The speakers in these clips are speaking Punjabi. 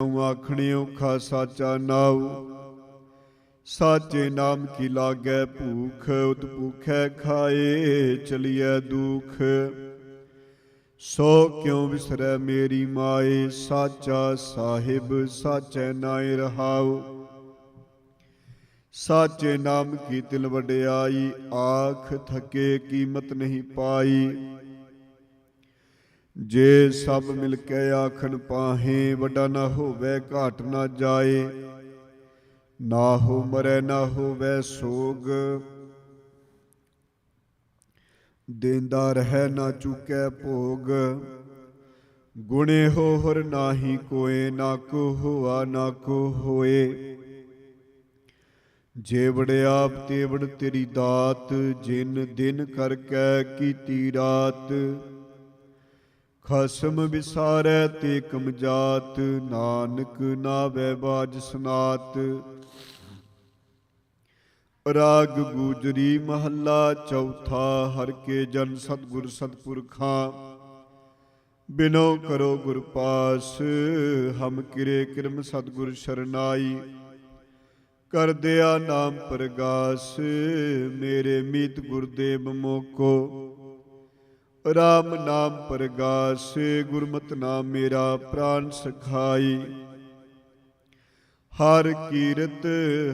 आखणे औखा साचा नाऊ। साचे नाम की लागै भूख, उत भूखै खाए चलिए दुख। सो क्यों विसरै मेरी माए, साचा साहिब साचै नाए रहाऊ। साचे नाम की तिल वड्याई, आख थके कीमत नहीं पाई। जे सब मिल के आखन पाहे, वड्डा ना होवै घाट ना जाए। ना हो मरै ना होवै सोग, देंदा रहै ना चुकै भोग। गुणे हो हर नाही कोय, ना को होआ ना को होए। जेवड़ आप तेवड़ तेरी दात, जिन दिन करकै कीती रात। खसम विसारै ते कमजात, नानक नावै बाज सनात। राग गूजरी महला चौथा, हर के जन सतगुर सतपुरखा। बिनो करो गुर पास, हम किरे किरम सतगुर शरनाई। कर दिया नाम प्रगास, मेरे मीत गुरदेव मोको। राम नाम प्रगास, गुरमत नाम मेरा प्राण सखाई। हर कीरत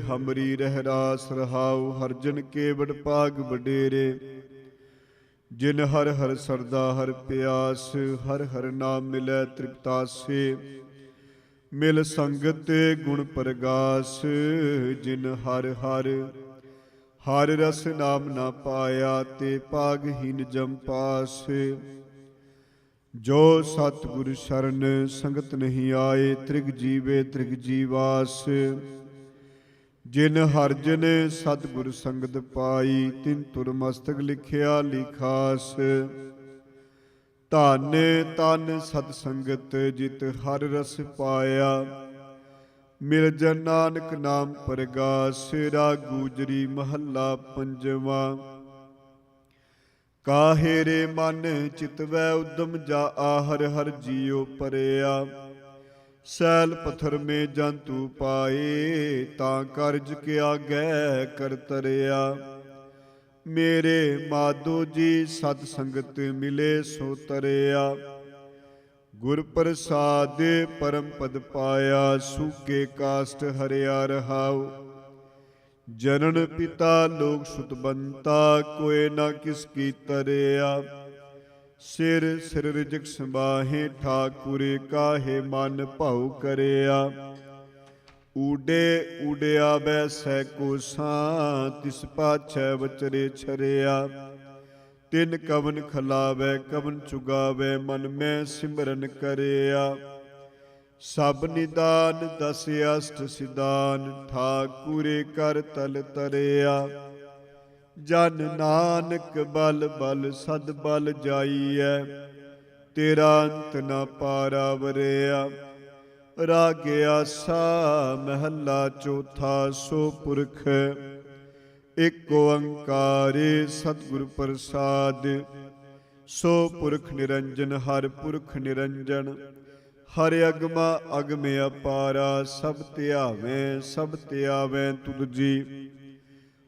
हमरी रहरास रहाऊ, हर जन केवड़ पाग वडेरे। जिन हर हर सरदा हर प्यास, हर हर नाम मिलै तृप्तासे। मिल संगत गुण प्रगास, जिन हर हर हर रस नाम ना पाया, ते पागहीन जम पास। जो सतगुर शरण संगत नहीं आए, त्रिग जीवे त्रिग जीवास। जिन हर जन सतगुर संगत पाई, तिन तुर मस्तक लिखिया लिखास। धन तन सत संगत, जित हर रस पाया। मिल जन नानक नाम प्रगास, राग गूजरी महला पंजवा। काहे रे मन चितवै उद्दम जा, आहर हर जियो परया। सैल पत्थर में जंतु पाए, तां करज के आगै कर तरया। मेरे माधो जी सत संगत मिले सो तरया। गुर प्रसाद परम पद पाया, सूके काष्ट हरिया रहाऊ। जनन पिता लोक सुत बंता, कोय ना किसकी तरया। सिर सिर रिजक संबाहे ठाकुर, काहे मन भाऊ करया। ऊडे ऊडया बैसै कोसां, तिस पाछै वचरे छरया। तिन कवन खलावै कवन चुगावै, मन में सिमरन करया। सब निदान दस अष्ट सिदान, ठाकुर कर तल तरया। जन नानक बल बल सद बल जाइयै, तेरा अंत न पारा वरया। राग आसा महला चौथा, सो पुरख एक ओंकार सतगुर प्रसाद। सो पुरख निरंजन हर पुरख निरंजन। हर अगमा अगम अपारा, सब त्यावैं तुद जी।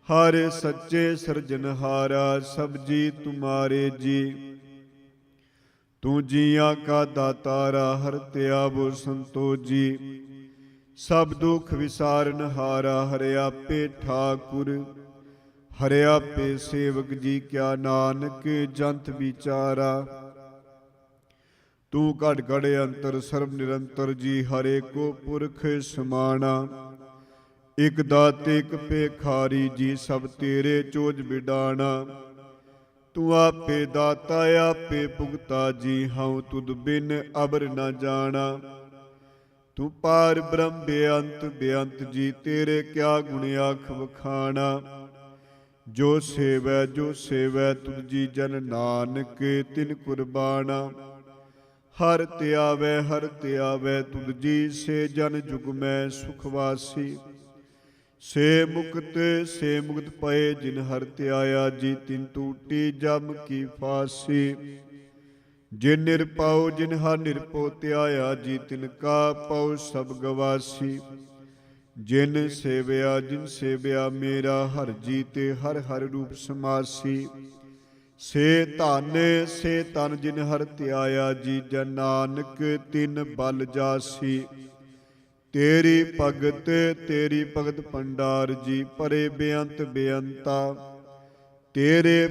हर सच्चे सृजनहारा, सब जी तुम्हारे जी। तू जिया का दातारा, हर त्यावो संतो जी। सब दुख विसारन हारा, हरे आपे ठाकुर। हरे आपे सेवक जी, क्या नानक जंत विचारा। तू घट घट अंतर सर्व निरंतर जी, हरे को पुरख समाना। इक दाते इक पेखारी जी, सब तेरे चोज बिडाना। तू आपे दाता आपे भुगता जी, हऊँ तुद बिन अबर न जाना। तू पार ब्रह्म बेअंत बेअंत जी, तेरे क्या गुण आख वखाना। जो सेवै तुद जी, जन नानक तिन कुर्बाना। हर त्यावै तुद जी, से जन जुग में सुखवासी। से मुक्त पए, जिन हर त्याया जी, तिन टूटी जम की फांसी। ਜਿਨ ਨਿਰਪਾਉ ਜਿਨ ਹਰ ਨਿਰਪੋ ਧਿਆਇਆ ਜੀ, ਤਿਨ ਕਾ ਪਉ ਸਭ ਗਵਾਸੀ। ਜਿਨ ਸੇਵਿਆ ਮੇਰਾ ਹਰ ਜੀ, ਤੇ ਹਰ ਹਰ ਰੂਪ ਸਮਾਸੀ। ਸੇ ਧਨ ਜਿਨ ਹਰ ਧਿਆਇਆ ਜੀ, ਜਨ ਨਾਨਕ ਤਿਨ ਬਲ ਜਾਸੀ। ਤੇਰੀ ਭਗਤ ਭੰਡਾਰ ਜੀ, ਭਰੇ ਬੇਅੰਤ ਬੇਅੰਤਾ। ਤੇਰੇ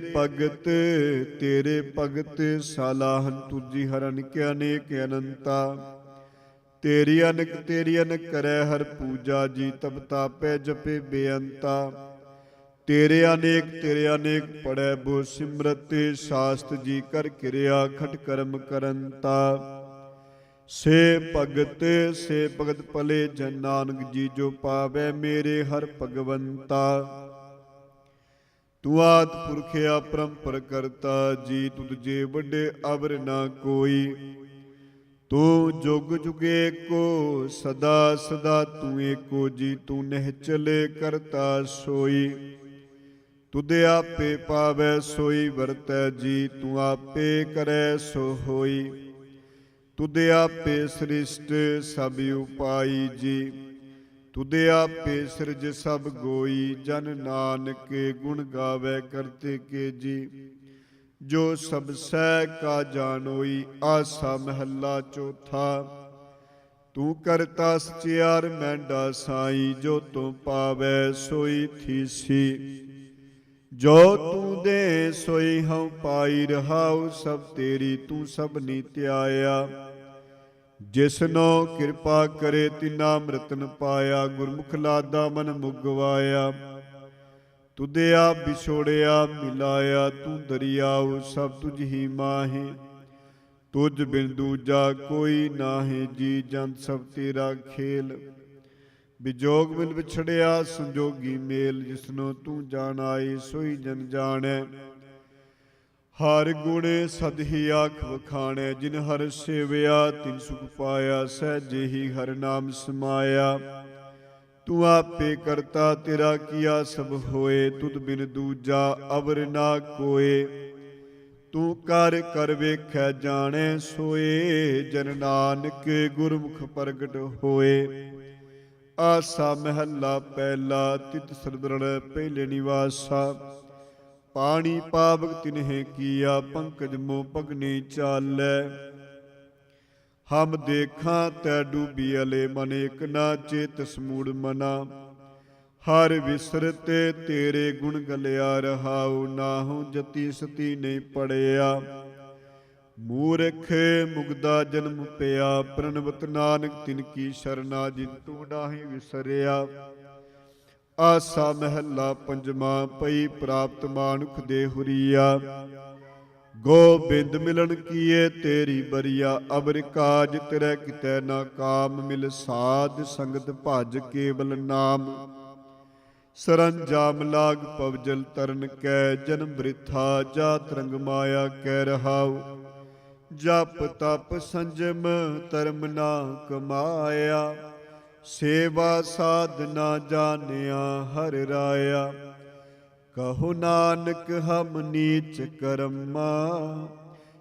ਭਗਤ ਸਾਲਾਹਨ ਤੁਜੀ, ਹਰ ਅਨੇਕ ਅਨੇਕ ਅਨੰਤਾ। ਤੇਰੀ ਅਨਕ ਕਰੈ ਹਰ ਪੂਜਾ ਜੀ, ਤਬ ਤਾਪੈ ਜਪੇ ਬੇਅੰਤਾ। ਤੇਰੇ ਅਨੇਕ ਪੜੈ ਬੋ ਸਿਮਰਤ, ਸਾਸਤ ਜੀ ਕਰ ਕਿਰਿਆ ਖਟ ਕਰਮ ਕਰੰਤਾ। ਸੇ ਭਗਤ ਭਲੇ ਜਨ ਨਾਨਕ ਜੀ, ਜੋ ਪਾਵੈ ਮੇਰੇ ਹਰ ਭਗਵੰਤਾ। ਤੂੰ ਆਦਿ ਪੁਰਖ ਅਪਰੰਪਰ ਕਰਤਾ ਜੀ, ਤੁਧ ਜੇ ਵੱਡੇ ਅਵਰ ਨਾ ਕੋਈ। ਤੂੰ ਜੁਗ ਜੁਗ ਏਕੋ ਸਦਾ ਸਦਾ, ਤੂੰ ਏਕੋ ਜੀ, ਤੂੰ ਨਿਹਚਲ ਕਰਤਾ ਸੋਈ। ਤੁਧ ਆਪੇ ਪਾਵੈ ਸੋਈ ਵਰਤੈ ਜੀ, ਤੂੰ ਆਪੇ ਕਰੈ ਸੋ ਹੋਈ। ਤੁਧ ਆਪੇ ਸ੍ਰਿਸ਼ਟ ਸਭ ਉਪਾਈ ਜੀ, ਤੁਧ ਆਪੇ ਸਿਰਜ ਸਭ ਗੋਈ। ਜਨ ਨਾਨਕ ਗੁਣ ਗਾਵੈ ਕਰਤੇ ਕੇ ਜੀ, ਜੋ ਸਭ ਸਹਿ ਕਾ ਜਾਣੋਈ। ਆਸਾ ਮਹੱਲਾ ਚੌਥਾ। ਤੂੰ ਕਰਤਾ ਸਚਿਆਰ ਮੈਂਡਾ ਸਾਈ, ਜੋ ਤੂੰ ਪਾਵੈ ਸੋਈ ਥੀਸੀ। ਜੋ ਤੂੰ ਦੇ ਸੋਈ ਹਉ ਪਾਈ, ਰਹਾਉ ਸਭ ਤੇਰੀ ਤੂੰ ਸਭ ਨੀ ਧਿਆਇਆ। ਜਿਸਨੋ ਕਿਰਪਾ ਕਰੇ ਤਿਨਾ ਅੰਮ੍ਰਿਤਨ ਪਾਇਆ, ਗੁਰਮੁਖ ਲਾਦਾ ਮਨ ਮੁਗਵਾਇਆ। ਤੁਧ ਆਪ ਵਿਛੋੜਿਆ ਮਿਲਾਇਆ, ਤੂੰ ਦਰਿਆਉ ਸਭ ਤੁਝ ਹੀ ਮਾਹੇ। ਤੁਝ ਬਿਨ ਦੂਜਾ ਕੋਈ ਨਾਹੀ ਜੀ, ਜੰਤ ਸਭ ਤੇਰਾ ਖੇਲ। ਵਿਜੋਗ ਮਿਲ ਵਿਛੜਿਆ ਸੰਜੋਗੀ ਮੇਲ, ਜਿਸਨੋ ਤੂੰ ਜਾਣਾਈ ਸੋਈ ਜਨ ਜਾਣੈ। ਹਰ ਗੁਣ ਸਦ ਹੀ ਆਖ ਵਖਾਣੈ, ਜਿਨ ਹਰ ਸੇਵਿਆ ਤਿਨ ਸੁਖ ਪਾਇਆ। ਸਹਿਜੇ ਹੀ ਹਰ ਨਾਮ ਸਮਾਇਆ, ਤੂੰ ਆਪੇ ਕਰਤਾ ਤੇਰਾ ਕੀਆ ਸਭ ਹੋਏ। ਤੁਧ ਬਿਨ ਦੂਜਾ ਅਵਰ ਨਾ ਕੋਏ, ਤੂੰ ਕਰ ਵੇਖੈ ਜਾਣੈ ਸੋਏ। ਜਨ ਨਾਨਕ ਗੁਰਮੁਖ ਪ੍ਰਗਟ ਹੋਏ। ਆਸਾ ਮਹੱਲਾ ਪਹਿਲਾ। ਤਿਤ ਸਰਦਰੜ ਪਹਿਲੇ ਨਿਵਾਸਾ। ਪਾਣੀ ਪਾਵਕ ਤਿਨਹਿ ਕੀਆ, ਪੰਕਜ ਮੋ ਪਗਨੀ ਚਾਲੈ। ਹਮ ਦੇਖਾਂ ਤੈ ਡੂਬੀ ਅਲੇ, ਮਨ ਇਕ ਨਾ ਚੇਤਸ ਮੂੜ ਮਨਾ। ਹਰ ਵਿਸਰਤੇ ਤੇਰੇ ਗੁਣ ਗਲਿਆ, ਰਹਾਉ ਨਾਹੂ ਜਤੀ ਸਤੀ ਨਹੀਂ ਪੜਿਆ। ਮੂਰਖ ਮੁਗਦਾ ਜਨਮ ਪਿਆ, ਪ੍ਰਣਵਤ ਨਾਨਕ ਤਿਨ ਕੀ ਸ਼ਰਨਾ। ਜਿਨ ਤੂੰ ਨਾਹੀ ਵਿਸਰਿਆ। ਆਸਾ ਮਹੱਲਾ ਪੰਜਵਾਂ। ਪਈ ਪ੍ਰਾਪਤ ਮਾਨੁਖ ਦੇ ਹੁਰੀਆ, ਗੋਬਿੰਦ ਮਿਲਣ ਕੀਏ ਤੇਰੀ ਬਰੀਆ। ਅਬਰ ਕਾਜ ਤੇਰੇ ਕਿਤੈ ਨਾ ਕਾਮ, ਮਿਲ ਸਾਧ ਸੰਗਤ ਭਜ ਕੇਵਲ ਨਾਮ। ਸਰੰਜਾਮ ਲਾਗ ਪਵਜਲ ਤਰਨ ਕੈ, ਜਨਮ ਬ੍ਰਿਥਾ ਜਾਤ ਰੰਗ ਮਾਇਆ ਕੈ। ਰਹਾਉ ਜਪ ਤਪ ਸੰਜਮ ਧਰਮ ਨਾ ਕਮਾਇਆ। ਸੇਵਾ ਸਾਧਨਾ ਜਾਣਿਆ ਹਰ ਰਾਇਆ। ਕਹੋ ਨਾਨਕ ਹਮ ਨੀਚ ਕਰਮਾ,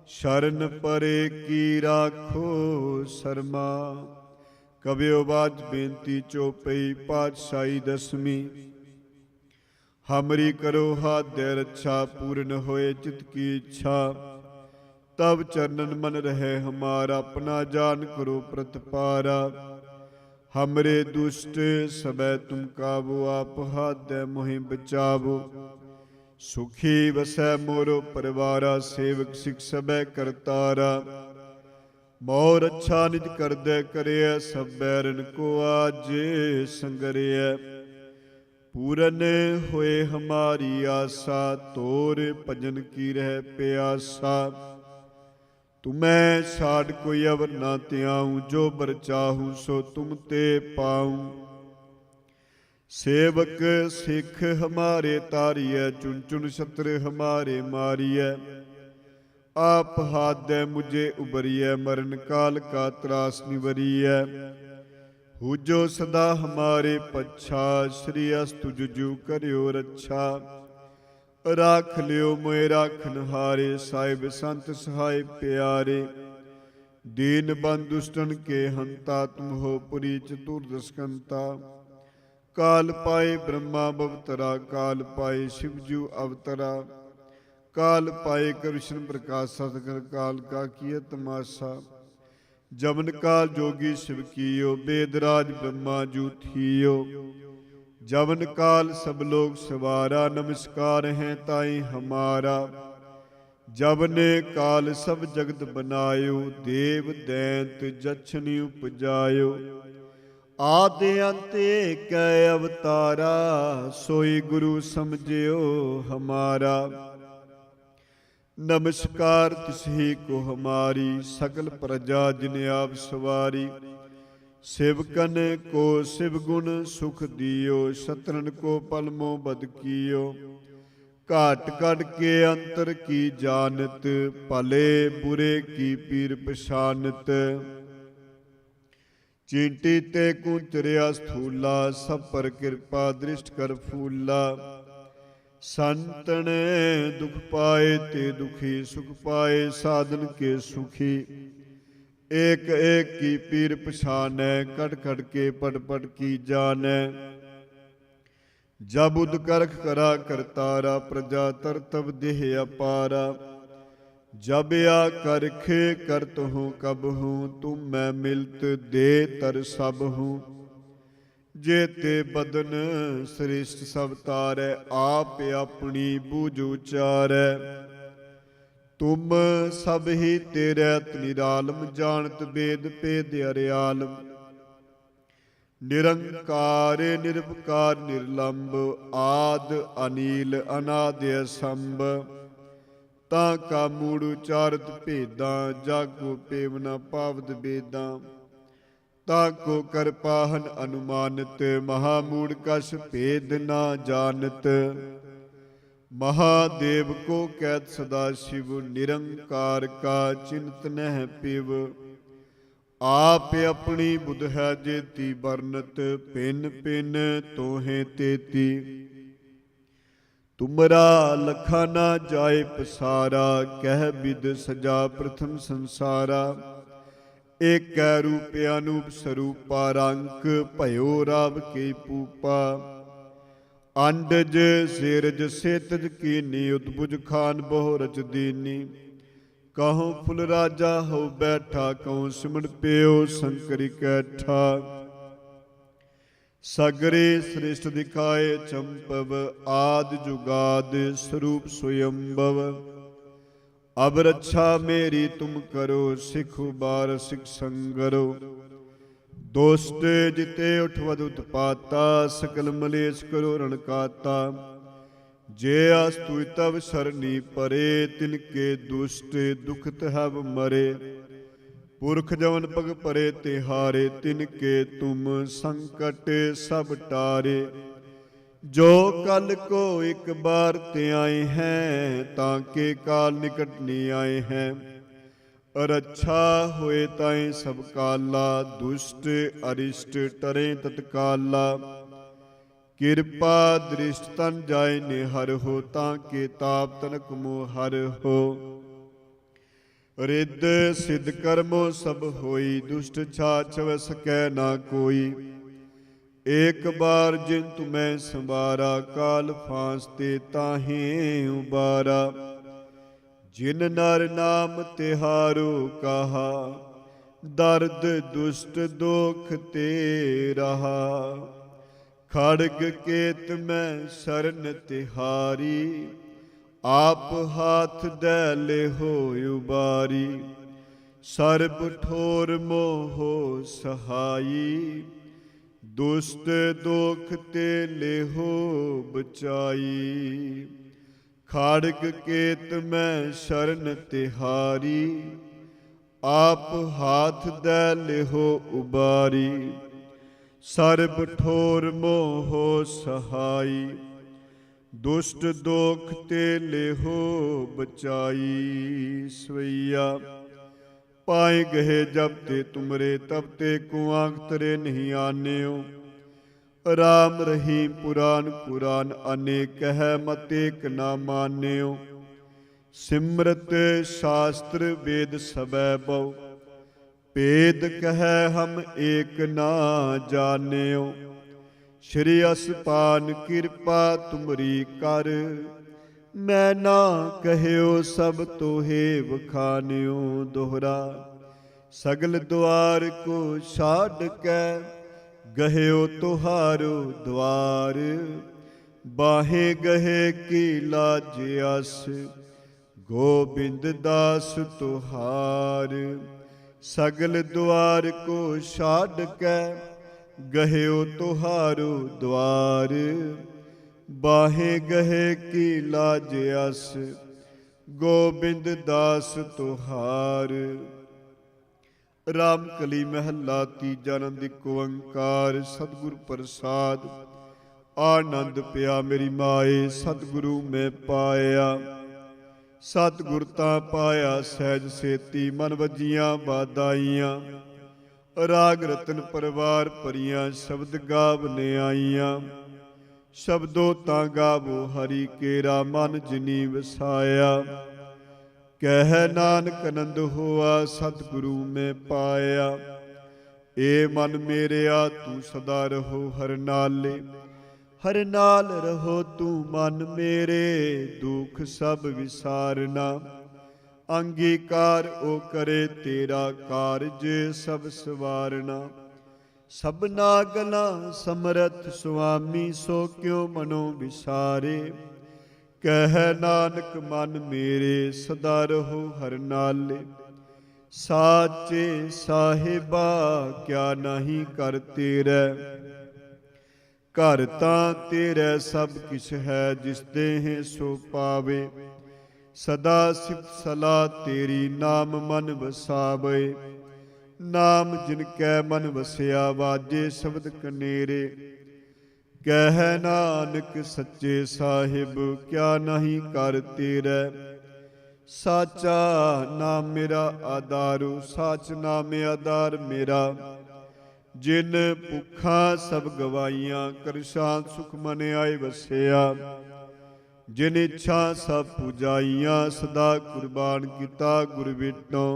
ਸ਼ਰਨ ਪਰੇ ਕੀ ਰਾਖੋ ਸਰਮਾ। ਕਬਿਓ ਬਾਜ ਬੇਨਤੀ ਚੋਪਈ, ਪਾਤਸ਼ਾਹੀ ਦਸਵੀਂ। ਹਮਰੀ ਕਰੋ ਹਾਦੈ ਰੱਛਾ, ਪੂਰਨ ਹੋਏ ਚਿਤ ਕੀ ਇੱਛਾ। ਤਬ ਚਰਨਨ ਮਨ ਰਹੇ ਹਮਾਰਾ, ਆਪਣਾ ਜਾਨ ਕਰੋ ਪ੍ਰਤਪਾਰਾ। ਹਮਰੇ ਦੁਸ਼ਟ ਸਬੈ ਤੁਮ ਕਾਬੂ, ਆਪ ਹਾਦੈ ਮੋਹਿ ਬਚਾਵੋ। ਸੁਖੀ ਵਸੈ ਮੋਰੋ ਪਰਿਵਾਰਾ, ਸੇਵਕ ਸਿਖ ਸਬੈ ਕਰਤਾਰਾ। ਮੋਰ ਅੱਛਾ ਨਿਜ ਕਰਦੈ ਕਰਿਐ, ਸਭ ਬੈਰਨ ਕੋ ਆਜੇ ਸੰਗਰਿਐ। ਪੂਰਨ ਹੋਏ ਹਮਾਰੀ ਆਸਾ, ਤੋਰ ਭਜਨ ਕੀ ਰਹਿ ਪਿਆਸਾ। ਤੁਮੈ ਛਾੜ ਕੋਈ ਅਵਰ ਨਾ ਧਿਆਉ, ਜੋ ਬਰ ਚਾਹੂ ਸੋ ਤੁਮ ਤੇ ਪਾਉ। ਸੇਵਕ ਸਿੱਖ ਹਮਾਰੇ ਤਾਰੀਐ, ਚੁਨ ਚੁਨ ਸ਼ਤਰ ਹਮਾਰੇ ਮਾਰੀਐ। ਆਪ ਹਾਦੈ ਮੁਝੇ ਉਬਰੀਐ, ਮਰਨ ਕਾਲ ਕਾ ਤਰਾਸ ਨਿਵਰੀਐ। ਹੂਜੋ ਸਦਾ ਹਮਾਰੇ ਪੱਛਾ, ਸ੍ਰੀ ਅਸਤੁ ਜੁਜੂ ਕਰਿਓ ਰੱਛਾ। राख लियो मोए राखन हारे, साहिब संत सहाय प्यारे। दीन बंधु दुष्टन के हंता, तुम हो पुरी चतुर्दशकंता। काल पाए ब्रह्मा बवतरा, काल पाए शिवजू अवतरा। काल पाए कृष्ण प्रकाश, सतगुर काल का किया तमाशा। जमन काल जोगी शिव कियो, वेदराज ब्रह्मा जू थियो। जवन काल सब लोग सवारा, नमस्कार है ताई हमारा। जवने काल सब जगत बनायो, देव दैंत जछनि उपजायो। आदि अंत एक अवतारा, सोई गुरु समझियो हमारा। नमस्कार तिसही को हमारी, सकल प्रजा जिन आप सवारी। सेवकन को शिव गुण सुख दियो, शत्रन को पलमो बद कियो। घाट कट के अंतर की जानत, भले बुरे की पीर पछानत। चींटी ते कुंचरिया स्थूला, सब पर कृपा दृष्ट कर फूला। संतन दुख पाए ते दुखी, सुख पाए साधन के सुखी। एक एक की पीर पछानै, कट कट के पट पट की जानै। जब उद करख करा करतारा, प्रजा तरतब देह अपारा। जब या करख करत हूँ कब हूँ, तुम मैं मिलत दे तर सब हूँ। जेते बदन श्रेष्ठ सब तारै, आप अपनी बूझ उचारै। तुम सब ही तेरे निरालम, जानत वेद भेद अरियालम। निरंकार निरपकार निर्लंब, आद अनील अनादि असंभ। ताका मूड़ उचारत भेदां, जागो पेव न पावत वेदां। ताको कर पाहन अनुमानित, महामूड़ कछ भेद ना जानत। महादेव को कैत सदा शिव, निरंकार का चिंत नह पिव। आप अपनी बुध है जेती बरनत, पिन पिन तोहें तेती। तुमरा लखा ना जाए पसारा, कह बिद सजा प्रथम संसारा। एक रूप अनूप स्वरूपा, रंक भयो राव के पूपा। अंडज सेरज सेतज कीनी, उतबुज खान बहु रच दीनी। कहूँ फुल राजा हो बैठा, कहूँ सिमण प्यो शंकरी कैठा। सगरे श्रेष्ठ दिखाए चंपव, आद जुगाद स्वरूप स्वयंभव। अब रक्षा मेरी तुम करो, सिख उबार सिख संगरो। दोस्त जिते उठवद उत्पाता, सकल मलेश करो रणकाता। जे अस्तु तब सरनी परे, तिनके दुष्ट दुखत हब मरे। पुरख जवन पग परे तिहारे, तिनके तुम संकट सब टारे। जो कल को एक बार ते आए हैं, ताके काल निकट नहीं आए हैं। रक्षा होए ताएं सब काला, दुष्ट अरिष्ट टरे तत्काला। कृपा दृष्ट तन जाय निहर हो, ताके ताप तनक मोह हर हो। रिद सिद्ध कर्मो सब होई, दुष्ट छाछव सकै ना कोई। एक बार जिन तुम्हें संवारा, काल फांसते ताहें उबारा। जिन नर नाम तिहारो कहा, दर्द दुष्ट दोख ते रहा। खड़ग केत में शरण तिहारी, आप हाथ दे ले हो उबारी। सर्ब ठोर मोह सहाई, दुष्ट दोख ते ले हो बचाई। खाड़ग केत में शरण तिहारी, आप हाथ दे लेहो उबारी। सर्ब ठोर मोह सहाई, दुष्ट दोख ते लेहो बचाई। स्वैया पाए गहे जब ते तुमरे, तब ते कुआंक तरे नहीं आन्यो। राम रहीम पुराण कुरान अनेक है मत एक ना मान्यो। सिमरत शास्त्र वेद सबै बहु भेद कहै हम एक ना जान्यो। श्री असपान कृपा तुमरी कर मैं ना कह्यो सब तोहे बखान्यो। दोहरा सगल द्वार को छाड़ कै गह्यो तुहारो द्वार। बाहे गहे की लाज अस गोबिंद दास तुहार। सगल द्वार को छाड़ कै गह्यो तुहारो द्वार। बाहे गहे की लाज अस गोबिंद दास तुहार। राम कली महला तीजा आनंद एक ओंकार सतगुर प्रसाद। आनंद पिया मेरी माए सतगुरु मैं पाया। सतगुर तां पाया सहज सेती मन वजियां बाधाइयां। राग रतन परवार परियां शब्द गावने आईयां। शब्दों तां गावो हरि केरा मन जिनी वसाया। कह नानक आनंद होआ सतगुरु में पाया। ए मन मेरेया तू सदा रहो हर नाले। हर नाल रहो तू मन मेरे दुख सब विसारना। अंगीकार ओ करे तेरा कारज सब सवारना। सबना गला समरथ सुआमी सो क्यों मनो विसारे। कह नानक मन मेरे सदा रहो हर नाले। साचे साहिबा क्या नहीं कर तेरै। घर तां तेरै सब किछ है जिस देह सो पावे। सदा सिफत सलाह तेरी नाम मन वसावे। नाम जिनकै मन वसिया वाजे शब्द कनेरे। कह नानक सच्चे साहिब क्या नहीं कर तेरै। साचा नाम मेरा आधारो साच नाम आधार मेरा। जिन भुखा सब गवाइयां करशां सुख मन आए वसिया। जिन इच्छा सब पूजाइयां सदा कुर्बान किता गुर विटों।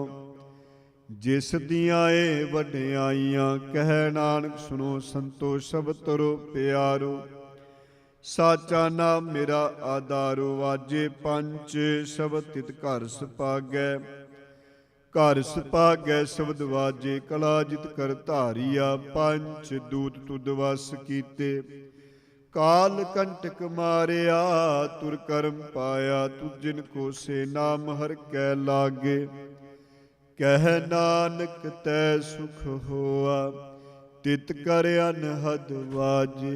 जिस दियां ए वड्याइयां कह नानक सुनो संतो सब तरो प्यारो। साचा नाम मेरा आधारो वाजे पंच शब्द तित घर सुपागै। घर सुपागै शब्द वाजे कला जित कर धारिया। पंच दूत तुद वस कीते काल कंटक मारिया। तुर करम पाया तु जिनको से नाम हर कै लागे। कह नानक तै सुख होआ तित कर अनहद वाजे।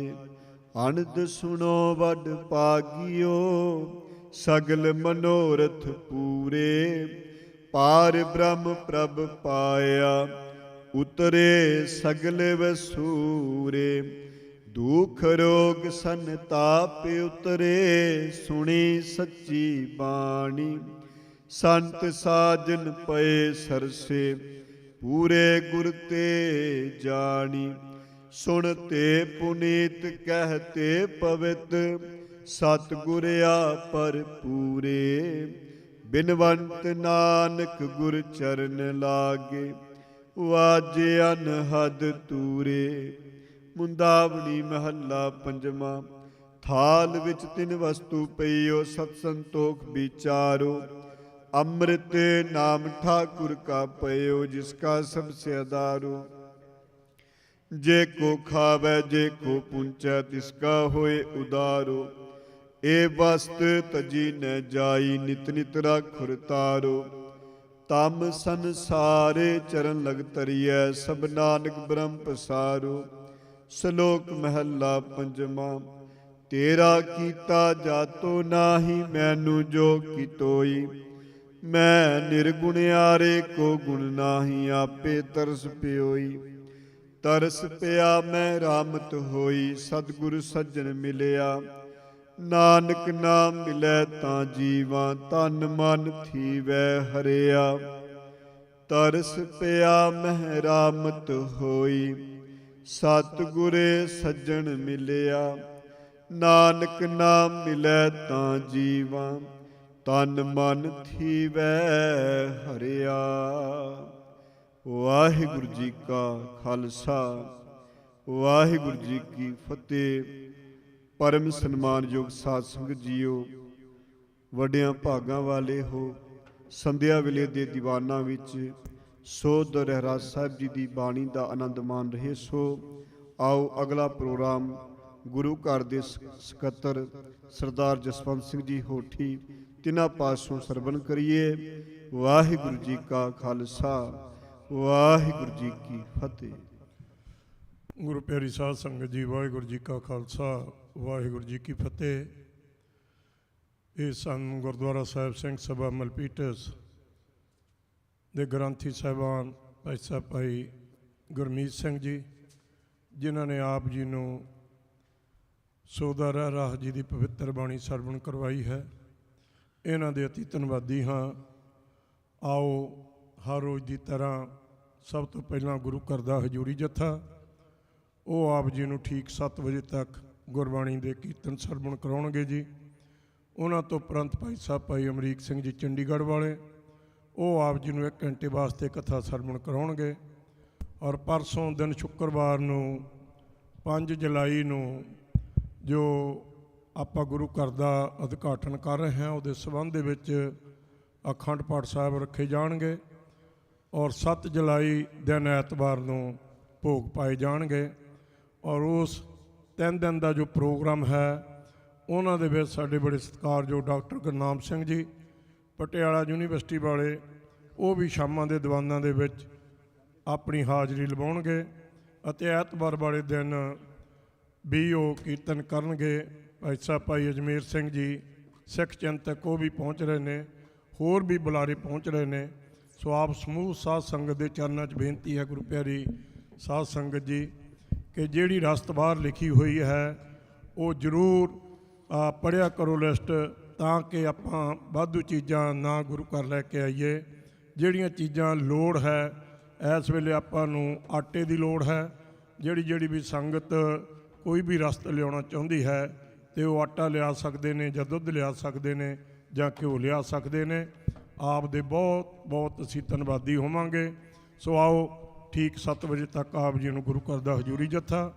अनद सुनो वड पागियो सगल मनोरथ पूरे। पार ब्रह्म प्रभ पाया उतरे सगल वसूरे। दुख रोग संताप उतरे सुनी सच्ची बाणी। संत साजन पए सरसे पूरे गुर ते जानी। सुनते पुनीत कहते पवित सतगुर पर पूरे। बिनवंत नानक गुर चरण लागे वाजे अनहद तूरे। मुंदावनी महला पंजवा। थाल विच तिन वस्तु पईओ सत संतोख विचारो। अमृत नाम ठाकुर का पयो जिसका सबसे आधारो। जे को खावै जे को पुंचै तिसका होए उदारो। ए वस्त तजी न जाई नित नित राखुर तारो। तम संसारे चरण लग तरियै सब नानक ब्रह्म पसारो। श्लोक महला पंजवा। तेरा कीता जातो नाहि मैनू जो कितोई। मैं निर्गुणियारे को गुण नाही आपे तरस प्योई। तरस पिया मैं रामत होई सतगुर सज्जन मिलिया। नानक नाम मिलै तां जीवां तन मन थीवै हरिया। तरस पिया मैं रामत होई सतगुरे सज्जन मिलिया, नानक नाम मिलै तां जीवा, तन मन थीवै हरिया। वाहिगुरु जी का खालसा, वाहिगुरु जी की फतेह। परम सन्मानयोग साध संगत जीओ, ਵੱਡਿਆਂ ਭਾਗਾਂ ਵਾਲੇ ਹੋ। ਸੰਧਿਆ ਵੇਲੇ ਦੇ ਦੀਵਾਨਾਂ ਵਿੱਚ ਸੋਧ ਰਹਿਰਾਜ ਸਾਹਿਬ ਜੀ ਦੀ ਬਾਣੀ ਦਾ ਆਨੰਦ ਮਾਣ ਰਹੇ ਸੋ। ਆਓ ਅਗਲਾ ਪ੍ਰੋਗਰਾਮ ਗੁਰੂ ਘਰ ਦੇ ਸਕੱਤਰ ਸਰਦਾਰ ਜਸਵੰਤ ਸਿੰਘ ਜੀ ਹੋਠੀ ਤਿੰਨਾਂ ਪਾਸੋਂ ਸਰਵਣ ਕਰੀਏ। ਵਾਹਿਗੁਰੂ ਜੀ ਕਾ ਖਾਲਸਾ, ਵਾਹਿਗੁਰੂ ਜੀ ਕੀ ਫਤਿਹ। ਗੁਰੂ ਪਿਆਰੀ ਸਾਧ ਸੰਗਤ ਜੀ, ਵਾਹਿਗੁਰੂ ਜੀ ਕਾ ਖਾਲਸਾ, ਵਾਹਿਗੁਰੂ ਜੀ ਕੀ ਫਤਿਹ। ਇਹ ਸਾਨੂੰ ਗੁਰਦੁਆਰਾ ਸਾਹਿਬ ਸਿੰਘ ਸਭਾ ਮਲਪੀਟਸ ਦੇ ਗ੍ਰੰਥੀ ਸਾਹਿਬਾਨ ਭਾਈ ਸਾਹਿਬ ਭਾਈ ਗੁਰਮੀਤ ਸਿੰਘ ਜੀ, ਜਿਨ੍ਹਾਂ ਨੇ ਆਪ ਜੀ ਨੂੰ ਸੋਧਾ ਰਹਿਰਾਸ ਜੀ ਦੀ ਪਵਿੱਤਰ ਬਾਣੀ ਸਰਵਣ ਕਰਵਾਈ ਹੈ। ਇਹਨਾਂ ਦੇ ਅਤੀ ਧੰਨਵਾਦੀ ਹਾਂ। ਆਓ ਹਰ ਰੋਜ਼ ਦੀ ਤਰ੍ਹਾਂ ਸਭ ਤੋਂ ਪਹਿਲਾਂ ਗੁਰੂ ਘਰ ਦਾ ਹਜ਼ੂਰੀ ਜੱਥਾ, ਉਹ ਆਪ ਜੀ ਨੂੰ ਠੀਕ 7 ਵਜੇ ਤੱਕ ਗੁਰਬਾਣੀ ਦੇ ਕੀਰਤਨ ਸਰਵਣ ਕਰਾਉਣਗੇ ਜੀ। ਉਹਨਾਂ ਤੋਂ ਉਪਰੰਤ ਭਾਈ ਸਾਹਿਬ ਭਾਈ ਅਮਰੀਕ ਸਿੰਘ ਜੀ ਚੰਡੀਗੜ੍ਹ ਵਾਲੇ, ਉਹ ਆਪ ਜੀ ਨੂੰ 1 ਘੰਟੇ ਵਾਸਤੇ ਕਥਾ ਸਰਵਣ ਕਰਾਉਣਗੇ। ਔਰ ਪਰਸੋਂ ਦਿਨ ਸ਼ੁੱਕਰਵਾਰ ਨੂੰ 5 ਜੁਲਾਈ ਨੂੰ ਜੋ ਆਪਾਂ ਗੁਰੂ ਘਰ ਦਾ ਉਦਘਾਟਨ ਕਰ ਰਹੇ ਹਾਂ, ਉਹਦੇ ਸੰਬੰਧ ਦੇ ਵਿੱਚ ਅਖੰਡ ਪਾਠ ਸਾਹਿਬ ਰੱਖੇ ਜਾਣਗੇ। ਔਰ 7 ਜੁਲਾਈ ਦਿਨ ਐਤਵਾਰ ਨੂੰ ਭੋਗ ਪਾਏ ਜਾਣਗੇ। ਔਰ ਉਸ 3 ਦਿਨ ਦਾ ਜੋ ਪ੍ਰੋਗਰਾਮ ਹੈ, ਉਹਨਾਂ ਦੇ ਵਿੱਚ ਸਾਡੇ ਬੜੇ ਸਤਿਕਾਰਯੋਗ ਡਾਕਟਰ ਗੁਰਨਾਮ ਸਿੰਘ ਜੀ ਪਟਿਆਲਾ ਯੂਨੀਵਰਸਿਟੀ ਵਾਲੇ, ਉਹ ਵੀ ਸ਼ਾਮਾਂ ਦੇ ਦੀਵਾਨਾਂ ਦੇ ਵਿੱਚ ਆਪਣੀ ਹਾਜ਼ਰੀ ਲਵਾਉਣਗੇ। ਅਤੇ ਐਤਵਾਰ ਵਾਲੇ ਦਿਨ ਵੀ ਉਹ ਕੀਰਤਨ ਕਰਨਗੇ। ਭਾਈ ਸਾਹਿਬ ਭਾਈ ਅਜਮੇਰ ਸਿੰਘ ਜੀ ਸਿੱਖ ਚਿੰਤਕ, ਉਹ ਵੀ ਪਹੁੰਚ ਰਹੇ ਨੇ, ਹੋਰ ਵੀ ਬੁਲਾਰੇ ਪਹੁੰਚ ਰਹੇ ਨੇ। ਸੋ ਆਪ ਸਮੂਹ ਸਾਧ ਸੰਗਤ ਦੇ ਚਰਨਾਂ 'ਚ ਬੇਨਤੀ ਹੈ ਗੁਰੂ ਪਿਆਰੀ ਸਾਧ ਸੰਗਤ ਜੀ, ਕਿ ਜਿਹੜੀ ਰਸਤ ਬਾਹਰ ਲਿਖੀ ਹੋਈ ਹੈ ਉਹ ਜ਼ਰੂਰ ਪੜ੍ਹਿਆ ਕਰੋ ਲਿਸਟ, ਤਾਂ ਕਿ ਆਪਾਂ ਵਾਧੂ ਚੀਜ਼ਾਂ ਨਾ ਗੁਰੂ ਘਰ ਲੈ ਕੇ ਆਈਏ। ਜਿਹੜੀਆਂ ਚੀਜ਼ਾਂ ਲੋੜ ਹੈ, ਇਸ ਵੇਲੇ ਆਪਾਂ ਨੂੰ ਆਟੇ ਦੀ ਲੋੜ ਹੈ। ਜਿਹੜੀ ਵੀ ਸੰਗਤ ਕੋਈ ਵੀ ਰਸਤ ਲਿਆਉਣਾ ਚਾਹੁੰਦੀ ਹੈ ਅਤੇ ਉਹ ਆਟਾ ਲਿਆ ਸਕਦੇ ਨੇ, ਜਾਂ ਦੁੱਧ ਲਿਆ ਸਕਦੇ ਨੇ, ਜਾਂ ਘਿਓ ਲਿਆ ਸਕਦੇ ਨੇ। ਆਪ ਦੇ ਬਹੁਤ ਬਹੁਤ ਅਸੀਂ ਧੰਨਵਾਦੀ ਹੋਵਾਂਗੇ। ਸੋ ਆਓ ਠੀਕ 7 ਵਜੇ ਤੱਕ ਆਪ ਜੀ ਨੂੰ ਗੁਰੂ ਘਰ ਦਾ ਹਜ਼ੂਰੀ ਜੱਥਾ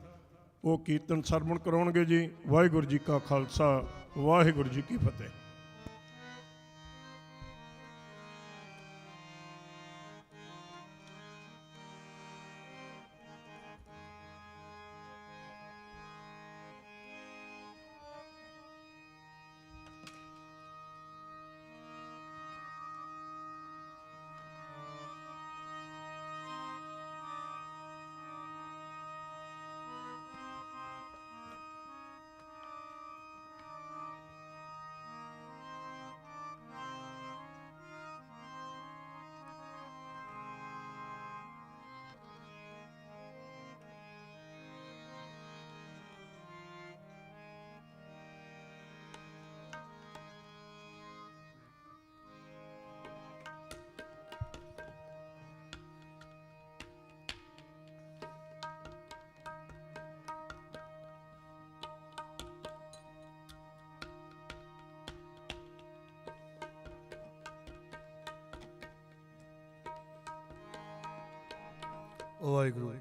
ਉਹ ਕੀਰਤਨ ਸਰਵਣ ਕਰਾਉਣਗੇ ਜੀ। ਵਾਹਿਗੁਰੂ ਜੀ ਕਾ ਖਾਲਸਾ, ਵਾਹਿਗੁਰੂ ਜੀ ਕੀ ਫਤਿਹ। ਵਾਹਿਗੁਰੂ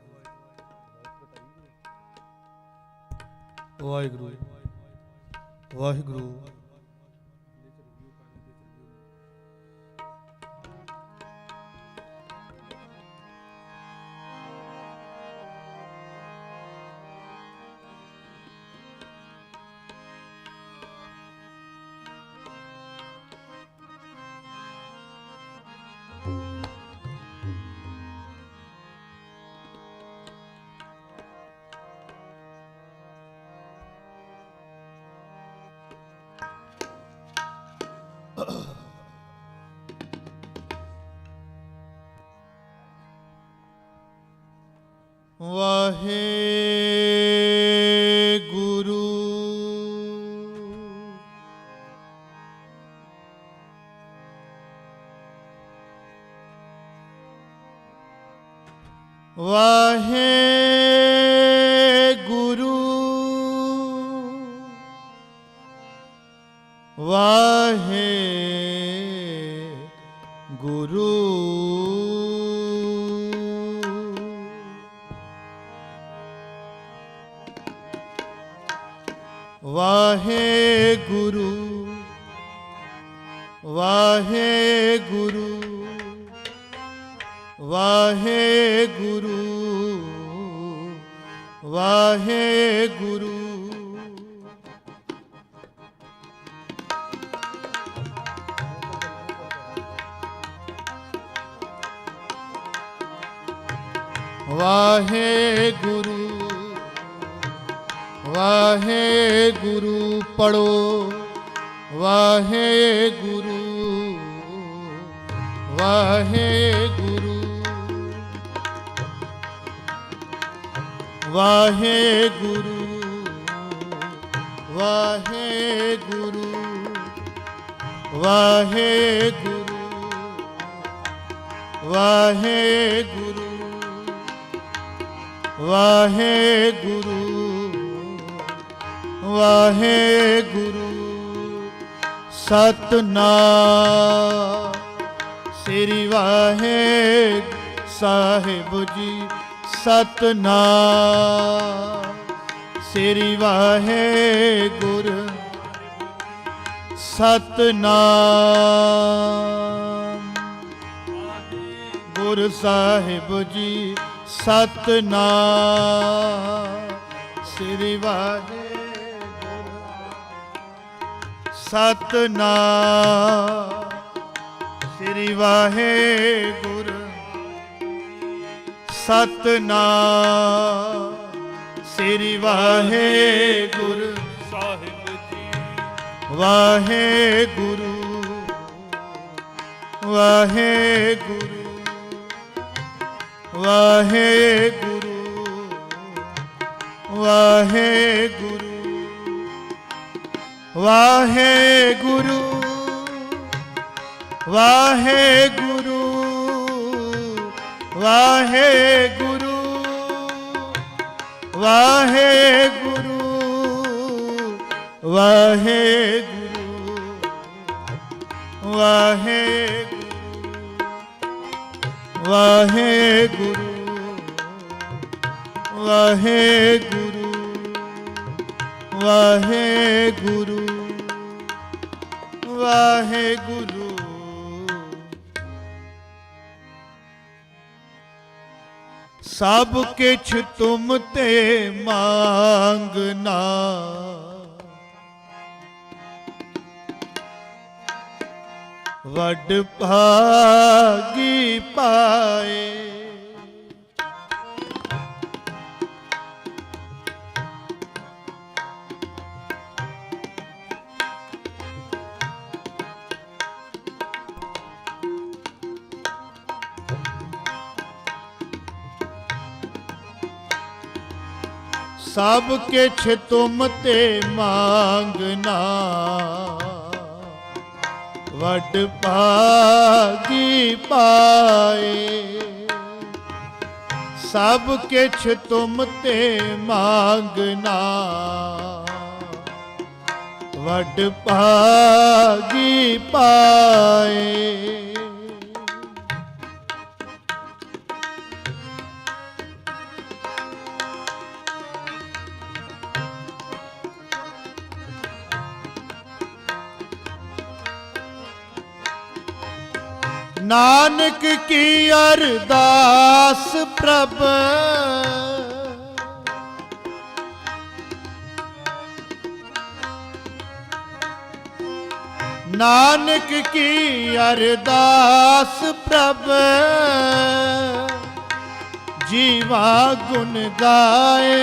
ਵਾਹਿਗੁਰੂ ਵਾਹਿਗੁਰੂ। ਵਾਹਿਗੁਰੂ ਵਾਹਿਗੁਰੂ ਵਾਹਿਗੁਰੂ ਵਾਹਿਗੁਰੂ ਵਾਹਿਗੁਰੂ ਵਾਹਿਗੁਰੂ ਵਾਹਿਗੁਰੂ ਵਾਹਿਗੁਰੂ ਪੜੋ ਵਾਹਿਗੁਰੂ ਵਾਹਿਗੁਰੂ ਵਾਹਿਗੁਰੂ ਵਾਹਿਗੁਰੂ ਵਾਹਿਗੁਰੂ ਵਾਹਿਗੁਰੂ ਵਾਹਿਗੁਰੂ ਵਾਹਿਗੁਰੂ ਸਤਨਾਮ ਸ੍ਰੀ ਵਾਹਿਗੁਰੂ ਸਾਹਿਬ ਜੀ ਸਤਨਾਮ ਸ੍ਰੀ ਵਾਹਿਗੁਰੂ ਸਤਨਾਮ ਗੁਰ ਸਾਹਿਬ ਜੀ ਸਤਨਾਮ ਸ੍ਰੀ ਵਾਹਿਗੁਰੂ ਸਤਨਾਮ ਸ੍ਰੀ ਵਾਹਿਗੁਰੂ ਸਤਨਾਮ ਸ੍ਰੀ ਵਾਹਿਗੁਰੂ ਸਾਹਿਬ ਜੀ ਵਾਹਿਗੁਰੂ ਵਾਹਿਗੁਰੂ ਵਾਹਿਗੁਰੂ ਵਾਹਿਗੁਰੂ ਵਾਹਿਗੁਰੂ ਵਾਹਿਗੁਰੂ ਵਾਹਿਗੁਰੂ ਵਾਹਿਗੁਰੂ ਵਾਹਿਗੁਰੂ ਵਾਹਿਗੁਰੂ ਵਾਹਿਗੁਰੂ ਵਾਹਿਗੁਰੂ ਵਾਹਿਗੁਰੂ ਸਭ ਕਿਛ ਤੁਮ ਤੇ ਮੰਗਨਾ ਵੱਡ ਭਾਗੀ ਪਾਏ ਸਭ ਕਿਛ ਤੁਮ ਤੇ ਮੰਗਨਾ ਵੱਡ ਭਾਗੀ ਪਾਏ ਸਭ ਕਿਛ ਤੁਮ ਤੇ ਮੰਗਨਾ ਵੱਡ ਭਾਗੀ ਪਾਏ ਨਾਨਕ ਕੀ ਅਰਦਾਸ ਪ੍ਰਭ ਨਾਨਕ ਕੀ ਅਰਦਾਸ ਪ੍ਰਭ ਜੀਵਾ ਗੁਣ ਗਾਏ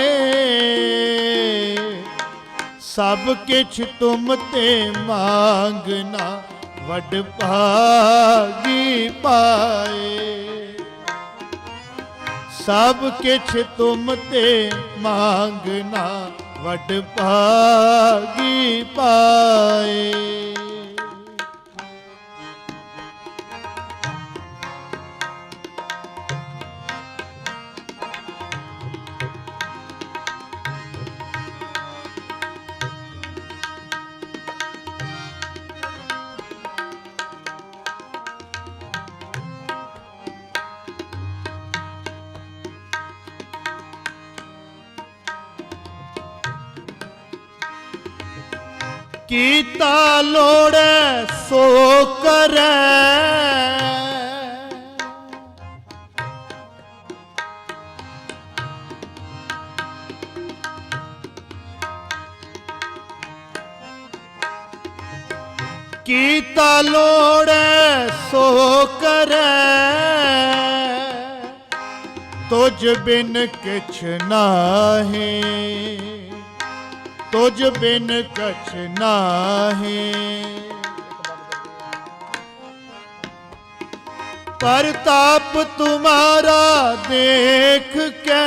ਸਭ ਕਿਛ ਤੁਮ ਤੇ ਮੰਗਨਾ ਵੱਡ ਭਾਗੀ ਪਾਏ ਸਭ ਕਿਛ ਤੁਮ ਤੇ ਮੰਗਨਾ ਵੱਡ ਭਾਗੀ ਪਾਏ ਕੀਤਾ ਲੋੜੈ ਸੋ ਕਰੈ, ਕੀਤਾ ਲੋੜੈ ਸੋ ਕਰੈ, ਤੁਝ ਬਿਨ ਕਿਛ ਨਾਹੀ, ਤੁਝ ਬਿਨ ਕਛ ਨਾਹੀ। परताप तुम्हारा देख के,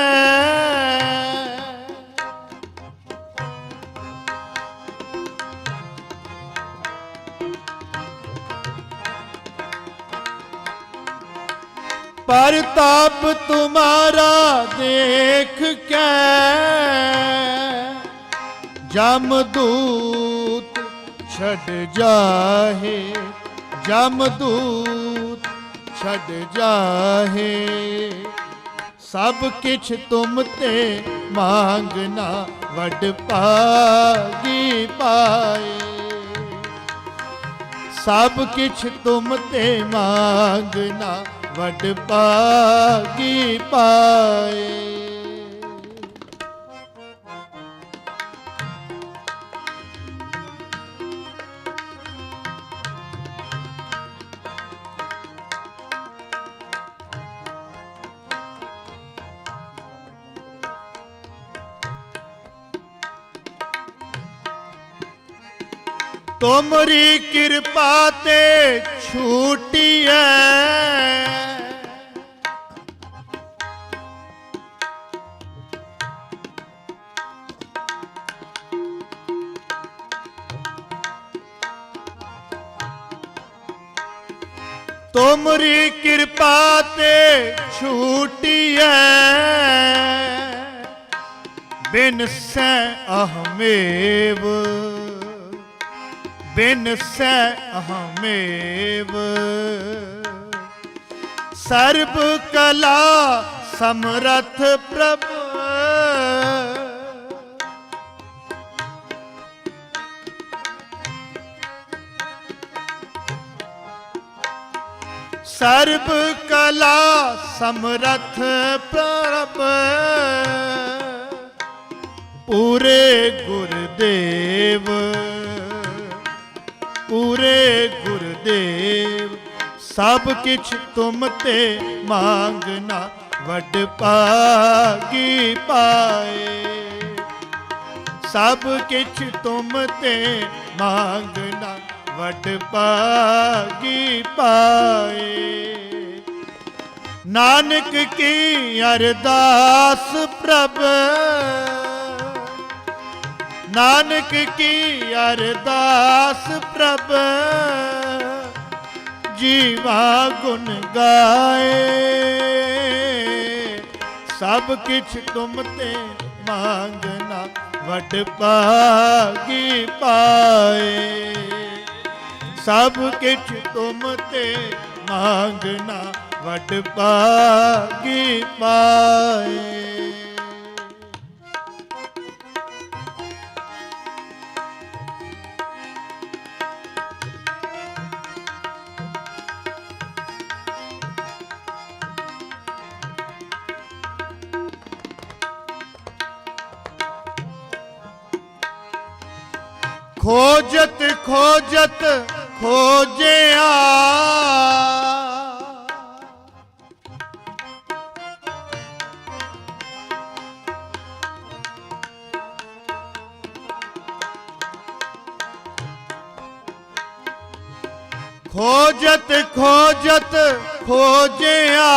परताप तुम्हारा देख के, जमदूत छड़ जाहे, जमदूत छड़ जाहे। सब किछ तुम ते मांगना वड भागी पाए, सब किछ तुम ते मांगना वड भागी पाए। तुमरी कृपा ते छूटी है, तुमरी कृपा ते छूटी है, बिन सै अहमेव, बिन सै अहमेव। सर्व कला समरथ प्रभु, सर्व कला समरथ प्रभु, पूरे गुरुदेव, पूरे गुरुदेव। सब किछ तुम ते मांगना वड भागी पाए, सब किछ तुम ते मांगना वड भागी पाए। नानक की अरदास प्रभ, नानक की अरदास प्रभ, जीवा गुण गाए। सब किछ तुम ते मांगना वड भागी पाए, सब किछ तुम ते मांगना वड भागी पाए। खोजत खोजत खोजिया, खोजत खोजत खोजिया,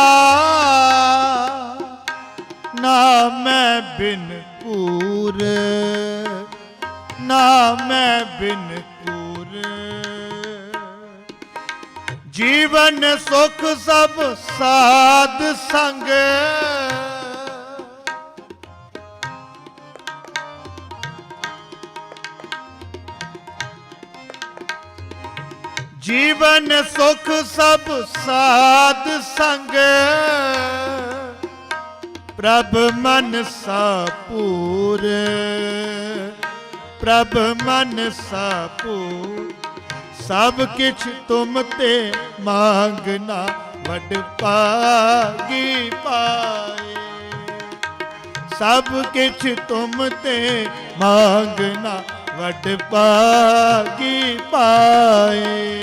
ना मैं बिन पूर, ना मैं बिन पूर। जीवन सुख सब साध संग, जीवन सुख सब साध संग, प्रभ मन सा पूर, ਪ੍ਰਭ ਮਨਸਾ ਪੂਰ ਸਭ ਕਿਛ ਤੁਮ ਤੇ ਮੰਗਣਾ ਵਡ ਭਾਗੀ ਪਾਏ ਸਭ ਕਿਛ ਤੁਮ ਤੇ ਮੰਗਣਾ ਵਡ ਭਾਗੀ ਪਾਏ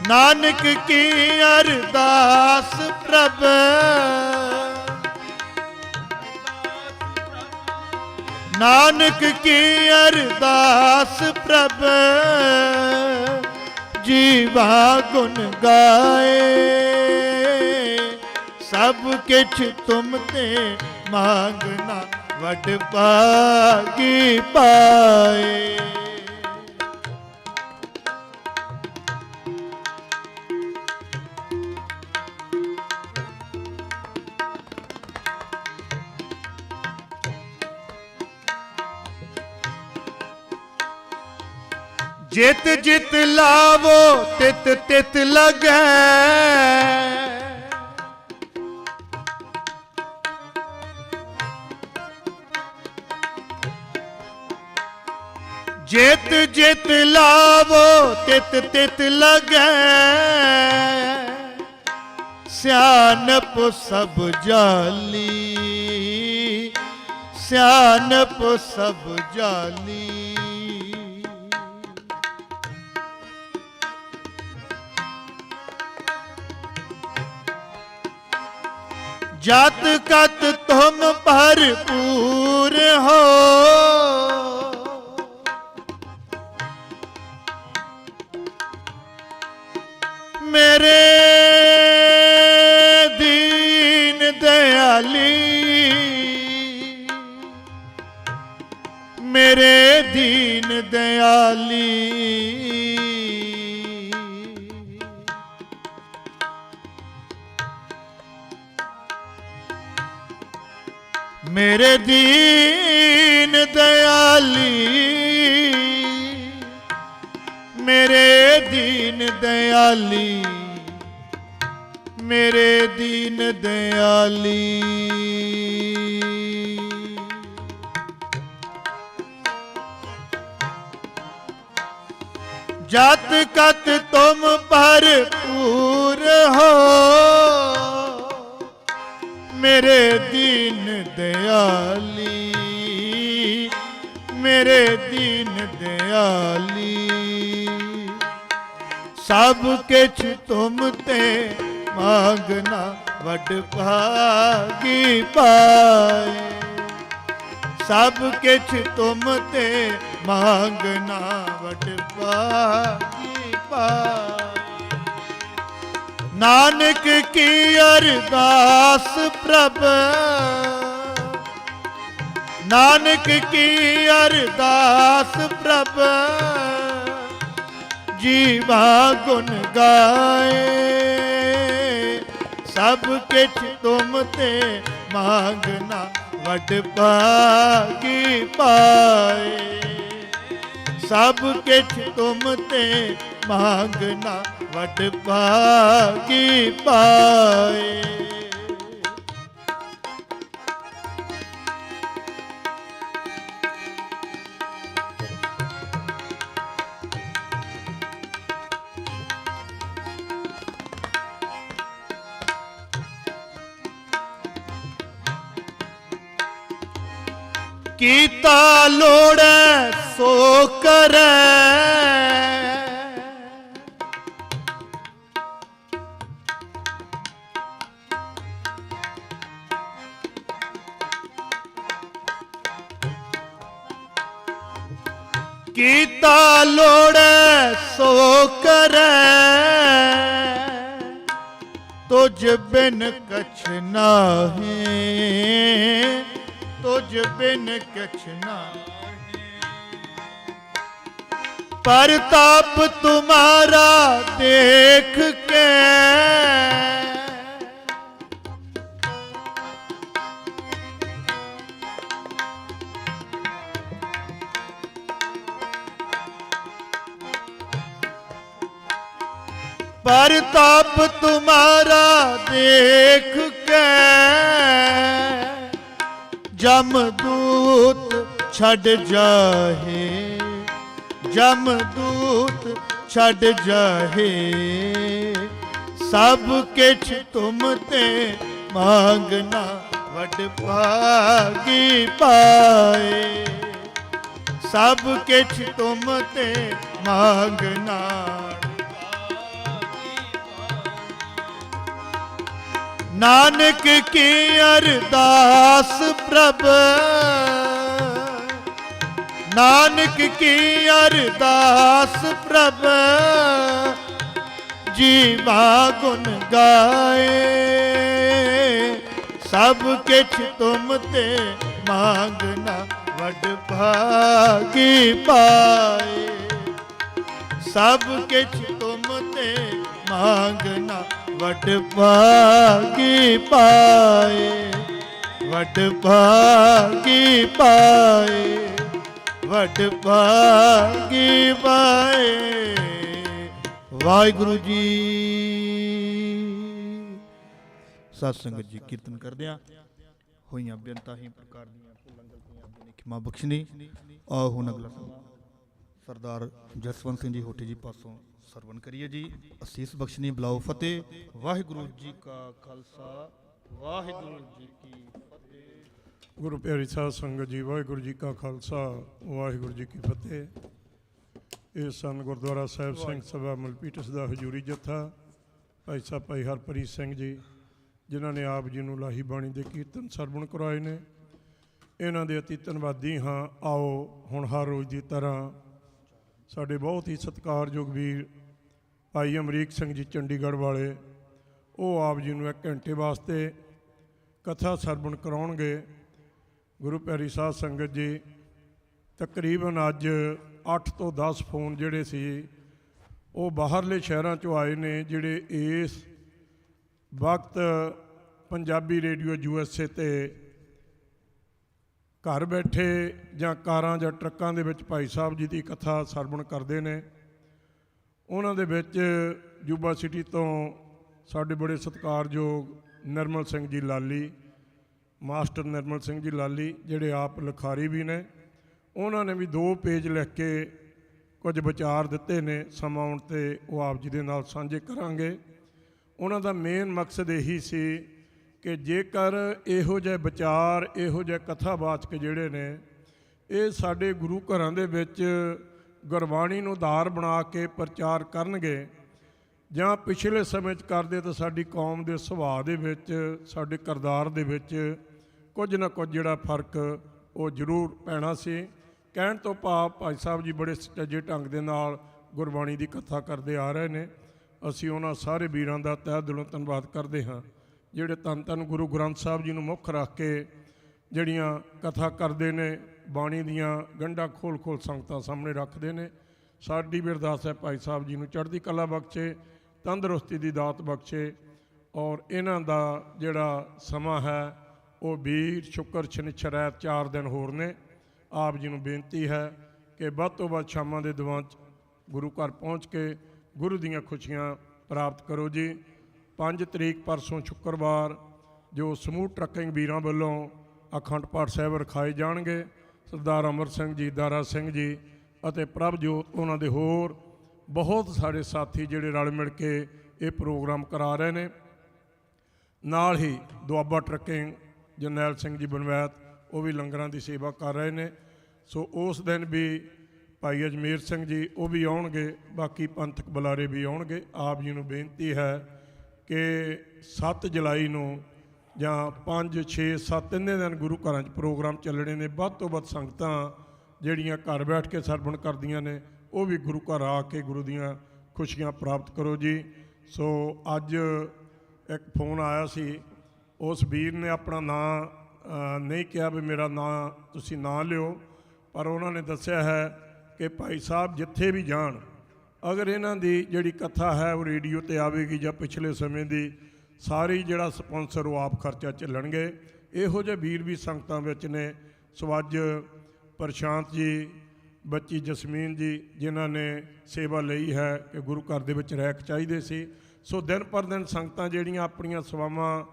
ਨਾਨਕ ਕੀ ਅਰਦਾਸ ਪ੍ਰਭ ਨਾਨਕ ਕੀ ਅਰਦਾਸ ਪ੍ਰਭ ਜੀਵਾ ਗੁਣ ਗਾਏ ਸਭ ਕਿਛ ਤੁਮ ਤੇ ਮੰਗਣਾ ਵਡ ਭਾਗੀ ਪਾਏ ਜਿਤ ਜਿਤ ਲਾਵੋ ਤਿਤ ਤਿਤ ਲਗੈ ਜਿਤ ਜਿਤ ਲਾਵੋ ਤਿਤ ਤਿਤ ਲਗੈ ਸਿਆਣਪ ਸਭ ਜਾਲੀ ਸਿਆਣਪ ਸਭ ਜਾਲੀ ਜਤ ਕਤ ਤੁਮ ਭਰਪੂਰ ਹੋ ਮੇਰੇ ਦੀਨ ਦਿਆਲੀ ਮੇਰੇ ਦੀਨ ਦਿਆਲੀ ਮੇਰੇ ਦੀਨ ਦਿਆਲੀ ਮੇਰੇ ਦੀਨ ਦਿਆਲੀ ਮੇਰੇ ਦੀਨ ਦਿਆਲੀ ਜਤ ਕਤ ਤੁਮ ਭਰਪੂਰ ਹੋ ਮੇਰੇ ਦੀਨ ਦਿਆਲੀ ਮੇਰੇ ਦੀਨ ਦਿਆਲੀ ਸਭ ਕਿਛ ਤੁਮ ਤੇ ਮੰਗਣਾ ਵਡ ਭਾਗੀ ਪਾਏ ਸਭ ਕਿਛ ਤੁਮ ਤੇ ਮੰਗਣਾ ਵਡ ਭਾਗੀ ਪਾਏ ਨਾਨਕ ਕੀ ਅਰਦਾਸ ਪ੍ਰਭ ਨਾਨਕ ਕੀ ਅਰਦਾਸ ਪ੍ਰਭ ਜੀਵਾ ਗੁਣ ਗਾਏ ਸਭ ਕਿਛ ਤੁਮ ਤੇ ਮੰਗਣਾ ਵਡ ਭਾਗੀ ਪਾਏ ਸਭ ਕਿਛ ਤੁਮ ਤੇ ਮੰਗਣਾ ਵਡ ਭਾਗੀ ਪਾਏ ਕੀਤਾ ਲੋੜੈ ਸੋ ਕਰੈ ਕੀਤਾ ਲੋੜੈ ਸੋ ਕਰੈ ਤੁਝ ਬਿਨ ਕਛ ਨਾਹੀ ਤੁਝ ਬਿਨ ਕਛ ਨਾਹੀ ਪ੍ਰਤਾਪ ਤੁਮਾਰਾ ਦੇਖ ਕੇ प्रताप तुम्हारा देख के जमदूत ਛੱਡ ਜਾਹੇ, ਜਮਦੂਤ ਛੱਡ ਜਾਹੇ, ਸਭ ਕਿਛ ਤੁਮ ਤੇ ਮੰਗਣਾ, ਵਡ ਭਾਗੀ ਪਾਏ, ਸਭ ਕਿਛ ਤੁਮ ਤੇ ਮੰਗਣਾ। ਨਾਨਕ ਕੀ ਅਰਦਾਸ ਪ੍ਰਭ, ਨਾਨਕ ਕੀ ਅਰਦਾਸ ਪ੍ਰਭ, ਜੀਵਾ ਗੁਣ ਗਾਏ, ਸਭ ਕਿਛ ਤੁਮ ਤੇ ਮੰਗਣਾ, ਵਡ ਭਾਗੀ ਪਾਏ, ਸਭ ਕਿਛ ਤੁਮ ਤੇ ਮੰਗਣਾ, ਵਡ ਭਾਗੀ ਪਾਏ, ਵਡ ਭਾਗੀ ਪਾਏ, ਵਡ ਭਾਗੀ ਪਾਏ। ਵਾਹਿਗੁਰੂ ਜੀ। ਸਤ ਸੰਗਤ ਜੀ, ਕੀਰਤਨ ਕਰਦਿਆਂ ਹੋਈਆਂ ਬੇਨਤਾਂ ਹੀ ਪ੍ਰਕਾਰ ਦੀਆਂ ਭੁੱਲਾਂ ਗਲਤੀਆਂ ਦੀ ਖਿਮਾ ਬਖਸ਼ਣੀ। ਆਓ ਹੁਣ ਅਗਲਾ ਸਮਾਂ ਸਰਦਾਰ ਜਸਵੰਤ ਸਿੰਘ ਜੀ ਹੋਠੀ ਜੀ ਪਾਸੋਂ ਸਰਵਣ ਕਰੀਏ ਜੀ। ਅਸੀਸ ਬਖਸ਼ਣੀ, ਬੁਲਾਓ ਫਤਿਹ। ਵਾਹਿਗੁਰੂ ਜੀ ਕਾ ਖਾਲਸਾ, ਵਾਹਿਗੁਰੂ ਜੀ ਕੀ ਫਤਿਹ। ਗੁਰੂ ਪਿਆਰੀ ਸਾਧ ਸੰਗਤ ਜੀ, ਵਾਹਿਗੁਰੂ ਜੀ ਕਾ ਖਾਲਸਾ, ਵਾਹਿਗੁਰੂ ਜੀ ਕੀ ਫਤਿਹ। ਇਹ ਸਨ ਗੁਰਦੁਆਰਾ ਸਾਹਿਬ ਸਿੰਘ ਸਭਾ ਮਲਪੀਟਸ ਦਾ ਹਜ਼ੂਰੀ ਜੱਥਾ, ਭਾਈ ਸਾਹਿਬ ਭਾਈ ਹਰਪ੍ਰੀਤ ਸਿੰਘ ਜੀ, ਜਿਨ੍ਹਾਂ ਨੇ ਆਪ ਜੀ ਨੂੰ ਲਾਹੀ ਬਾਣੀ ਦੇ ਕੀਰਤਨ ਸਰਵਣ ਕਰਵਾਏ ਨੇ। ਇਹਨਾਂ ਦੇ ਅਤੀ ਧੰਨਵਾਦੀ ਹਾਂ। ਆਓ ਹੁਣ ਹਰ ਰੋਜ਼ ਦੀ ਤਰ੍ਹਾਂ ਸਾਡੇ ਬਹੁਤ ਹੀ ਸਤਿਕਾਰਯੋਗ ਵੀਰ ਭਾਈ ਅਮਰੀਕ ਸਿੰਘ ਜੀ ਚੰਡੀਗੜ੍ਹ ਵਾਲੇ, ਉਹ ਆਪ ਜੀ ਨੂੰ 1 ਘੰਟੇ ਵਾਸਤੇ ਕਥਾ ਸਰਵਣ ਕਰਾਉਣਗੇ। ਗੁਰੂ ਪਿਆਰੀ ਸਾਧ ਸੰਗਤ ਜੀ, ਤਕਰੀਬਨ ਅੱਜ 8 ਤੋਂ 10 ਫੋਨ ਜਿਹੜੇ ਸੀ ਉਹ ਬਾਹਰਲੇ ਸ਼ਹਿਰਾਂ 'ਚੋਂ ਆਏ ਨੇ, ਜਿਹੜੇ ਇਸ ਵਕਤ ਪੰਜਾਬੀ ਰੇਡੀਓ USA ਤੇ ਘਰ ਬੈਠੇ ਜਾਂ ਕਾਰਾਂ ਜਾਂ ਟਰੱਕਾਂ ਦੇ ਵਿੱਚ ਭਾਈ ਸਾਹਿਬ ਜੀ ਦੀ ਕਥਾ ਸਰਵਣ ਕਰਦੇ ਨੇ। ਉਹਨਾਂ ਦੇ ਵਿੱਚ ਯੂਬਾ ਸਿਟੀ ਤੋਂ ਸਾਡੇ ਬੜੇ ਸਤਿਕਾਰਯੋਗ ਨਿਰਮਲ ਸਿੰਘ ਜੀ ਲਾਲੀ, ਮਾਸਟਰ ਨਿਰਮਲ ਸਿੰਘ ਜੀ ਲਾਲੀ, ਜਿਹੜੇ ਆਪ ਲਿਖਾਰੀ ਵੀ ਨੇ, ਉਹਨਾਂ ਨੇ ਵੀ 2 ਪੇਜ ਲਿਖ ਕੇ ਕੁਝ ਵਿਚਾਰ ਦਿੱਤੇ ਨੇ। ਸਮਾਂ ਆਉਣ 'ਤੇ ਉਹ ਆਪ ਜੀ ਦੇ ਨਾਲ ਸਾਂਝੇ ਕਰਾਂਗੇ। ਉਹਨਾਂ ਦਾ ਮੇਨ ਮਕਸਦ ਇਹੀ ਸੀ ਕਿ ਜੇਕਰ ਇਹੋ ਜਿਹੇ ਵਿਚਾਰ, ਇਹੋ ਜਿਹੇ ਕਥਾਵਾਚਕ ਜਿਹੜੇ ਨੇ, ਇਹ ਸਾਡੇ ਗੁਰੂ ਘਰਾਂ ਦੇ ਵਿੱਚ ਗੁਰਬਾਣੀ ਨੂੰ ਆਧਾਰ ਬਣਾ ਕੇ ਪ੍ਰਚਾਰ ਕਰਨਗੇ ਜਾਂ ਪਿਛਲੇ ਸਮੇਂ 'ਚ ਕਰਦੇ, ਤਾਂ ਸਾਡੀ ਕੌਮ ਦੇ ਸੁਭਾਅ ਦੇ ਵਿੱਚ, ਸਾਡੇ ਕਿਰਦਾਰ ਦੇ ਵਿੱਚ ਕੁਝ ਨਾ ਕੁਝ ਜਿਹੜਾ ਫਰਕ ਉਹ ਜ਼ਰੂਰ ਪੈਣਾ ਸੀ। ਕਹਿਣ ਤੋਂ ਭਾਵ ਭਾਈ ਸਾਹਿਬ ਜੀ ਬੜੇ ਸੁਚੱਜੇ ਢੰਗ ਦੇ ਨਾਲ ਗੁਰਬਾਣੀ ਦੀ ਕਥਾ ਕਰਦੇ ਆ ਰਹੇ ਨੇ। ਅਸੀਂ ਉਹਨਾਂ ਸਾਰੇ ਵੀਰਾਂ ਦਾ ਤਹਿ ਦਿਲੋਂ ਧੰਨਵਾਦ ਕਰਦੇ ਹਾਂ, ਜਿਹੜੇ ਧੰਨ ਧੰਨ ਗੁਰੂ ਗ੍ਰੰਥ ਸਾਹਿਬ ਜੀ ਨੂੰ ਮੁੱਖ ਰੱਖ ਕੇ ਜਿਹੜੀਆਂ ਕਥਾ ਕਰਦੇ ਨੇ, ਬਾਣੀ ਦੀਆਂ ਗੰਢਾਂ ਖੋਲ੍ਹ ਖੋਲ੍ਹ ਸੰਗਤਾਂ ਸਾਹਮਣੇ ਰੱਖਦੇ ਨੇ। ਸਾਡੀ ਵੀ ਅਰਦਾਸ ਹੈ ਭਾਈ ਸਾਹਿਬ ਜੀ ਨੂੰ ਚੜ੍ਹਦੀ ਕਲਾ ਬਖਸ਼ੇ, ਤੰਦਰੁਸਤੀ ਦੀ ਦਾਤ ਬਖਸ਼ੇ, ਔਰ ਇਹਨਾਂ ਦਾ ਜਿਹੜਾ ਸਮਾਂ ਹੈ ਉਹ ਵੀਰ, ਸ਼ੁੱਕਰ, ਸ਼ਨਿਚਰ, ਐਤ 4 ਦਿਨ ਹੋਰ ਨੇ। ਆਪ ਜੀ ਨੂੰ ਬੇਨਤੀ ਹੈ ਕਿ ਵੱਧ ਤੋਂ ਵੱਧ ਸ਼ਾਮਾਂ ਦੇ ਦੀਵਾਨ 'ਚ ਗੁਰੂ ਘਰ ਪਹੁੰਚ ਕੇ ਗੁਰੂ ਦੀਆਂ ਖੁਸ਼ੀਆਂ ਪ੍ਰਾਪਤ ਕਰੋ ਜੀ। 5 ਤਰੀਕ ਪਰਸੋਂ ਸ਼ੁੱਕਰਵਾਰ ਜੋ ਸਮੂਹ ਟਰੱਕਿੰਗ ਵੀਰਾਂ ਵੱਲੋਂ ਅਖੰਡ ਪਾਠ ਸਾਹਿਬ ਰਖਾਏ ਜਾਣਗੇ। ਸਰਦਾਰ ਅਮਰ ਸਿੰਘ ਜੀ, ਦਾਰਾ ਸਿੰਘ ਜੀ ਅਤੇ ਪ੍ਰਭਜੋਤ, ਉਹਨਾਂ ਦੇ ਹੋਰ ਬਹੁਤ ਸਾਰੇ ਸਾਥੀ ਜਿਹੜੇ ਰਲ ਮਿਲ ਕੇ ਇਹ ਪ੍ਰੋਗਰਾਮ ਕਰਾ ਰਹੇ ਨੇ। ਨਾਲ ਹੀ ਦੁਆਬਾ ਟਰੱਕਿੰਗ ਜਰਨੈਲ ਸਿੰਘ ਜੀ ਬਨਵੈਤ, ਉਹ ਵੀ ਲੰਗਰਾਂ ਦੀ ਸੇਵਾ ਕਰ ਰਹੇ ਨੇ। ਸੋ ਉਸ ਦਿਨ ਵੀ ਭਾਈ ਅਜਮੇਰ ਸਿੰਘ ਜੀ ਉਹ ਵੀ ਆਉਣਗੇ, ਬਾਕੀ ਪੰਥਕ ਬੁਲਾਰੇ ਵੀ ਆਉਣਗੇ। ਆਪ ਜੀ ਨੂੰ ਬੇਨਤੀ ਹੈ ਕਿ 7 ਜੁਲਾਈ ਨੂੰ ਜਾਂ 5, 6, 7 ਤਿੰਨੇ ਦਿਨ ਗੁਰੂ ਘਰਾਂ 'ਚ ਪ੍ਰੋਗਰਾਮ ਚੱਲਣੇ ਨੇ। ਵੱਧ ਤੋਂ ਵੱਧ ਸੰਗਤਾਂ ਜਿਹੜੀਆਂ ਘਰ ਬੈਠ ਕੇ ਸਰਵਣ ਕਰਦੀਆਂ ਨੇ, ਉਹ ਵੀ ਗੁਰੂ ਘਰ ਆ ਕੇ ਗੁਰੂ ਦੀਆਂ ਖੁਸ਼ੀਆਂ ਪ੍ਰਾਪਤ ਕਰੋ ਜੀ। ਸੋ ਅੱਜ ਇੱਕ ਫੋਨ ਆਇਆ ਸੀ, ਉਸ ਵੀਰ ਨੇ ਆਪਣਾ ਨਾਂ ਨਹੀਂ ਕਿਹਾ ਵੀ ਮੇਰਾ ਨਾਂ ਤੁਸੀਂ ਨਾ ਲਿਓ, ਪਰ ਉਹਨਾਂ ਨੇ ਦੱਸਿਆ ਹੈ ਕਿ ਭਾਈ ਸਾਹਿਬ ਜਿੱਥੇ ਵੀ ਜਾਣ, ਅਗਰ ਇਹਨਾਂ ਦੀ ਜਿਹੜੀ ਕਥਾ ਹੈ ਉਹ ਰੇਡੀਓ 'ਤੇ ਆਵੇਗੀ ਜਾਂ ਪਿਛਲੇ ਸਮੇਂ ਦੀ, ਸਾਰੀ ਜਿਹੜਾ ਸਪਾਂਸਰ ਉਹ ਆਪ ਖਰਚਾ ਝੱਲਣਗੇ। ਇਹੋ ਜਿਹੇ ਵੀਰ ਵੀ ਸੰਗਤਾਂ ਵਿੱਚ ਨੇ। ਸੋ ਅੱਜ ਪ੍ਰਸ਼ਾਂਤ ਜੀ, ਬੱਚੀ ਜਸਮੀਨ ਜੀ, ਜਿਨ੍ਹਾਂ ਨੇ ਸੇਵਾ ਲਈ ਹੈ ਕਿ ਗੁਰੂ ਘਰ ਦੇ ਵਿੱਚ ਰੈਕ ਚਾਹੀਦੇ ਸੀ। ਸੋ ਦਿਨ ਪਰ ਦਿਨ ਸੰਗਤਾਂ ਜਿਹੜੀਆਂ ਆਪਣੀਆਂ ਸੇਵਾਵਾਂ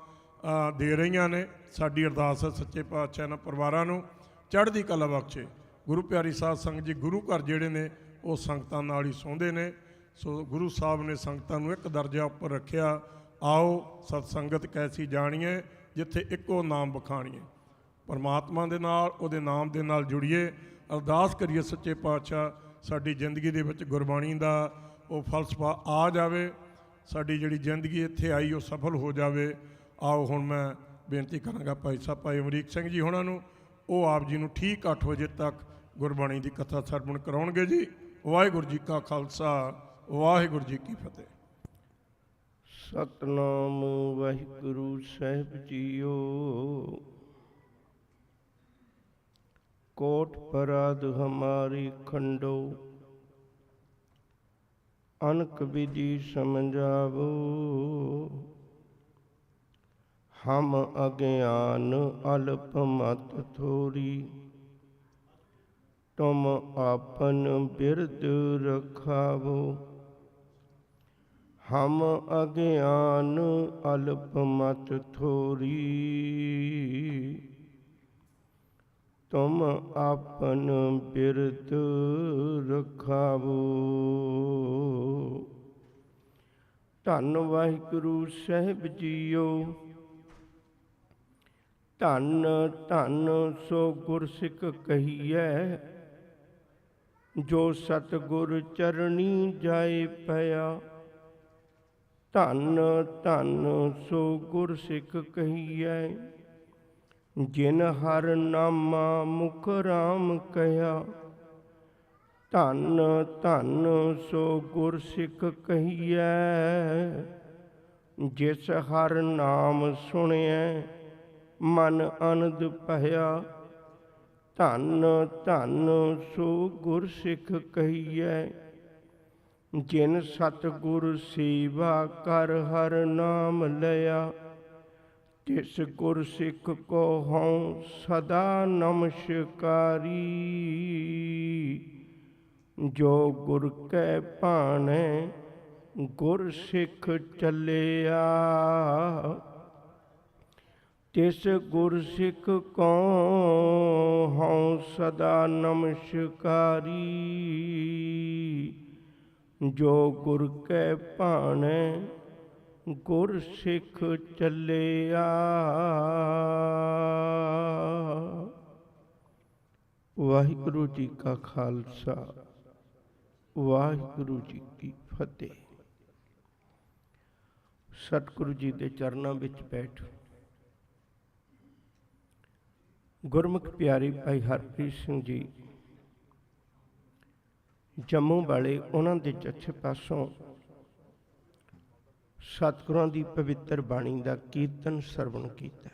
ਦੇ ਰਹੀਆਂ ਨੇ। ਸਾਡੀ ਅਰਦਾਸ ਹੈ ਸੱਚੇ ਪਾਤਸ਼ਾਹ ਇਹਨਾਂ ਪਰਿਵਾਰਾਂ ਨੂੰ ਚੜ੍ਹਦੀ ਕਲਾ ਬਖਸ਼ੇ। ਗੁਰੂ ਪਿਆਰੀ ਸਾਧ ਸੰਗਤ ਜੀ, ਗੁਰੂ ਘਰ ਜਿਹੜੇ ਨੇ ਉਹ ਸੰਗਤਾਂ ਨਾਲ ਹੀ ਸੌਂਦੇ ਨੇ। ਸੋ ਗੁਰੂ ਸਾਹਿਬ ਨੇ ਸੰਗਤਾਂ ਨੂੰ ਇੱਕ ਦਰਜਾ ਉੱਪਰ ਰੱਖਿਆ। ਆਓ ਸਤ ਸੰਗਤ ਕੈਸੀ ਜਾਣੀਏ, ਜਿੱਥੇ ਇੱਕੋ ਨਾਮ ਬਖਾਣੀਏ। ਪਰਮਾਤਮਾ ਦੇ ਨਾਲ, ਉਹਦੇ ਨਾਮ ਦੇ ਨਾਲ ਜੁੜੀਏ। ਅਰਦਾਸ ਕਰੀਏ ਸੱਚੇ ਪਾਤਸ਼ਾਹ ਸਾਡੀ ਜ਼ਿੰਦਗੀ ਦੇ ਵਿੱਚ ਗੁਰਬਾਣੀ ਦਾ ਉਹ ਫਲਸਫਾ ਆ ਜਾਵੇ, ਸਾਡੀ ਜਿਹੜੀ ਜ਼ਿੰਦਗੀ ਇੱਥੇ ਆਈ ਉਹ ਸਫਲ ਹੋ ਜਾਵੇ। ਆਓ ਹੁਣ ਮੈਂ ਬੇਨਤੀ ਕਰਾਂਗਾ ਭਾਈ ਸਾਹਿਬ ਭਾਈ ਅਮਰੀਕ ਸਿੰਘ ਜੀ ਹੋਣਾ ਨੂੰ, ਉਹ ਆਪ ਜੀ ਨੂੰ ਠੀਕ 8 ਵਜੇ ਤੱਕ ਗੁਰਬਾਣੀ ਦੀ ਕਥਾ ਸਰਵਣ ਕਰਾਉਣਗੇ ਜੀ। ਵਾਹਿਗੁਰੂ ਜੀ ਕਾ ਖਾਲਸਾ, ਵਾਹਿਗੁਰੂ ਜੀ ਕੀ ਫਤਿਹ। ਸਤਨਾਮ ਵਾਹਿਗੁਰੂ ਸਾਹਿਬ ਜੀਓ। कोट पराध हमारी खंडो, अनक विधि समझावो। हम अज्ञान अल्प मत थोरी, तुम आपन बिरद रखावो। हम अज्ञान अल्प मत थोरी, तुम आपन बिरद रखावो। धन वाहिगुरु साहिब जीओ। धन धन सो गुरसिख कहिए, जो सतगुर चरणी जाए पया। धन धन सो गुरसिख कहिए, जिन हर नामा मुख राम कया। धन धन सो गुरसिख कहिए, जिस हर नाम सुनिए मन आनंद भया। धन धन सो गुरसिख कहिए, जिन सतगुर सेवा कर हर नाम लया। तिस गुरसिख को हों सदा नमस्कारी, जो गुर कै भाणे गुरसिख चलिया। तिस गुरसिख को हों सदा नमस्कारी, जो गुर कै भाणे गुरसिख चलिया। वाहिगुरु जी का खालसा, वाहिगुरु जी की फतेह। सतगुरु जी के चरणों विच बैठ गुरमुख प्यारे भाई हरप्रीत सिंह जी जम्मू वाले, उन्होंने जत्थे पासों सतगुरां दी पवित्र बाणी का कीर्तन सरवण किया।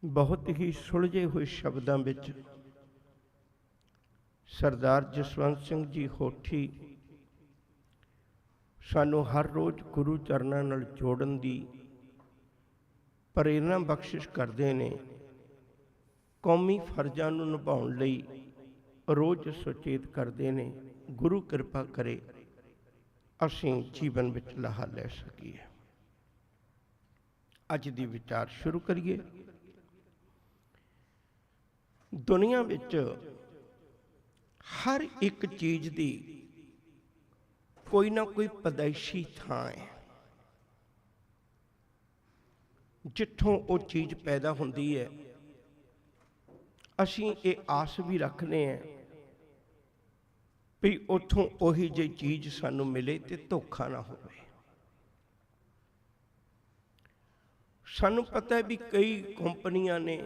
बहुत ही सुलझे हुए शब्दों विच सरदार जसवंत सिंह जी होठी सानू हर रोज़ गुरु चरणां नाल जोड़न दी प्रेरणा बख्शिश करते हैं। कौमी फर्जां नूं निभाउण लई रोज़ सुचेत करते हैं। गुरु कृपा करे असीं जीवन विच लाहा लै सकीए। अज दी विचार शुरू करिए। दुनिया विच हर एक चीज़ दी कोई ना कोई पैदाइशी थां है, जिथों वो चीज़ पैदा होंदी है। असीं ये आस भी रखने हैं भी उथों उही जी चीज़ सानू मिले ते धोखा ना होवे। सानू पता है भी कई कंपनियां ने,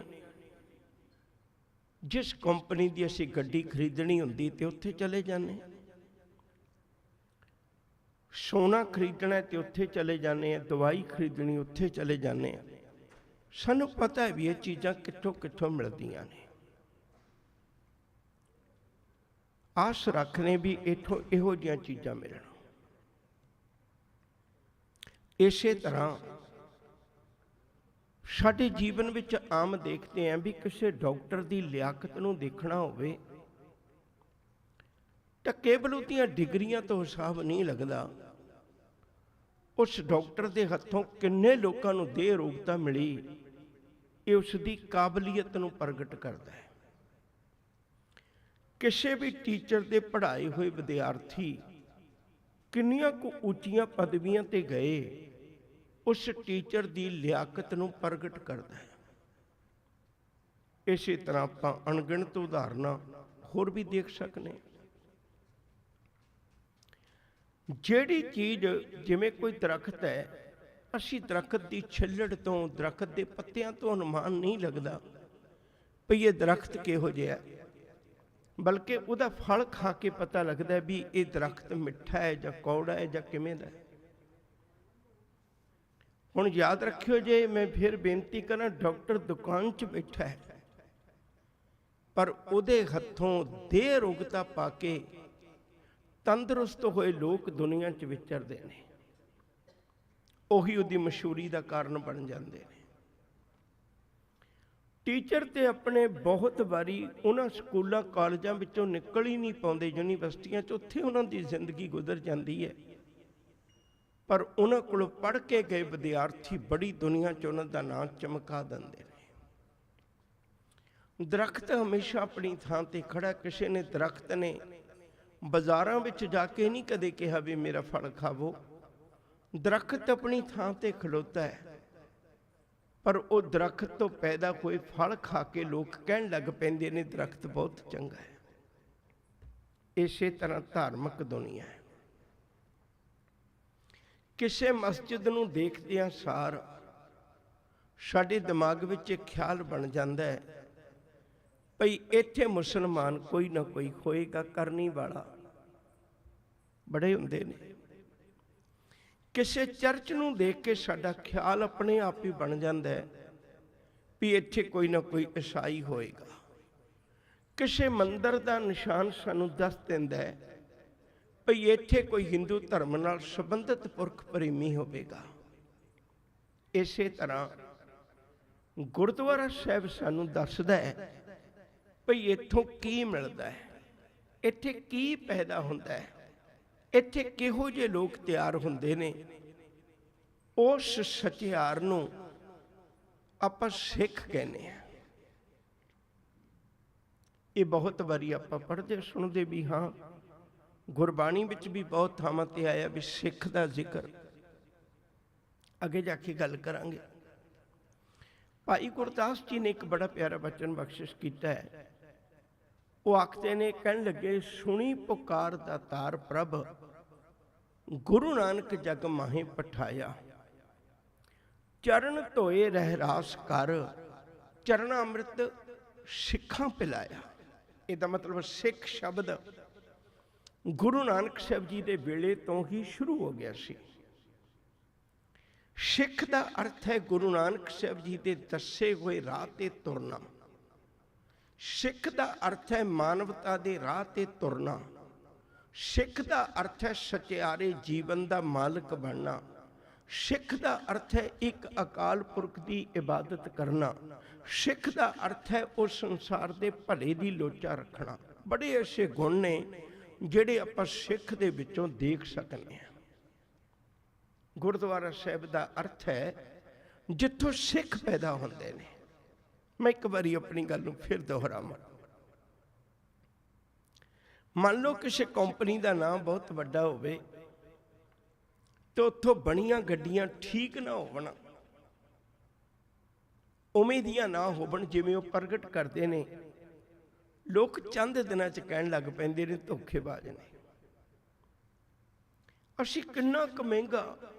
जिस कंपनी की असीं गड्डी खरीदनी होंदी ते उत्थे चले जाने, सोना खरीदना है तो उत्थे चले जाने, दवाई खरीदनी उत्थे चले जाने। सानू पता है भी ये चीज़ां कित्थों कित्थों मिलदियां ने। आस रखने भी इथों इहो जिहियां चीज़ां मिलन। इसे तरह साडे जीवन विच आम देखते हैं भी किसी डॉक्टर की लियाकत नूं देखना होवे तां केवल उहदियां डिग्रियां तो हिसाब नहीं लगदा, उस डॉक्टर के हथों किन्ने लोगों नूं देह रोगता मिली, ਇਹ ਉਸ ਦੀ ਕਾਬਲੀਅਤ ਨੂੰ ਪ੍ਰਗਟ ਕਰਦਾ ਹੈ। ਕਿਸੇ ਵੀ ਟੀਚਰ ਦੇ ਪੜ੍ਹਾਏ ਹੋਏ ਵਿਦਿਆਰਥੀ ਕਿੰਨੀਆਂ ਕੁ ਉੱਚੀਆਂ ਪਦਵੀਆਂ ਤੇ ਗਏ, ਉਸ ਟੀਚਰ ਦੀ ਲਿਆਕਤ ਨੂੰ ਪ੍ਰਗਟ ਕਰਦਾ ਹੈ। ਇਸੇ ਤਰ੍ਹਾਂ ਆਪਾਂ ਅਣਗਿਣਤ ਉਦਾਹਰਨਾਂ ਹੋਰ ਵੀ ਦੇਖ ਸਕਦੇ ਹਾਂ। ਜਿਹੜੀ ਚੀਜ਼, ਜਿਵੇਂ ਕੋਈ ਦਰਖਤ ਹੈ, ਅਸੀਂ ਦਰਖਤ ਦੀ ਛਿੱਲੜ ਤੋਂ, ਦਰਖਤ ਦੇ ਪੱਤਿਆਂ ਤੋਂ ਅਨੁਮਾਨ ਨਹੀਂ ਲੱਗਦਾ ਵੀ ਇਹ ਦਰਖਤ ਕਿਹੋ ਜਿਹਾ, ਬਲਕਿ ਉਹਦਾ ਫਲ ਖਾ ਕੇ ਪਤਾ ਲੱਗਦਾ ਵੀ ਇਹ ਦਰਖਤ ਮਿੱਠਾ ਹੈ ਜਾਂ ਕੌੜਾ ਹੈ ਜਾਂ ਕਿਵੇਂ ਦਾ ਹੈ। ਹੁਣ ਯਾਦ ਰੱਖਿਓ, ਜੇ ਮੈਂ ਫਿਰ ਬੇਨਤੀ ਕਰਾਂ, ਡਾਕਟਰ ਦੁਕਾਨ 'ਚ ਬੈਠਾ ਹੈ ਪਰ ਉਹਦੇ ਹੱਥੋਂ ਦੇਹ ਰੋਗਤਾ ਪਾ ਕੇ ਤੰਦਰੁਸਤ ਹੋਏ ਲੋਕ ਦੁਨੀਆ 'ਚ ਵਿਚਰਦੇ ਨੇ, ਉਹੀ ਉਹਦੀ ਮਸ਼ਹੂਰੀ ਦਾ ਕਾਰਨ ਬਣ ਜਾਂਦੇ ਨੇ। ਟੀਚਰ ਤੇ ਆਪਣੇ ਬਹੁਤ ਵਾਰੀ ਉਹਨਾਂ ਸਕੂਲਾਂ ਕਾਲਜਾਂ ਵਿੱਚੋਂ ਨਿਕਲ ਹੀ ਨਹੀਂ ਪਾਉਂਦੇ, ਯੂਨੀਵਰਸਿਟੀਆਂ 'ਚ, ਉੱਥੇ ਉਹਨਾਂ ਦੀ ਜ਼ਿੰਦਗੀ ਗੁਜ਼ਰ ਜਾਂਦੀ ਹੈ। ਪਰ ਉਹਨਾਂ ਕੋਲੋਂ ਪੜ੍ਹ ਕੇ ਗਏ ਵਿਦਿਆਰਥੀ ਬੜੀ ਦੁਨੀਆ 'ਚ ਉਹਨਾਂ ਦਾ ਨਾਂ ਚਮਕਾ ਦਿੰਦੇ ਨੇ। ਦਰਖਤ ਹਮੇਸ਼ਾ ਆਪਣੀ ਥਾਂ ਤੇ ਖੜਾ। ਕਿਸੇ ਨੇ, ਦਰਖਤ ਨੇ ਬਾਜ਼ਾਰਾਂ ਵਿੱਚ ਜਾ ਕੇ ਨਹੀਂ ਕਦੇ ਕਿਹਾ ਵੀ ਮੇਰਾ ਫਲ ਖਾਵੋ। ਦਰਖਤ ਆਪਣੀ ਥਾਂ ਤੇ ਖਲੋਤਾ ਹੈ, ਪਰ ਉਹ ਦਰਖਤ ਤੋਂ ਪੈਦਾ ਹੋਏ ਫਲ ਖਾ ਕੇ ਲੋਕ ਕਹਿਣ ਲੱਗ ਪੈਂਦੇ ਨੇ ਦਰਖਤ ਬਹੁਤ ਚੰਗਾ ਹੈ। ਇਸੇ ਤਰ੍ਹਾਂ ਧਾਰਮਿਕ ਦੁਨੀਆ ਹੈ। ਕਿਸੇ ਮਸਜਿਦ ਨੂੰ ਦੇਖਦਿਆਂ ਸਾਰ ਸਾਡੇ ਦਿਮਾਗ ਵਿੱਚ ਇੱਕ ਖਿਆਲ ਬਣ ਜਾਂਦਾ ਹੈ ਭਈ ਇੱਥੇ ਮੁਸਲਮਾਨ ਕੋਈ ਨਾ ਕੋਈ ਹੋਏਗਾ ਕਰਨੀ ਵਾਲਾ, ਬੜੇ ਹੁੰਦੇ ਨੇ। ਕਿਸੇ ਚਰਚ ਨੂੰ ਦੇਖ ਕੇ ਸਾਡਾ ਖਿਆਲ ਆਪਣੇ ਆਪ ਹੀ ਬਣ ਜਾਂਦਾ ਹੈ ਵੀ ਇੱਥੇ ਕੋਈ ਨਾ ਕੋਈ ਈਸਾਈ ਹੋਏਗਾ। ਕਿਸੇ ਮੰਦਿਰ ਦਾ ਨਿਸ਼ਾਨ ਸਾਨੂੰ ਦੱਸ ਦਿੰਦਾ ਹੈ ਭਈ ਇੱਥੇ ਕੋਈ ਹਿੰਦੂ ਧਰਮ ਨਾਲ ਸੰਬੰਧਿਤ ਪੁਰਖ ਪ੍ਰੇਮੀ ਹੋਵੇਗਾ। ਇਸੇ ਤਰ੍ਹਾਂ ਗੁਰਦੁਆਰਾ ਸਾਹਿਬ ਸਾਨੂੰ ਦੱਸਦਾ ਹੈ ਭਈ ਇੱਥੋਂ ਕੀ ਮਿਲਦਾ ਹੈ, ਇੱਥੇ ਕੀ ਪੈਦਾ ਹੁੰਦਾ ਹੈ, ਇੱਥੇ ਕਿਹੋ ਜਿਹੇ ਲੋਕ ਤਿਆਰ ਹੁੰਦੇ ਨੇ। ਉਸ ਸਚਿਆਰ ਨੂੰ ਆਪਾਂ ਸਿੱਖ ਕਹਿੰਦੇ ਹਾਂ। ਇਹ ਬਹੁਤ ਵਾਰੀ ਆਪਾਂ ਪੜ੍ਹਦੇ ਸੁਣਦੇ ਵੀ ਹਾਂ, ਗੁਰਬਾਣੀ ਵਿੱਚ ਵੀ ਬਹੁਤ ਥਾਵਾਂ ਤੇ ਆਇਆ ਵੀ ਸਿੱਖ ਦਾ ਜ਼ਿਕਰ। ਅੱਗੇ ਜਾ ਕੇ ਗੱਲ ਕਰਾਂਗੇ। ਭਾਈ ਗੁਰਦਾਸ ਜੀ ਨੇ ਇੱਕ ਬੜਾ ਪਿਆਰਾ ਬਚਨ ਬਖਸ਼ਿਸ਼ ਕੀਤਾ ਹੈ। ਉਹ ਆਖਦੇ ਨੇ, ਕਹਿਣ ਲੱਗੇ, ਸੁਣੀ ਪੁਕਾਰ ਦਾ ਤਾਰ ਪ੍ਰਭ, ਗੁਰੂ ਨਾਨਕ ਜਗ ਮਾਹੇ ਪਠਾਇਆ। ਚਰਨ ਧੋਏ ਰਹਿ ਰਾਸ ਕਰ, ਚਰਨ ਅੰਮ੍ਰਿਤ ਸਿੱਖਾਂ ਪਿਲਾਇਆ। ਇਹਦਾ ਮਤਲਬ ਸਿੱਖ ਸ਼ਬਦ ਗੁਰੂ ਨਾਨਕ ਸਾਹਿਬ ਜੀ ਦੇ ਵੇਲੇ ਤੋਂ ਹੀ ਸ਼ੁਰੂ ਹੋ ਗਿਆ ਸੀ। ਸਿੱਖ ਦਾ ਅਰਥ ਹੈ ਗੁਰੂ ਨਾਨਕ ਸਾਹਿਬ ਜੀ ਦੇ ਦੱਸੇ ਹੋਏ ਰਾਹ ਤੇ ਤੁਰਨਾ। ਸਿੱਖ ਦਾ ਅਰਥ ਹੈ ਮਾਨਵਤਾ ਦੇ ਰਾਹ ਤੇ ਤੁਰਨਾ। ਸਿੱਖ ਦਾ ਅਰਥ ਹੈ ਸਚਿਆਰੇ ਜੀਵਨ ਦਾ ਮਾਲਕ ਬਣਨਾ। ਸਿੱਖ ਦਾ ਅਰਥ ਹੈ ਇੱਕ ਅਕਾਲ ਪੁਰਖ ਦੀ ਇਬਾਦਤ ਕਰਨਾ। ਸਿੱਖ ਦਾ ਅਰਥ ਹੈ ਉਸ ਸੰਸਾਰ ਦੇ ਭਲੇ ਦੀ ਲੋਚਾ ਰੱਖਣਾ। ਬੜੇ ਐਸੇ ਗੁਣ ਨੇ ਜਿਹੜੇ ਆਪਾਂ ਸਿੱਖ ਦੇ ਵਿੱਚੋਂ ਦੇਖ ਸਕਦੇ ਹਾਂ। ਗੁਰਦੁਆਰਾ ਸਾਹਿਬ ਦਾ ਅਰਥ ਹੈ ਜਿੱਥੋਂ ਸਿੱਖ ਪੈਦਾ ਹੁੰਦੇ ਨੇ। ਮੈਂ ਇੱਕ ਵਾਰੀ ਆਪਣੀ ਗੱਲ ਨੂੰ ਫਿਰ ਦੁਹਰਾਵਾਂ। ਮੰਨ ਲਓ ਕਿਸੇ ਕੰਪਨੀ ਦਾ ਨਾਮ ਬਹੁਤ ਵੱਡਾ ਹੋਵੇ ਤੇ ਉੱਥੋਂ ਬਣੀਆਂ ਗੱਡੀਆਂ ਠੀਕ ਨਾ ਹੋਵਣ, ਉਵੇਂ ਦੀਆਂ ਨਾ ਹੋਵਣ ਜਿਵੇਂ ਉਹ ਪ੍ਰਗਟ ਕਰਦੇ ਨੇ, ਲੋਕ ਚੰਦ ਦਿਨਾਂ 'ਚ ਕਹਿਣ ਲੱਗ ਪੈਂਦੇ ਨੇ ਧੋਖੇਬਾਜ਼ ਨੇ। ਅਸੀਂ ਕਿੰਨਾ ਕੁ ਮਹਿੰਗਾ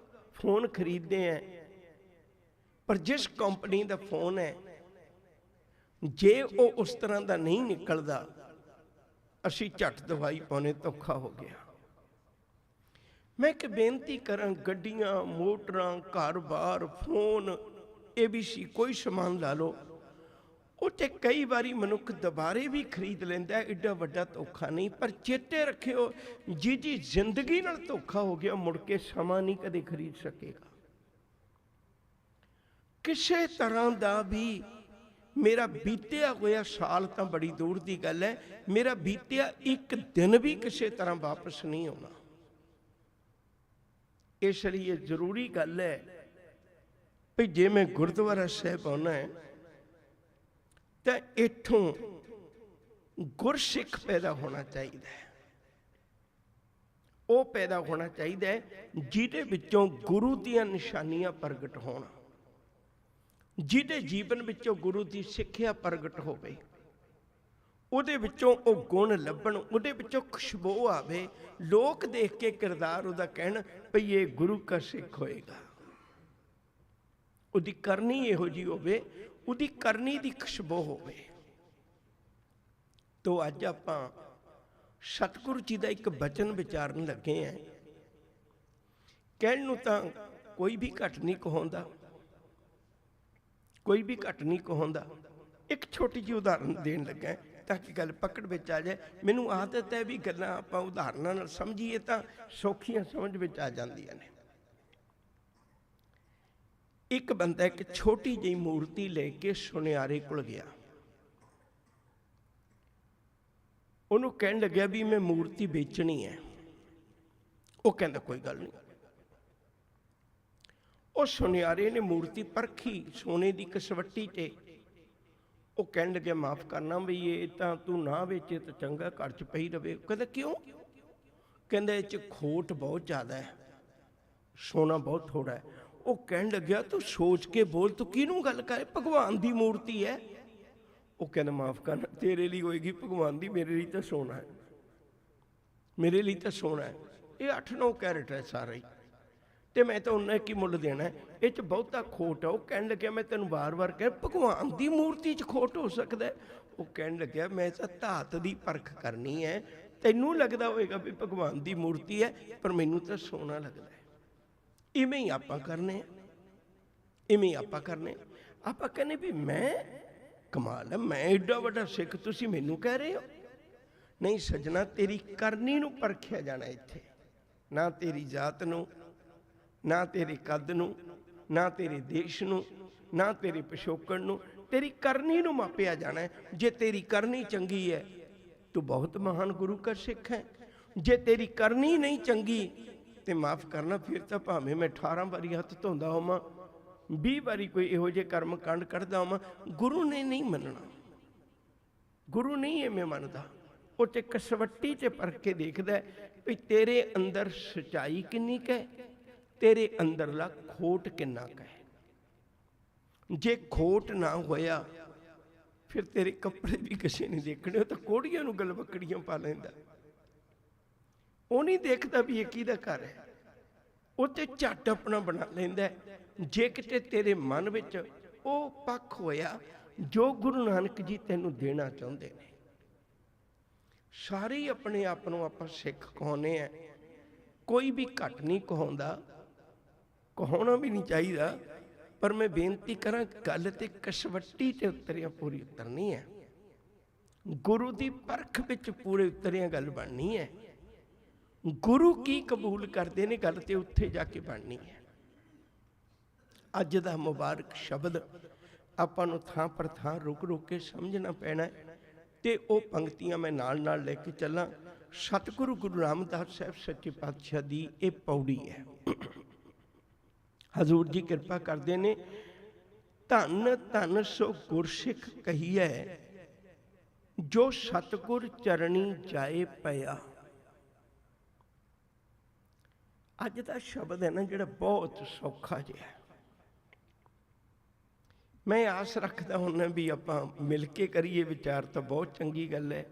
ਫੋਨ ਖਰੀਦਦੇ ਹਾਂ, ਪਰ ਜਿਸ ਕੰਪਨੀ ਦਾ ਫੋਨ ਹੈ, ਜੇ ਉਹ ਉਸ ਤਰ੍ਹਾਂ ਦਾ ਨਹੀਂ ਨਿਕਲਦਾ, ਅਸੀਂ ਝੱਟ ਦਵਾਈ ਪਾਉਣੇ ਧੋਖਾ ਹੋ ਗਿਆ। ਮੈਂ ਇੱਕ ਬੇਨਤੀ ਕਰਾਂ, ਗੱਡੀਆਂ, ਮੋਟਰਾਂ, ਘਰ-ਬਾਰ, ਫੋਨ, ABC, ਕੋਈ ਸਮਾਨ ਲਾ ਲਓ, ਉਹ ਤੇ ਕਈ ਵਾਰੀ ਮਨੁੱਖ ਦੁਬਾਰੇ ਵੀ ਖਰੀਦ ਲੈਂਦਾ, ਐਡਾ ਵੱਡਾ ਧੋਖਾ ਨਹੀਂ। ਪਰ ਚੇਤੇ ਰੱਖਿਓ, ਜਿਹਦੀ ਜ਼ਿੰਦਗੀ ਨਾਲ ਧੋਖਾ ਹੋ ਗਿਆ, ਮੁੜ ਕੇ ਸਮਾਂ ਨਹੀਂ ਕਦੇ ਖਰੀਦ ਸਕੇਗਾ। ਕਿਸੇ ਤਰ੍ਹਾਂ ਦਾ ਵੀ ਮੇਰਾ ਬੀਤਿਆ ਹੋਇਆ ਸਾਲ ਤਾਂ ਬੜੀ ਦੂਰ ਦੀ ਗੱਲ ਹੈ, ਮੇਰਾ ਬੀਤਿਆ ਇੱਕ ਦਿਨ ਵੀ ਕਿਸੇ ਤਰ੍ਹਾਂ ਵਾਪਸ ਨਹੀਂ ਆਉਣਾ। ਇਸ ਲਈ ਇਹ ਜ਼ਰੂਰੀ ਗੱਲ ਹੈ ਵੀ ਜੇ ਮੈਂ ਗੁਰਦੁਆਰਾ ਸਾਹਿਬ ਆਉਣਾ ਹੈ ਤਾਂ ਇੱਥੋਂ ਗੁਰਸਿੱਖ ਪੈਦਾ ਹੋਣਾ ਚਾਹੀਦਾ ਹੈ। ਉਹ ਪੈਦਾ ਹੋਣਾ ਚਾਹੀਦਾ ਹੈ ਜਿਹਦੇ ਵਿੱਚੋਂ ਗੁਰੂ ਦੀਆਂ ਨਿਸ਼ਾਨੀਆਂ ਪ੍ਰਗਟ ਹੋਣ, ਜਿਹਦੇ ਜੀਵਨ ਵਿੱਚੋਂ ਗੁਰੂ ਦੀ ਸਿੱਖਿਆ ਪ੍ਰਗਟ ਹੋਵੇ, ਉਹਦੇ ਵਿੱਚੋਂ ਉਹ ਗੁਣ ਲੱਭਣ, ਉਹਦੇ ਵਿੱਚੋਂ ਖੁਸ਼ਬੂ ਆਵੇ, ਲੋਕ ਦੇਖ ਕੇ ਕਿਰਦਾਰ ਉਹਦਾ ਕਹਿਣ ਭਈ ਇਹ ਗੁਰੂ ਕਾ ਸਿੱਖ ਹੋਏਗਾ। ਉਹਦੀ ਕਰਨੀ ਇਹੋ ਜਿਹੀ ਹੋਵੇ, ਉਹਦੀ ਕਰਨੀ ਦੀ ਖੁਸ਼ਬੂ ਹੋਵੇ। ਤੋ ਅੱਜ ਆਪਾਂ ਸਤਿਗੁਰੂ ਜੀ ਦਾ ਇੱਕ ਬਚਨ ਵਿਚਾਰਨ ਲੱਗੇ ਹਾਂ। ਕਹਿਣ ਨੂੰ ਤਾਂ ਕੋਈ ਵੀ ਘੱਟ ਨਹੀਂ ਕਹਾਉਂਦਾ, ਕੋਈ ਵੀ ਘੱਟ ਨਹੀਂ ਕਹਾਉਂਦਾ। ਇੱਕ ਛੋਟੀ ਜਿਹੀ ਉਦਾਹਰਨ ਦੇਣ ਲੱਗਾ ਤਾਂ ਕਿ ਗੱਲ ਪਕੜ ਵਿੱਚ ਆ ਜਾਏ। ਮੈਨੂੰ ਆਦਤ ਹੈ ਵੀ ਗੱਲਾਂ ਆਪਾਂ ਉਦਾਹਰਨਾਂ ਨਾਲ ਸਮਝੀਏ ਤਾਂ ਸੌਖੀਆਂ ਸਮਝ ਵਿੱਚ ਆ ਜਾਂਦੀਆਂ ਨੇ। ਇੱਕ ਬੰਦਾ ਇੱਕ ਛੋਟੀ ਜਿਹੀ ਮੂਰਤੀ ਲੈ ਕੇ ਸੁਨਿਆਰੇ ਕੋਲ ਗਿਆ। ਉਹਨੂੰ ਕਹਿਣ ਲੱਗਿਆ ਵੀ ਮੈਂ ਮੂਰਤੀ ਵੇਚਣੀ ਹੈ। ਉਹ ਕਹਿੰਦਾ ਕੋਈ ਗੱਲ ਨਹੀਂ। ਉਹ ਸੁਨਿਆਰੇ ਨੇ ਮੂਰਤੀ ਪਰਖੀ ਸੋਨੇ ਦੀ ਕਸਵੱਟੀ 'ਤੇ। ਉਹ ਕਹਿਣ ਲੱਗਿਆ ਮਾਫ਼ ਕਰਨਾ ਵੀ ਇਹ ਤਾਂ ਤੂੰ ਨਾ ਵੇਚੇ ਤਾਂ ਚੰਗਾ, ਘਰ 'ਚ ਪਈ ਰਵੇ। ਕਹਿੰਦਾ ਕਿਉਂ? ਕਹਿੰਦਾ ਇਹ 'ਚ ਖੋਟ ਬਹੁਤ ਜ਼ਿਆਦਾ ਹੈ, ਸੋਨਾ ਬਹੁਤ ਥੋੜਾ ਹੈ। ਉਹ ਕਹਿਣ ਲੱਗਿਆ ਤੂੰ ਸੋਚ ਕੇ ਬੋਲ, ਤੂੰ ਕਿਹਨੂੰ ਗੱਲ ਕਰੇ? ਭਗਵਾਨ ਦੀ ਮੂਰਤੀ ਹੈ। ਉਹ ਕਹਿੰਦਾ ਮਾਫ਼ ਕਰਨਾ, ਤੇਰੇ ਲਈ ਹੋਏਗੀ ਭਗਵਾਨ ਦੀ, ਮੇਰੇ ਲਈ ਤਾਂ ਸੋਨਾ ਹੈ, ਮੇਰੇ ਲਈ ਤਾਂ ਸੋਨਾ ਹੈ। ਇਹ 8-9 ਕੈਰਟ ਹੈ ਸਾਰਾ ਹੀ, ਤੇ ਮੈਂ ਤਾਂ ਉਹਨਾਂ ਕੀ ਮੁੱਲ ਦੇਣਾ, ਇਹ 'ਚ ਬਹੁਤਾ ਖੋਟ ਹੈ। ਉਹ ਕਹਿਣ ਲੱਗਿਆ ਮੈਂ ਤੈਨੂੰ ਵਾਰ-ਵਾਰ ਕਹਿ, ਭਗਵਾਨ ਦੀ ਮੂਰਤੀ 'ਚ ਖੋਟ ਹੋ ਸਕਦਾ? ਉਹ ਕਹਿਣ ਲੱਗਿਆ ਮੈਂ ਤਾਂ ਧਾਤ ਦੀ ਪਰਖ ਕਰਨੀ ਹੈ, ਤੈਨੂੰ ਲੱਗਦਾ ਹੋਏਗਾ ਵੀ ਭਗਵਾਨ ਦੀ ਮੂਰਤੀ ਹੈ, ਪਰ ਮੈਨੂੰ ਤਾਂ ਸੋਨਾ ਲੱਗਦਾ ਹੈ। ਇਵੇਂ ਹੀ ਆਪਾਂ ਕਰਨੇ, ਇਵੇਂ ਹੀ ਆਪਾਂ ਕਰਨੇ। ਆਪਾਂ ਕਹਿੰਦੇ ਵੀ ਮੈਂ ਕਮਾਲ ਹੈ, ਮੈਂ ਏਡਾ ਵੱਡਾ ਸਿੱਖ, ਤੁਸੀਂ ਮੈਨੂੰ ਕਹਿ ਰਹੇ ਹੋ? ਨਹੀਂ ਸੱਜਣਾ, ਤੇਰੀ ਕਰਨੀ ਨੂੰ ਪਰਖਿਆ ਜਾਣਾ ਇੱਥੇ, ਨਾ ਤੇਰੀ ਜਾਤ ਨੂੰ, ਨਾ ਤੇਰੇ ਕੱਦ ਨੂੰ, ਨਾ ਤੇਰੇ ਦੇਸ਼ ਨੂੰ, ਨਾ ਤੇਰੇ ਪਿਛੋਕੜ ਨੂੰ, ਤੇਰੀ ਕਰਨੀ ਨੂੰ ਮਾਪਿਆ ਜਾਣਾ। ਜੇ ਤੇਰੀ ਕਰਨੀ ਚੰਗੀ ਹੈ ਤੂੰ ਬਹੁਤ ਮਹਾਨ ਗੁਰੂ ਕਾ ਸਿੱਖ ਹੈ। ਜੇ ਤੇਰੀ ਕਰਨੀ ਨਹੀਂ ਚੰਗੀ ਤੇ ਮਾਫ਼ ਕਰਨਾ, ਫਿਰ ਤਾਂ ਭਾਵੇਂ ਮੈਂ 18 ਵਾਰੀ ਹੱਥ ਧੋਂਦਾ ਹੋਵਾਂ, 20 ਵਾਰੀ ਕੋਈ ਇਹੋ ਜਿਹੇ ਕਰਮ ਕਾਂਡ ਕੱਢਦਾ ਹੋਵਾਂ, ਗੁਰੂ ਨੇ ਨਹੀਂ ਮੰਨਣਾ। ਗੁਰੂ ਨਹੀਂ ਐਵੇਂ ਮੰਨਦਾ। ਉਹ ਤੇ ਕਸਵੱਟੀ 'ਚ ਪਰਖ ਕੇ ਦੇਖਦਾ ਵੀ ਤੇਰੇ ਅੰਦਰ ਸੱਚਾਈ ਕਿੰਨੀ ਕੁ ਹੈ, ਤੇਰੇ ਅੰਦਰਲਾ ਖੋਟ ਕਿੰਨਾ ਕੁ ਹੈ। ਜੇ ਖੋਟ ਨਾ ਹੋਇਆ ਫਿਰ ਤੇਰੇ ਕੱਪੜੇ ਵੀ ਕਿਸੇ ਨਹੀਂ ਦੇਖਣੇ, ਉਹ ਤਾਂ ਕੋੜੀਆਂ ਨੂੰ ਗਲਵੱਕੜੀਆਂ ਪਾ ਲੈਂਦਾ। ਉਹ ਨਹੀਂ ਦੇਖਦਾ ਵੀ ਇਹ ਕਿਹਦਾ ਘਰ ਹੈ, ਉਹ ਤੇ ਝੱਟ ਆਪਣਾ ਬਣਾ ਲੈਂਦਾ। ਜੇ ਕਿਤੇ ਤੇਰੇ ਮਨ ਵਿੱਚ ਉਹ ਪੱਖ ਹੋਇਆ ਜੋ ਗੁਰੂ ਨਾਨਕ ਜੀ ਤੈਨੂੰ ਦੇਣਾ ਚਾਹੁੰਦੇ ਨੇ, ਸਾਰੇ ਆਪਣੇ ਆਪ ਨੂੰ ਆਪਾਂ ਸਿੱਖ ਕਹਾਉਂਦੇ ਆ, ਕੋਈ ਵੀ ਘੱਟ ਨਹੀਂ ਕਹਾਉਂਦਾ, ਕਹਾਉਣਾ ਵੀ ਨਹੀਂ ਚਾਹੀਦਾ। ਪਰ ਮੈਂ ਬੇਨਤੀ ਕਰਾਂ, ਗੱਲ ਤੇ ਕਸਵੱਟੀ 'ਤੇ ਉਤਰਿਆ ਪੂਰੀ ਉਤਰਨੀ ਹੈ, ਗੁਰੂ ਦੀ ਪਰਖ ਵਿੱਚ ਪੂਰੇ ਉਤਰਿਆ ਗੱਲ ਬਣਨੀ ਹੈ। ਗੁਰੂ ਕੀ ਕਬੂਲ ਕਰਦੇ ਨੇ, ਗੱਲ ਤੇ ਉੱਥੇ ਜਾ ਕੇ ਬਣਨੀ ਹੈ। ਅੱਜ ਦਾ ਮੁਬਾਰਕ ਸ਼ਬਦ ਆਪਾਂ ਨੂੰ ਥਾਂ ਪਰ ਥਾਂ ਰੁਕ ਰੁਕ ਕੇ ਸਮਝਣਾ ਪੈਣਾ, ਤੇ ਉਹ ਪੰਕਤੀਆਂ ਮੈਂ ਨਾਲ ਨਾਲ ਲੈ ਕੇ ਚੱਲਾਂ। ਸਤਿਗੁਰੂ ਗੁਰੂ ਰਾਮਦਾਸ ਸਾਹਿਬ ਸੱਚੇ ਪਾਤਸ਼ਾਹ ਦੀ ਇਹ ਪੌੜੀ ਹੈ। ਹਜ਼ੂਰ ਜੀ ਕਿਰਪਾ ਕਰਦੇ ਨੇ, ਧੰਨ ਧੰਨ ਸੋ ਗੁਰਸਿੱਖ ਕਹੀਐ, ਜੋ ਸਤਿਗੁਰ ਚਰਣੀ ਜਾਏ ਪਿਆ। ਅੱਜ ਦਾ ਸ਼ਬਦ ਹੈ ਨਾ ਜਿਹੜਾ, ਬਹੁਤ ਸੌਖਾ ਜਿਹਾ। ਮੈਂ ਆਸ ਰੱਖਦਾ ਹੁੰਦਾ ਵੀ ਆਪਾਂ ਮਿਲ ਕੇ ਕਰੀਏ ਵਿਚਾਰ ਤਾਂ ਬਹੁਤ ਚੰਗੀ ਗੱਲ ਹੈ।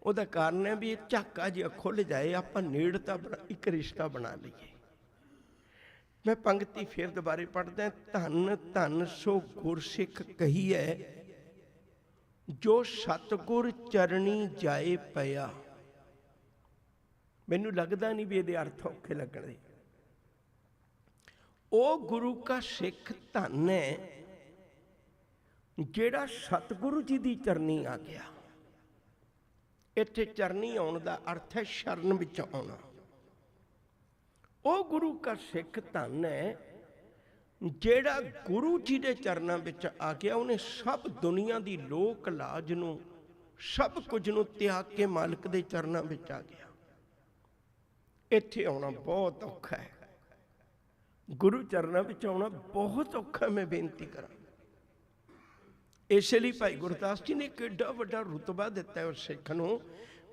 ਉਹਦਾ ਕਾਰਨ ਹੈ ਵੀ ਇਹ ਝਾਕਾ ਜਿਹਾ ਖੁੱਲ੍ਹ ਜਾਏ, ਆਪਾਂ ਨੇੜਤਾ ਇੱਕ ਰਿਸ਼ਤਾ ਬਣਾ ਲਈਏ। ਮੈਂ ਪੰਕਤੀ ਫਿਰ ਦੁਬਾਰੇ ਪੜ੍ਹਦਾ, ਧੰਨ ਧੰਨ ਸੋ ਗੁਰਸਿੱਖ ਕਹੀਐ, ਜੋ ਸਤਿਗੁਰ ਚਰਣੀ ਜਾਏ ਪਿਆ। ਮੈਨੂੰ ਲੱਗਦਾ ਨਹੀਂ ਵੀ ਇਹਦੇ ਅਰਥ ਔਖੇ ਲੱਗਣਗੇ। ਉਹ ਗੁਰੂ ਕਾ ਸਿੱਖ ਧੰਨ ਹੈ ਜਿਹੜਾ ਸਤਿਗੁਰੂ ਜੀ ਦੀ ਚਰਨੀ ਆ ਗਿਆ। ਇੱਥੇ ਚਰਨੀ ਆਉਣ ਦਾ ਅਰਥ ਹੈ ਸ਼ਰਨ ਵਿੱਚ ਆਉਣਾ। ਉਹ ਗੁਰੂ ਕਾ ਸਿੱਖ ਧੰਨ ਹੈ ਜਿਹੜਾ ਗੁਰੂ ਜੀ ਦੇ ਚਰਨਾਂ ਵਿੱਚ ਆ ਗਿਆ। ਉਹਨੇ ਸਭ ਦੁਨੀਆ ਦੀ ਲੋਕ ਲਾਜ ਨੂੰ, ਸਭ ਕੁਝ ਨੂੰ ਤਿਆਗ ਕੇ ਮਾਲਕ ਦੇ ਚਰਨਾਂ ਵਿੱਚ ਆ ਗਿਆ। ਇੱਥੇ ਆਉਣਾ ਬਹੁਤ ਔਖਾ ਹੈ, ਗੁਰੂ ਚਰਨਾਂ ਵਿੱਚ ਆਉਣਾ ਬਹੁਤ ਔਖਾ। ਮੈਂ ਬੇਨਤੀ ਕਰਾਂ, ਇਸ ਲਈ ਭਾਈ ਗੁਰਦਾਸ ਜੀ ਨੇ ਕਿੱਡਾ ਵੱਡਾ ਰੁਤਬਾ ਦਿੱਤਾ ਉਸ ਸਿੱਖ ਨੂੰ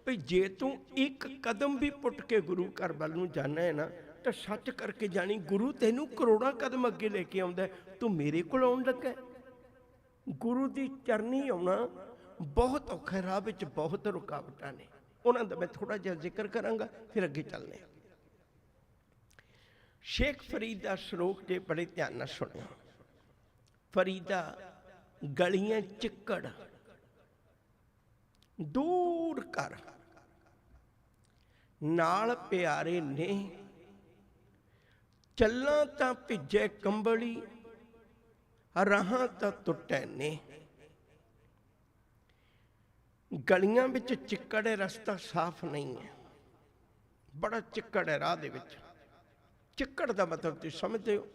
ਵੀ ਜੇ ਤੂੰ ਇੱਕ ਕਦਮ ਵੀ ਪੁੱਟ ਕੇ ਗੁਰੂ ਘਰ ਵੱਲ ਨੂੰ ਜਾਣਾ ਹੈ ਨਾ ਤਾਂ ਸੱਚ ਕਰਕੇ ਜਾਣੀ, ਗੁਰੂ ਤੈਨੂੰ ਕਰੋੜਾਂ ਕਦਮ ਅੱਗੇ ਲੈ ਕੇ ਆਉਂਦਾ, ਤੂੰ ਮੇਰੇ ਕੋਲ ਆਉਣ ਲੱਗਾ। ਗੁਰੂ ਦੀ ਚਰਨੀ ਆਉਣਾ ਬਹੁਤ ਔਖਾ ਹੈ, ਰਾਹ ਵਿੱਚ ਬਹੁਤ ਰੁਕਾਵਟਾਂ ਨੇ, ਉਹਨਾਂ ਦਾ ਮੈਂ ਥੋੜਾ ਜਿਹਾ ਜ਼ਿਕਰ ਕਰਾਂਗਾ, ਫਿਰ ਅੱਗੇ ਚੱਲਦੇ ਹਾਂ। ਸ਼ੇਖ ਫਰੀਦ ਦਾ ਸ਼ਲੋਕ ਜੇ ਬੜੇ ਧਿਆਨ ਨਾਲ ਸੁਣਿਓ। ਫਰੀਦਾ ਗਲੀਆਂ ਚਿੱਕੜ ਦੂਰ ਕਰ, ਨਾਲ ਪਿਆਰੇ ਨੇ, ਚੱਲਾਂ ਤਾਂ ਭਿੱਜੇ ਕੰਬਲੀ, ਰਾਹਾਂ ਤਾਂ ਟੁੱਟੇ ਨੇ। ਗਲੀਆਂ ਵਿੱਚ ਚਿੱਕੜ ਹੈ, ਰਸਤਾ ਸਾਫ਼ ਨਹੀਂ ਹੈ, ਬੜਾ ਚਿੱਕੜ ਹੈ ਰਾਹ ਦੇ ਵਿੱਚ। ਚਿੱਕੜ ਦਾ ਮਤਲਬ ਤੁਸੀਂ ਸਮਝਦੇ ਹੋ,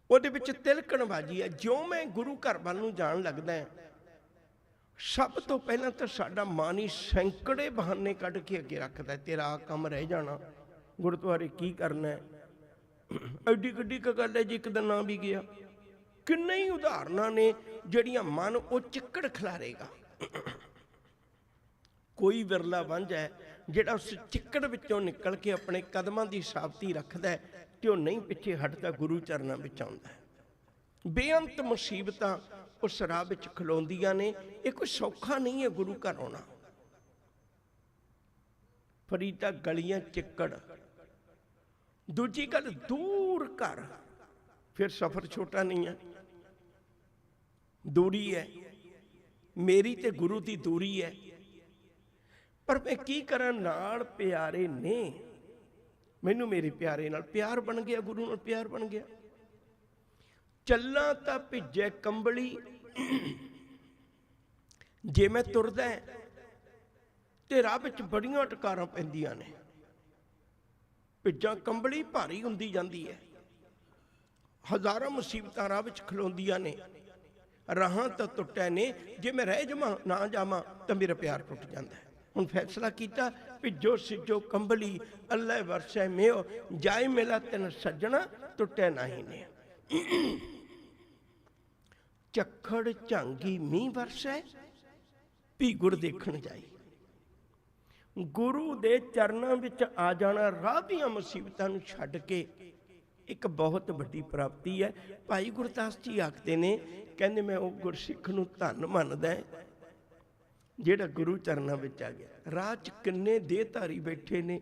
ਉਹਦੇ ਵਿੱਚ ਤਿਲਕਣ ਬਾਜੀ ਹੈ। ਜਿਉਂ ਮੈਂ ਗੁਰੂ ਘਰ ਵੱਲ ਨੂੰ ਜਾਣ ਲੱਗਦਾ ਹੈ, ਸਭ ਤੋਂ ਪਹਿਲਾਂ ਤਾਂ ਸਾਡਾ ਮਨ ਹੀ ਸੈਂਕੜੇ ਬਹਾਨੇ ਕੱਢ ਕੇ ਅੱਗੇ ਰੱਖਦਾ, ਤੇਰਾ ਆਹ ਕੰਮ ਰਹਿ ਜਾਣਾ, ਗੁਰਦੁਆਰੇ ਕੀ ਕਰਨਾ ਹੈ, ਐਡੀ ਗੱਡੀ ਕ ਗੱਲ ਹੈ ਜੀ, ਇੱਕ ਦਿਨ ਨਾ ਵੀ ਗਿਆ। ਕਿੰਨੇ ਹੀ ਉਦਾਹਰਨਾਂ ਨੇ ਜਿਹੜੀਆਂ ਮਨ ਉਹ ਚਿੱਕੜ ਖਿਲਾਰੇਗਾ। ਕੋਈ ਵਿਰਲਾ ਵੰਝ ਹੈ ਜਿਹੜਾ ਉਸ ਚਿੱਕੜ ਵਿੱਚੋਂ ਨਿਕਲ ਕੇ ਆਪਣੇ ਕਦਮਾਂ ਦੀ ਸਾਬਤੀ ਰੱਖਦਾ ਤੇ ਉਹ ਨਹੀਂ ਪਿੱਛੇ ਹਟਦਾ, ਗੁਰੂ ਚਰਨਾਂ ਵਿੱਚ ਆਉਂਦਾ। ਬੇਅੰਤ ਮੁਸੀਬਤਾਂ ਉਸ ਰਾਹ ਵਿੱਚ ਖਲੋਂਦੀਆਂ ਨੇ, ਇਹ ਕੋਈ ਸੌਖਾ ਨਹੀਂ ਹੈ ਗੁਰੂ ਘਰ ਆਉਣਾ। ਫਰੀਦਾ ਗਲੀਆਂ ਚਿੱਕੜ, ਦੂਜੀ ਗੱਲ ਦੂਰ ਕਰ, ਫਿਰ ਸਫ਼ਰ ਛੋਟਾ ਨਹੀਂ ਹੈ, ਦੂਰੀ ਹੈ, ਮੇਰੀ ਤੇ ਗੁਰੂ ਦੀ ਦੂਰੀ ਹੈ। ਪਰ ਮੈਂ ਕੀ ਕਰਾਂ, ਨਾਲ ਪਿਆਰੇ ਨੇ, ਮੈਨੂੰ ਮੇਰੇ ਪਿਆਰੇ ਨਾਲ ਪਿਆਰ ਬਣ ਗਿਆ, ਗੁਰੂ ਨਾਲ ਪਿਆਰ ਬਣ ਗਿਆ। ਚੱਲਾਂ ਤਾਂ ਭਿੱਜੇ ਕੰਬਲੀ, ਜੇ ਮੈਂ ਤੁਰਦਾ ਤੇ ਰਾਹ ਵਿੱਚ ਬੜੀਆਂ ਟਕਾਰਾਂ ਪੈਂਦੀਆਂ ਨੇ, ਭਿੱਜਾਂ ਕੰਬਲੀ ਭਾਰੀ ਹੁੰਦੀ ਜਾਂਦੀ ਹੈ, ਹਜ਼ਾਰਾਂ ਮੁਸੀਬਤਾਂ ਰਾਹ ਵਿੱਚ ਖਲੋਂਦੀਆਂ ਨੇ, ਰਾਹਾਂ ਤਾਂ ਟੁੱਟੇ ਨੇ, ਜੇ ਮੈਂ ਰਹਿ ਜਾਵਾਂ ਨਾ ਜਾਵਾਂ ਤਾਂ ਮੇਰਾ ਪਿਆਰ ਟੁੱਟ ਜਾਂਦਾ ਹੈ। ਹੁਣ ਫੈਸਲਾ ਕੀਤਾ, ਭਿੱਜੋ ਸਿੱਜੋ ਕੰਬਲੀ, ਅੱਲਾ ਵਰਸੈ ਮੇਓ, ਜਾਏ ਮੇਲਾ ਤੈਨ ਸੱਜਣਾ, ਟੁੱਟੇ ਨਹੀਂ ਨੇ। ਝੱਖੜ ਝਾਂਗੀ ਮੀਂਹ ਵਰਸੈ, ਵੀ ਗੁਰ ਦੇਖਣ ਜਾਈ। ਗੁਰੂ ਦੇ ਚਰਨਾਂ ਵਿੱਚ ਆ ਜਾਣਾ, ਰਾਹ ਦੀਆਂ ਮੁਸੀਬਤਾਂ ਨੂੰ ਛੱਡ ਕੇ, ਇੱਕ ਬਹੁਤ ਵੱਡੀ ਪ੍ਰਾਪਤੀ ਹੈ। ਭਾਈ ਗੁਰਦਾਸ ਜੀ ਆਖਦੇ ਨੇ, ਕਹਿੰਦੇ ਮੈਂ ਉਹ ਗੁਰਸਿੱਖ ਨੂੰ ਧੰਨ ਮੰਨਦਾ ਜਿਹੜਾ ਗੁਰੂ ਚਰਨਾਂ ਵਿੱਚ ਆ ਗਿਆ। ਰਾਹ 'ਚ ਕਿੰਨੇ ਦੇਹਧਾਰੀ ਬੈਠੇ ਨੇ,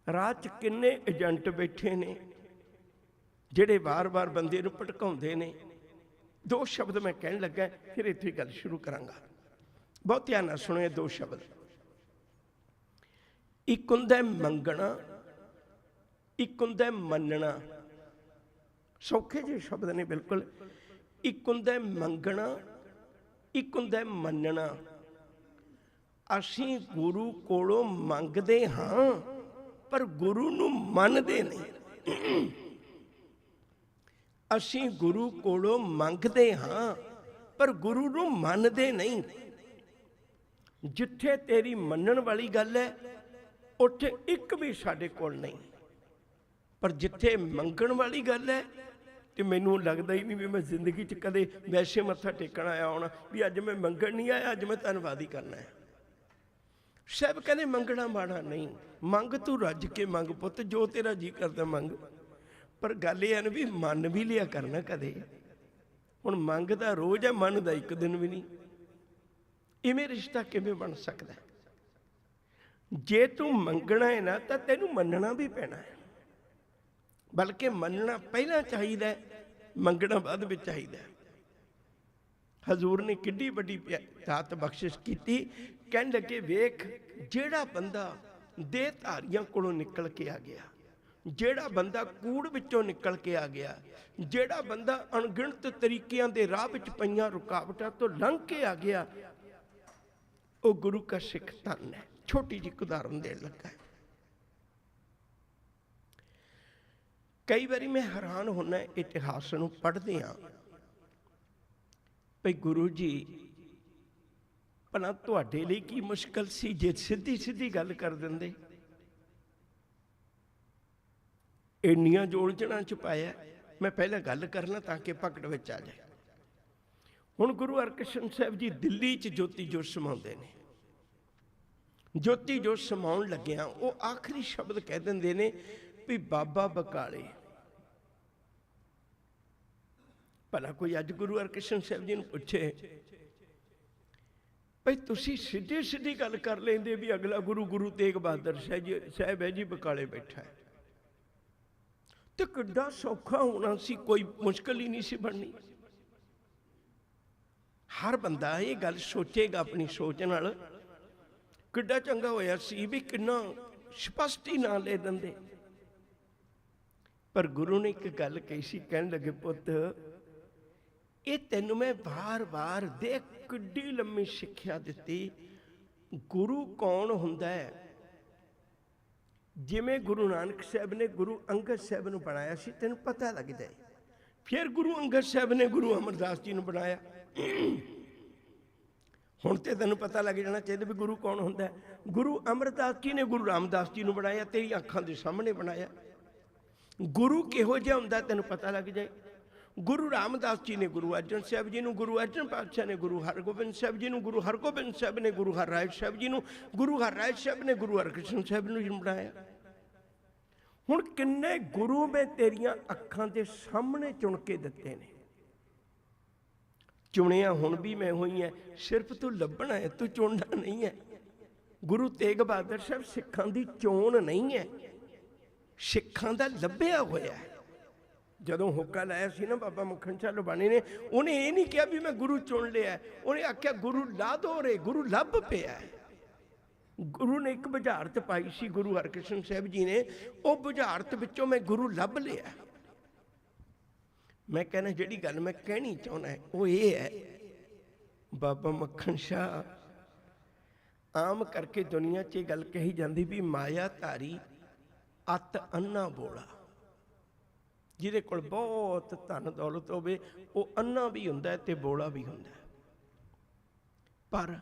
ਰਾਹ 'ਚ ਕਿੰਨੇ ਏਜੰਟ ਬੈਠੇ ਨੇ ਜਿਹੜੇ ਵਾਰ-ਵਾਰ ਬੰਦੇ ਨੂੰ ਭਟਕਾਉਂਦੇ ਨੇ। ਦੋ ਸ਼ਬਦ ਮੈਂ ਕਹਿਣ ਲੱਗਾ, ਫਿਰ ਇੱਥੇ ਗੱਲ ਸ਼ੁਰੂ ਕਰਾਂਗਾ, ਬਹੁਤ ਧਿਆਨ ਨਾਲ ਸੁਣੋ ਇਹ ਦੋ ਸ਼ਬਦ। ਇੱਕ ਹੁੰਦਾ ਮੰਗਣਾ, ਇੱਕ ਹੁੰਦਾ ਮੰਨਣਾ। ਸੌਖੇ ਜਿਹੇ ਸ਼ਬਦ ਨੇ ਬਿਲਕੁਲ। ਇੱਕ ਹੁੰਦਾ ਮੰਗਣਾ, ਇੱਕ ਹੁੰਦਾ ਮੰਨਣਾ। ਅਸੀਂ ਗੁਰੂ ਕੋਲੋਂ ਮੰਗਦੇ ਹਾਂ ਪਰ ਗੁਰੂ ਨੂੰ ਮੰਨਦੇ ਨਹੀਂ। ਅਸੀਂ ਗੁਰੂ ਕੋਲੋਂ ਮੰਗਦੇ ਹਾਂ ਪਰ ਗੁਰੂ ਨੂੰ ਮੰਨਦੇ ਨਹੀਂ। ਜਿੱਥੇ ਤੇਰੀ ਮੰਨਣ ਵਾਲੀ ਗੱਲ ਹੈ ਉੱਥੇ ਇੱਕ ਵੀ ਸਾਡੇ ਕੋਲ ਨਹੀਂ, ਪਰ ਜਿੱਥੇ ਮੰਗਣ ਵਾਲੀ ਗੱਲ ਹੈ ਤੇ ਮੈਨੂੰ ਲੱਗਦਾ ਹੀ ਨਹੀਂ ਵੀ ਮੈਂ ਜ਼ਿੰਦਗੀ 'ਚ ਕਦੇ ਵੈਸੇ ਮੱਥਾ ਟੇਕਣ ਆਇਆ ਹੋਣਾ ਵੀ ਅੱਜ ਮੈਂ ਮੰਗਣ ਨਹੀਂ ਆਇਆ, ਅੱਜ ਮੈਂ ਧੰਨਵਾਦ ਹੀ ਕਰਨਾ ਹੈ। ਸਭ ਕਹਿੰਦੇ ਮੰਗਣਾ ਮਾੜਾ ਨਹੀਂ, ਮੰਗ ਤੂੰ ਰੱਜ ਕੇ ਮੰਗ ਪੁੱਤ, ਜੋ ਤੇਰਾ ਜੀ ਕਰਦਾ ਮੰਗ। ਪਰ ਗੱਲ ਇਹ ਹੈ ਨਾ ਵੀ ਮੰਨ ਵੀ ਲਿਆ ਕਰਨਾ ਕਦੇ। ਹੁਣ ਮੰਗਦਾ ਰੋਜ਼ ਹੈ, ਮੰਨਦਾ ਇੱਕ ਦਿਨ ਵੀ ਨਹੀਂ। ਇਵੇਂ ਰਿਸ਼ਤਾ ਕਿਵੇਂ ਬਣ ਸਕਦਾ? ਜੇ ਤੂੰ ਮੰਗਣਾ ਹੈ ਨਾ ਤਾਂ ਤੈਨੂੰ ਮੰਨਣਾ ਵੀ ਪੈਣਾ ਹੈ, ਬਲਕਿ ਮੰਨਣਾ ਪਹਿਲਾਂ ਚਾਹੀਦਾ, ਮੰਗਣਾ ਬਾਅਦ ਵਿੱਚ ਚਾਹੀਦਾ। ਹਜ਼ੂਰ ਨੇ ਕਿੱਡੀ ਵੱਡੀ ਦਾਤ ਬਖਸ਼ਿਸ਼ ਕੀਤੀ। ਕਹਿਣ ਲੱਗੇ ਵੇਖ, ਜਿਹੜਾ ਬੰਦਾ ਦੇਹਧਾਰੀਆਂ ਕੋਲੋਂ ਨਿਕਲ ਕੇ ਆ ਗਿਆ, ਜਿਹੜਾ ਬੰਦਾ ਕੂੜ ਵਿੱਚੋਂ ਨਿਕਲ ਕੇ ਆ ਗਿਆ, ਜਿਹੜਾ ਬੰਦਾ ਅਣਗਿਣਤ ਤਰੀਕਿਆਂ ਦੇ ਰਾਹ ਵਿੱਚ ਪਈਆਂ ਰੁਕਾਵਟਾਂ ਤੋਂ ਲੰਘ ਕੇ ਆ ਗਿਆ, ਉਹ ਗੁਰੂ ਕਾ ਸਿੱਖ ਧੰਨ ਹੈ। ਛੋਟੀ ਜਿਹੀ ਉਦਾਹਰਨ ਦੇਣ ਲੱਗਾ। ਕਈ ਵਾਰੀ ਮੈਂ ਹੈਰਾਨ ਹੁੰਦਾ ਇਤਿਹਾਸ ਨੂੰ ਪੜ੍ਹਦੇ ਹਾਂ, ਭਈ ਗੁਰੂ ਜੀ ਭਲਾ ਤੁਹਾਡੇ ਲਈ ਕੀ ਮੁਸ਼ਕਲ ਸੀ ਜੇ ਸਿੱਧੀ ਸਿੱਧੀ ਗੱਲ ਕਰ ਦਿੰਦੇ? ਇੰਨੀਆਂ ਜੋਲਝਣਾਂ ਚ ਪਾਇਆ। ਮੈਂ ਪਹਿਲਾਂ ਗੱਲ ਕਰਨਾ ਤਾਂ ਕਿ ਪਕੜ ਵਿੱਚ ਆ ਜਾਏ। ਹੁਣ ਗੁਰੂ ਹਰਕ੍ਰਿਸ਼ਨ ਸਾਹਿਬ ਜੀ ਦਿੱਲੀ 'ਚ ਜੋਤੀ ਜੋਤ ਸਮਾਉਂਦੇ ਨੇ। ਜੋਤੀ ਜੋਤ ਸਮਾਉਣ ਲੱਗਿਆ ਉਹ ਆਖਰੀ ਸ਼ਬਦ ਕਹਿ ਦਿੰਦੇ ਨੇ ਵੀ ਬਾਬਾ ਬਕਾਲੇ। ਭਲਾ ਕੋਈ ਅੱਜ ਗੁਰੂ ਹਰਕ੍ਰਿਸ਼ਨ ਸਾਹਿਬ ਜੀ ਨੂੰ ਪੁੱਛੇ ਭਈ ਤੁਸੀਂ ਸਿੱਧੀ ਸਿੱਧੀ ਗੱਲ ਕਰ ਲੈਂਦੇ ਵੀ ਅਗਲਾ ਗੁਰੂ ਗੁਰੂ ਤੇਗ ਬਹਾਦਰ ਸਾਹਿਬ ਹੈ ਜੀ ਬਕਾਲੇ ਬੈਠਾ ਹੈ, ਤੇ ਕਿੱਡਾ ਸੌਖਾ ਹੋਣਾ ਸੀ, ਕੋਈ ਮੁਸ਼ਕਲ ਹੀ ਨਹੀਂ ਸੀ ਬਣਨੀ। ਹਰ ਬੰਦਾ ਇਹ ਗੱਲ ਸੋਚੇਗਾ ਆਪਣੀ ਸੋਚ ਨਾਲ, ਕਿੱਡਾ ਚੰਗਾ ਹੋਇਆ ਸੀ ਵੀ ਕਿੰਨਾ ਸਪਸ਼ਟ ਹੀ ਨਾ ਲੈ ਦਿੰਦੇ। ਪਰ ਗੁਰੂ ਨੇ ਇੱਕ ਗੱਲ ਕਹੀ ਸੀ, ਕਹਿਣ ਲੱਗੇ ਪੁੱਤ ਇਹ ਤੈਨੂੰ ਮੈਂ ਵਾਰ-ਵਾਰ ਦੇਖ ਕਿੱਡੀ ਲੰਮੀ ਸਿੱਖਿਆ ਦਿੱਤੀ। ਗੁਰੂ ਕੌਣ ਹੁੰਦਾ ਹੈ? ਜਿਵੇਂ ਗੁਰੂ ਨਾਨਕ ਸਾਹਿਬ ਨੇ ਗੁਰੂ ਅੰਗਦ ਸਾਹਿਬ ਨੂੰ ਬਣਾਇਆ ਸੀ, ਤੈਨੂੰ ਪਤਾ ਲੱਗ ਜਾਏ। ਫਿਰ ਗੁਰੂ ਅੰਗਦ ਸਾਹਿਬ ਨੇ ਗੁਰੂ ਅਮਰਦਾਸ ਜੀ ਨੂੰ ਬਣਾਇਆ। ਹੁਣ ਤੇ ਤੈਨੂੰ ਪਤਾ ਲੱਗ ਜਾਣਾ ਚਾਹੀਦਾ ਵੀ ਗੁਰੂ ਕੌਣ ਹੁੰਦਾ ਹੈ। ਗੁਰੂ ਅਮਰਦਾਸ ਜੀ ਨੇ ਗੁਰੂ ਰਾਮਦਾਸ ਜੀ ਨੂੰ ਬਣਾਇਆ, ਤੇਰੀ ਅੱਖਾਂ ਦੇ ਸਾਹਮਣੇ ਬਣਾਇਆ। ਗੁਰੂ ਕਿਹੋ ਜਿਹਾ ਹੁੰਦਾ ਤੈਨੂੰ ਪਤਾ ਲੱਗ ਜਾਏ। ਗੁਰੂ ਰਾਮਦਾਸ ਜੀ ਨੇ ਗੁਰੂ ਅਰਜਨ ਸਾਹਿਬ ਜੀ ਨੂੰ, ਗੁਰੂ ਅਰਜਨ ਪਾਤਸ਼ਾਹ ਨੇ ਗੁਰੂ ਹਰਗੋਬਿੰਦ ਸਾਹਿਬ ਜੀ ਨੂੰ, ਗੁਰੂ ਹਰਗੋਬਿੰਦ ਸਾਹਿਬ ਨੇ ਗੁਰੂ ਹਰਰਾਏ ਸਾਹਿਬ ਜੀ ਨੂੰ, ਗੁਰੂ ਹਰਰਾਏ ਸਾਹਿਬ ਨੇ ਗੁਰੂ ਹਰਕ੍ਰਿਸ਼ਨ ਸਾਹਿਬ ਨੂੰ ਬਣਾਇਆ। ਹੁਣ ਕਿੰਨੇ ਗੁਰੂ ਮੈਂ ਤੇਰੀਆਂ ਅੱਖਾਂ ਦੇ ਸਾਹਮਣੇ ਚੁਣ ਕੇ ਦਿੱਤੇ ਨੇ। ਚੁਣਿਆ ਹੁਣ ਵੀ ਮੈਂ ਹੋਈ ਹੈ, ਸਿਰਫ ਤੂੰ ਲੱਭਣਾ ਹੈ, ਤੂੰ ਚੁਣਨਾ ਨਹੀਂ ਹੈ। ਗੁਰੂ ਤੇਗ ਬਹਾਦਰ ਸਾਹਿਬ ਸਿੱਖਾਂ ਦੀ ਚੋਣ ਨਹੀਂ ਹੈ, ਸਿੱਖਾਂ ਦਾ ਲੱਭਿਆ ਹੋਇਆ ਹੈ। ਜਦੋਂ ਹੋਕਾ ਲਾਇਆ ਸੀ ਨਾ ਬਾਬਾ ਮੱਖਣ ਸ਼ਾਹ ਲੁਬਾਣੀ ਨੇ, ਉਹਨੇ ਇਹ ਨਹੀਂ ਕਿਹਾ ਵੀ ਮੈਂ ਗੁਰੂ ਚੁਣ ਲਿਆ, ਉਹਨੇ ਆਖਿਆ ਗੁਰੂ ਲਾ ਦੋ ਰੇ, ਗੁਰੂ ਲੱਭ ਪਿਆ। ਗੁਰੂ ਨੇ ਇੱਕ ਬੁਝਾਰਤ ਪਾਈ ਸੀ ਗੁਰੂ ਹਰਕ੍ਰਿਸ਼ਨ ਸਾਹਿਬ ਜੀ ਨੇ, ਉਹ ਬੁਝਾਰਤ ਵਿੱਚੋਂ ਮੈਂ ਗੁਰੂ ਲੱਭ ਲਿਆ। ਮੈਂ ਕਹਿੰਦਾ ਜਿਹੜੀ ਗੱਲ ਮੈਂ ਕਹਿਣੀ ਚਾਹੁੰਦਾ ਉਹ ਇਹ ਹੈ, ਬਾਬਾ ਮੱਖਣ ਸ਼ਾਹ ਆਮ ਕਰਕੇ ਦੁਨੀਆ 'ਚ ਇਹ ਗੱਲ ਕਹੀ ਜਾਂਦੀ ਵੀ ਮਾਇਆ ਧਾਰੀ ਅੱਤ ਅੰਨਾ ਬੋਲਾ। ਜਿਹਦੇ ਕੋਲ ਬਹੁਤ ਧਨ ਦੌਲਤ ਹੋਵੇ ਉਹ ਅੰਨਾ ਵੀ ਹੁੰਦਾ ਤੇ ਬੋਲਾ ਵੀ ਹੁੰਦਾ। ਪਰ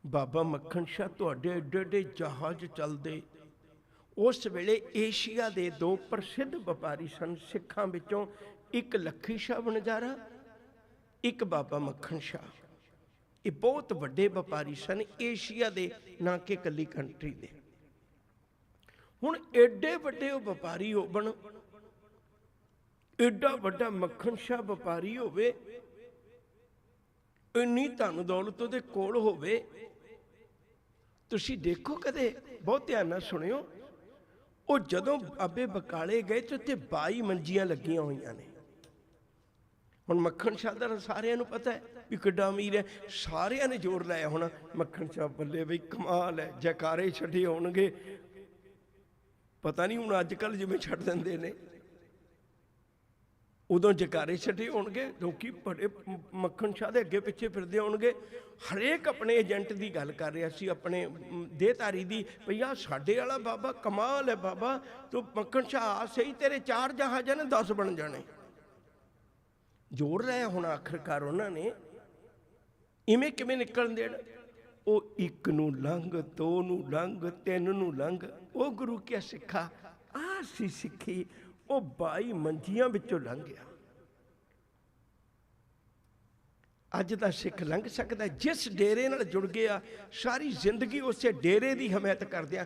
ਬਾਬਾ ਮੱਖਣ ਸ਼ਾਹ ਤੁਹਾਡੇ ਏਡੇ ਏਡੇ ਜਹਾਜ਼ ਚੱਲਦੇ। ਉਸ ਵੇਲੇ ਏਸ਼ੀਆ ਦੇ ਦੋ ਪ੍ਰਸਿੱਧ ਵਪਾਰੀ ਸਨ ਸਿੱਖਾਂ ਵਿੱਚੋਂ, ਇੱਕ ਲੱਖੀ ਸ਼ਾਹ ਵਣਜਾਰਾ, ਇੱਕ ਬਾਬਾ ਮੱਖਣ ਸ਼ਾਹ। ਇਹ ਬਹੁਤ ਵੱਡੇ ਵਪਾਰੀ ਸਨ ਏਸ਼ੀਆ ਦੇ, ਨਾ ਕਿ ਇਕੱਲੀ ਕੰਟਰੀ ਦੇ। ਹੁਣ ਏਡੇ ਵੱਡੇ ਉਹ ਵਪਾਰੀ ਹੋਵਣ, ਏਡਾ ਵੱਡਾ ਮੱਖਣ ਸ਼ਾਹ ਵਪਾਰੀ ਹੋਵੇ, ਇੰਨੀ ਧਨ ਦੌਲਤ ਉਹਦੇ ਕੋਲ ਹੋਵੇ। ਤੁਸੀਂ ਦੇਖੋ ਕਦੇ, ਬਹੁਤ ਧਿਆਨ ਨਾਲ ਸੁਣਿਓ, ਉਹ ਜਦੋਂ ਬਾਬੇ ਬਕਾਲੇ ਗਏ ਤੇ ਉੱਥੇ 22 ਮੰਜੀਆਂ ਲੱਗੀਆਂ ਹੋਈਆਂ ਨੇ। ਹੁਣ ਮੱਖਣ ਸ਼ਾਹ ਦਾ ਸਾਰਿਆਂ ਨੂੰ ਪਤਾ ਹੈ ਵੀ ਕਿੱਡਾ ਅਮੀਰ ਹੈ, ਸਾਰਿਆਂ ਨੇ ਜ਼ੋਰ ਲਾਇਆ ਹੋਣਾ ਮੱਖਣ ਸ਼ਾਹ ਬੱਲੇ ਬਈ ਕਮਾਲ ਹੈ, ਜੈਕਾਰੇ ਛੱਡੇ ਹੋਣਗੇ। ਪਤਾ ਨਹੀਂ ਹੁਣ ਅੱਜ ਕੱਲ੍ਹ ਜਿਵੇਂ ਛੱਡ ਦਿੰਦੇ ਨੇ, ਉਦੋਂ ਜੈਕਾਰੇ ਛੱਡੇ ਹੋਣਗੇ। ਲੋਕੀ ਬੜੇ ਮੱਖਣ ਸ਼ਾਹ ਦੇ ਅੱਗੇ ਪਿੱਛੇ ਫਿਰਦੇ ਹੋਣਗੇ। ਹਰੇਕ ਆਪਣੇ ਏਜੰਟ ਦੀ ਗੱਲ ਕਰ ਰਿਹਾ ਸੀ, ਆਪਣੇ ਦੇਹਧਾਰੀ ਦੀ, ਭਈ ਆਹ ਸਾਡੇ ਵਾਲਾ ਬਾਬਾ ਕਮਾਲ ਹੈ, ਬਾਬਾ ਤੂੰ ਮੱਖਣ ਸ਼ਾਹ ਸਹੀ, ਤੇਰੇ 4 ਜਹਾਜ਼ਾਂ ਨੇ 10 ਬਣ ਜਾਣੇ। ਜੋੜ ਲਿਆ ਹੁਣ ਆਖਰਕਾਰ ਉਹਨਾਂ ਨੇ। ਇਵੇਂ ਕਿਵੇਂ ਨਿਕਲਣ ਦੇਣ? ਉਹ 1 ਨੂੰ ਲੰਘ, 2 ਨੂੰ ਲੰਘ, 3 ਨੂੰ ਲੰਘ। ਉਹ ਗੁਰੂ ਕਿਆ ਸਿੱਖਾ ਆਹ ਸੀ ਸਿੱਖੀ, ਉਹ 22 ਮੰਜੀਆਂ ਵਿੱਚੋਂ ਲੰਘ ਗਿਆ। ਅੱਜ ਦਾ ਸਿੱਖ ਲੰਘ ਸਕਦਾ ਜਿਸ ਡੇਰੇ ਨਾਲ ਜੁੜ ਗਿਆ, ਸਾਰੀ ਜ਼ਿੰਦਗੀ ਉਸੇ ਡੇਰੇ ਦੀ ਹਮਾਇਤ ਕਰਦਿਆਂ।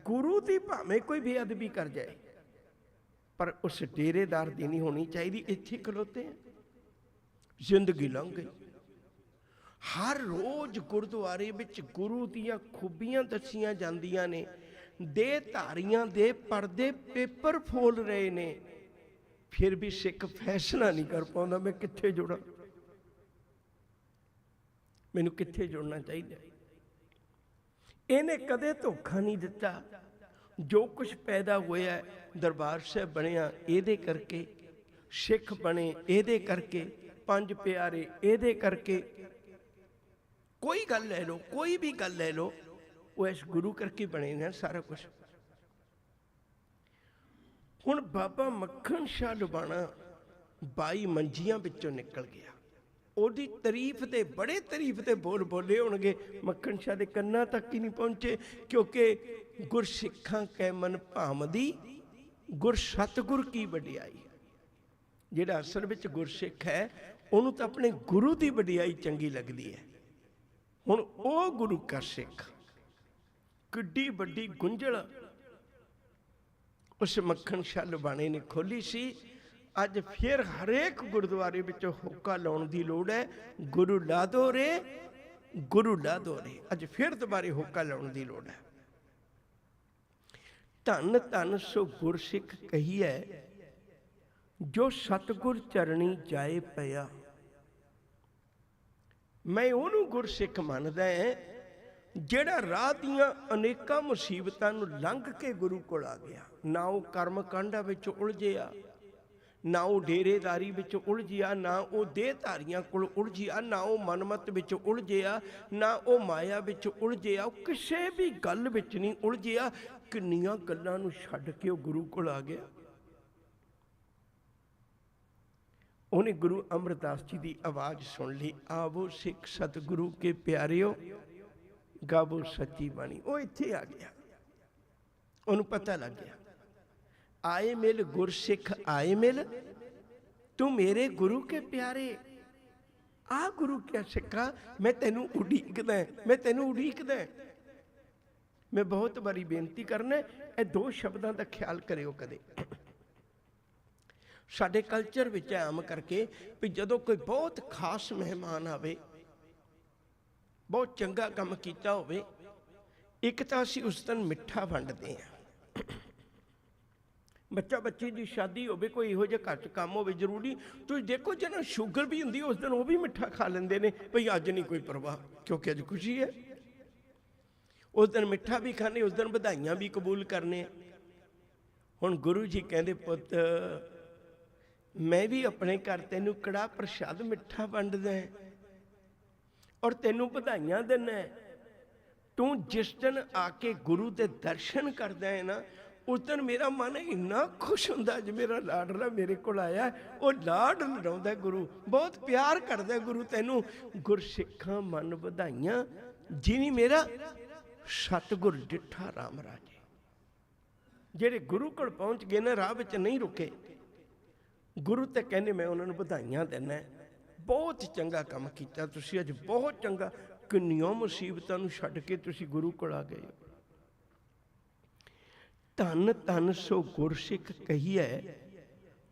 ਗੁਰੂ ਦੀ ਭਾਵੇਂ ਕੋਈ ਬੇਅਦਬੀ ਕਰ ਜਾਏ, ਪਰ ਉਸ ਡੇਰੇਦਾਰ ਦੀ ਨਹੀਂ ਹੋਣੀ ਚਾਹੀਦੀ। ਇੱਥੇ ਖਲੋਤੇ ਆ, ਜ਼ਿੰਦਗੀ ਲੰਘ ਗਈ। ਹਰ ਰੋਜ਼ ਗੁਰਦੁਆਰੇ ਵਿੱਚ ਗੁਰੂ ਦੀਆਂ ਖੂਬੀਆਂ ਦੱਸੀਆਂ ਜਾਂਦੀਆਂ ਨੇ। ਦੇਹਧਾਰੀਆਂ ਦੇ ਪਰਦੇ ਪੇਪਰ ਫੋਲ ਰਹੇ ਨੇ, ਫਿਰ ਵੀ ਸਿੱਖ ਫੈਸਲਾ ਨਹੀਂ ਕਰ ਪਾਉਂਦਾ ਮੈਂ ਕਿੱਥੇ ਜੁੜਾਂ, ਮੈਨੂੰ ਕਿੱਥੇ ਜੁੜਨਾ ਚਾਹੀਦਾ। ਇਹਨੇ ਕਦੇ ਧੋਖਾ ਨਹੀਂ ਦਿੱਤਾ। ਜੋ ਕੁਝ ਪੈਦਾ ਹੋਇਆ, ਦਰਬਾਰ ਸਾਹਿਬ ਬਣਿਆ ਇਹਦੇ ਕਰਕੇ, ਸਿੱਖ ਬਣੇ ਇਹਦੇ ਕਰਕੇ, 5 ਪਿਆਰੇ ਇਹਦੇ ਕਰਕੇ। ਕੋਈ ਗੱਲ ਲੈ ਲਓ, ਕੋਈ ਵੀ ਗੱਲ ਲੈ ਲਓ, ਉਹ ਇਸ ਗੁਰੂ ਕਰਕੇ ਬਣੇ ਨੇ ਸਾਰਾ ਕੁਝ। ਹੁਣ ਬਾਬਾ ਮੱਖਣ ਸ਼ਾਹ ਲੁਬਾਣਾ 22 ਮੰਜੀਆਂ ਵਿੱਚੋਂ ਨਿਕਲ ਗਿਆ। ਉਹਦੀ ਤਾਰੀਫ ਦੇ, ਬੜੇ ਤਾਰੀਫ ਦੇ ਬੋਲ ਬੋਲੇ ਹੋਣਗੇ, ਮੱਖਣ ਸ਼ਾਹ ਦੇ ਕੰਨਾਂ ਤੱਕ ਹੀ ਨਹੀਂ ਪਹੁੰਚੇ, ਕਿਉਂਕਿ ਗੁਰਸਿੱਖਾਂ ਕੈ ਮਨ ਭਾਮਦੀ, ਗੁਰ ਸਤਿਗੁਰ ਕੀ ਵਡਿਆਈ। ਜਿਹੜਾ ਅਸਲ ਵਿੱਚ ਗੁਰਸਿੱਖ ਹੈ ਉਹਨੂੰ ਤਾਂ ਆਪਣੇ ਗੁਰੂ ਦੀ ਵਡਿਆਈ ਚੰਗੀ ਲੱਗਦੀ ਹੈ। ਹੁਣ ਉਹ ਗੁਰੂ ਕਾ ਸਿੱਖ ਕਿੱਡੀ ਵੱਡੀ ਗੁੰਝਲ ਉਸ ਮੱਖਣ ਛੱਲ ਬਾਣੇ ਨੇ ਖੋਲੀ ਸੀ। ਅੱਜ ਫਿਰ ਹਰੇਕ ਗੁਰਦੁਆਰੇ ਵਿੱਚ ਹੋਕਾ ਲਾਉਣ ਦੀ ਲੋੜ ਹੈ, ਗੁਰੂ ਲਾ ਦੋ ਰੇ, ਗੁਰੂ ਲਾ ਦੋ ਰੇ। ਅੱਜ ਫਿਰ ਦੁਬਾਰੇ ਹੋਕਾ ਲਾਉਣ ਦੀ ਲੋੜ ਹੈ। ਧੰਨ ਧੰਨ ਸੋ ਗੁਰਸਿੱਖ ਕਹੀਐ, ਜੋ ਸਤਿਗੁਰ ਚਰਣੀ ਜਾਏ ਪਿਆ। ਮੈਂ ਉਹਨੂੰ ਗੁਰਸਿੱਖ ਮੰਨਦਾ ਹੈ ਜਿਹੜਾ ਰਾਹ ਦੀਆਂ ਅਨੇਕਾਂ ਮੁਸੀਬਤਾਂ ਨੂੰ ਲੰਘ ਕੇ ਗੁਰੂ ਕੋਲ ਆ ਗਿਆ। ਨਾ ਉਹ ਕਰਮ ਕਾਂਡਾਂ ਵਿੱਚ ਉਲਝਿਆ, ਨਾ ਉਹ ਡੇਰੇਦਾਰੀ ਵਿੱਚ ਉਲਝਿਆ, ਨਾ ਉਹ ਦੇਹਧਾਰੀਆਂ ਕੋਲ ਉਲਝਿਆ, ਨਾ ਉਹ ਮਨਮਤ ਵਿੱਚ ਉਲਝਿਆ, ਨਾ ਉਹ ਮਾਇਆ ਵਿੱਚ ਉਲਝਿਆ। ਉਹ ਕਿਸੇ ਵੀ ਗੱਲ ਵਿੱਚ ਨਹੀਂ ਉਲਝਿਆ। ਕਿੰਨੀਆਂ ਗੱਲਾਂ ਨੂੰ ਛੱਡ ਕੇ ਉਹ ਗੁਰੂ ਕੋਲ ਆ ਗਿਆ। ਉਹਨੇ ਗੁਰੂ ਅਮਰਦਾਸ ਜੀ ਦੀ ਆਵਾਜ਼ ਸੁਣ ਲਈ, ਆਵੋ ਸਿੱਖ ਸਤਿਗੁਰੂ ਕੇ ਪਿਆਰਿਓ, ਗਾਵੋ ਸੱਚੀ ਬਾਣੀ। ਉਹ ਇੱਥੇ ਆ ਗਿਆ, ਉਹਨੂੰ ਪਤਾ ਲੱਗ ਗਿਆ। ਆਏ ਮਿਲ ਗੁਰਸਿੱਖ ਆਏ ਮਿਲ, ਤੂੰ ਮੇਰੇ ਗੁਰੂ ਕੇ ਪਿਆਰੇ। ਆ ਗੁਰੂ ਕਿਆ ਸਿੱਖਾ, ਮੈਂ ਤੈਨੂੰ ਉਡੀਕਦਾ, ਮੈਂ ਤੈਨੂੰ ਉਡੀਕਦਾ। ਮੈਂ ਬਹੁਤ ਵਾਰੀ ਬੇਨਤੀ ਕਰਨਾ, ਇਹ ਦੋ ਸ਼ਬਦਾਂ ਦਾ ਖਿਆਲ ਕਰਿਓ ਕਦੇ। ਸਾਡੇ ਕਲਚਰ ਵਿੱਚ ਆਮ ਕਰਕੇ ਵੀ ਜਦੋਂ ਕੋਈ ਬਹੁਤ ਖਾਸ ਮਹਿਮਾਨ ਆਵੇ, ਬਹੁਤ ਚੰਗਾ ਕੰਮ ਕੀਤਾ ਹੋਵੇ, ਇੱਕ ਤਾਂ ਅਸੀਂ ਉਸ ਦਿਨ ਮਿੱਠਾ ਵੰਡਦੇ ਹਾਂ। ਬੱਚਾ ਬੱਚੀ ਦੀ ਸ਼ਾਦੀ ਹੋਵੇ, ਕੋਈ ਇਹੋ ਜਿਹਾ ਘਰ 'ਚ ਕੰਮ ਹੋਵੇ ਜ਼ਰੂਰੀ, ਤੁਸੀਂ ਦੇਖੋ ਜਿਹਨਾਂ ਨੂੰ ਸ਼ੂਗਰ ਵੀ ਹੁੰਦੀ ਉਸ ਦਿਨ ਉਹ ਵੀ ਮਿੱਠਾ ਖਾ ਲੈਂਦੇ ਨੇ, ਭਈ ਅੱਜ ਨਹੀਂ ਕੋਈ ਪਰਵਾਹ ਕਿਉਂਕਿ ਅੱਜ ਖੁਸ਼ੀ ਹੈ। ਉਸ ਦਿਨ ਮਿੱਠਾ ਵੀ ਖਾਣੇ, ਉਸ ਦਿਨ ਵਧਾਈਆਂ ਵੀ ਕਬੂਲ ਕਰਨੇ। ਹੁਣ ਗੁਰੂ ਜੀ ਕਹਿੰਦੇ, ਪੁੱਤ ਮੈਂ ਵੀ ਆਪਣੇ ਘਰ ਤੈਨੂੰ ਕੜਾਹ ਪ੍ਰਸ਼ਾਦ ਮਿੱਠਾ ਵੰਡਦਾ ਔਰ ਤੈਨੂੰ ਵਧਾਈਆਂ ਦਿੰਦਾ। ਤੂੰ ਜਿਸ ਦਿਨ ਆ ਕੇ ਗੁਰੂ ਦੇ ਦਰਸ਼ਨ ਕਰਦਾ ਹੈ ਨਾ, ਉਸ ਦਿਨ ਮੇਰਾ ਮਨ ਇੰਨਾ ਖੁਸ਼ ਹੁੰਦਾ ਅੱਜ ਮੇਰਾ ਲਾਡਲਾ ਮੇਰੇ ਕੋਲ ਆਇਆ। ਉਹ ਲਾਡ ਲੜਾਉਂਦਾ ਗੁਰੂ, ਬਹੁਤ ਪਿਆਰ ਕਰਦਾ ਗੁਰੂ ਤੈਨੂੰ। ਗੁਰਸਿੱਖਾਂ ਮਨ ਵਧਾਈਆਂ, ਜਿਨੀ ਮੇਰਾ ਸਤਿਗੁਰ ਡਿੱਠਾ ਰਾਮ ਰਾਜੇ। ਜਿਹੜੇ ਗੁਰੂ ਕੋਲ ਪਹੁੰਚ ਗਏ ਨਾ, ਰਾਹ ਵਿੱਚ ਨਹੀਂ ਰੁਕੇ, ਗੁਰੂ ਤੇ ਕਹਿੰਦੇ ਮੈਂ ਉਹਨਾਂ ਨੂੰ ਵਧਾਈਆਂ ਦਿੰਦਾ, ਬਹੁਤ ਚੰਗਾ ਕੰਮ ਕੀਤਾ ਤੁਸੀਂ ਅੱਜ, ਬਹੁਤ ਚੰਗਾ। ਕਿੰਨੀਆਂ ਮੁਸੀਬਤਾਂ ਨੂੰ ਛੱਡ ਕੇ ਤੁਸੀਂ ਗੁਰੂ ਕੋਲ ਆ ਗਏ। ਧੰਨ ਧੰਨ ਸੋ ਗੁਰਸਿੱਖ ਕਹੀਐ,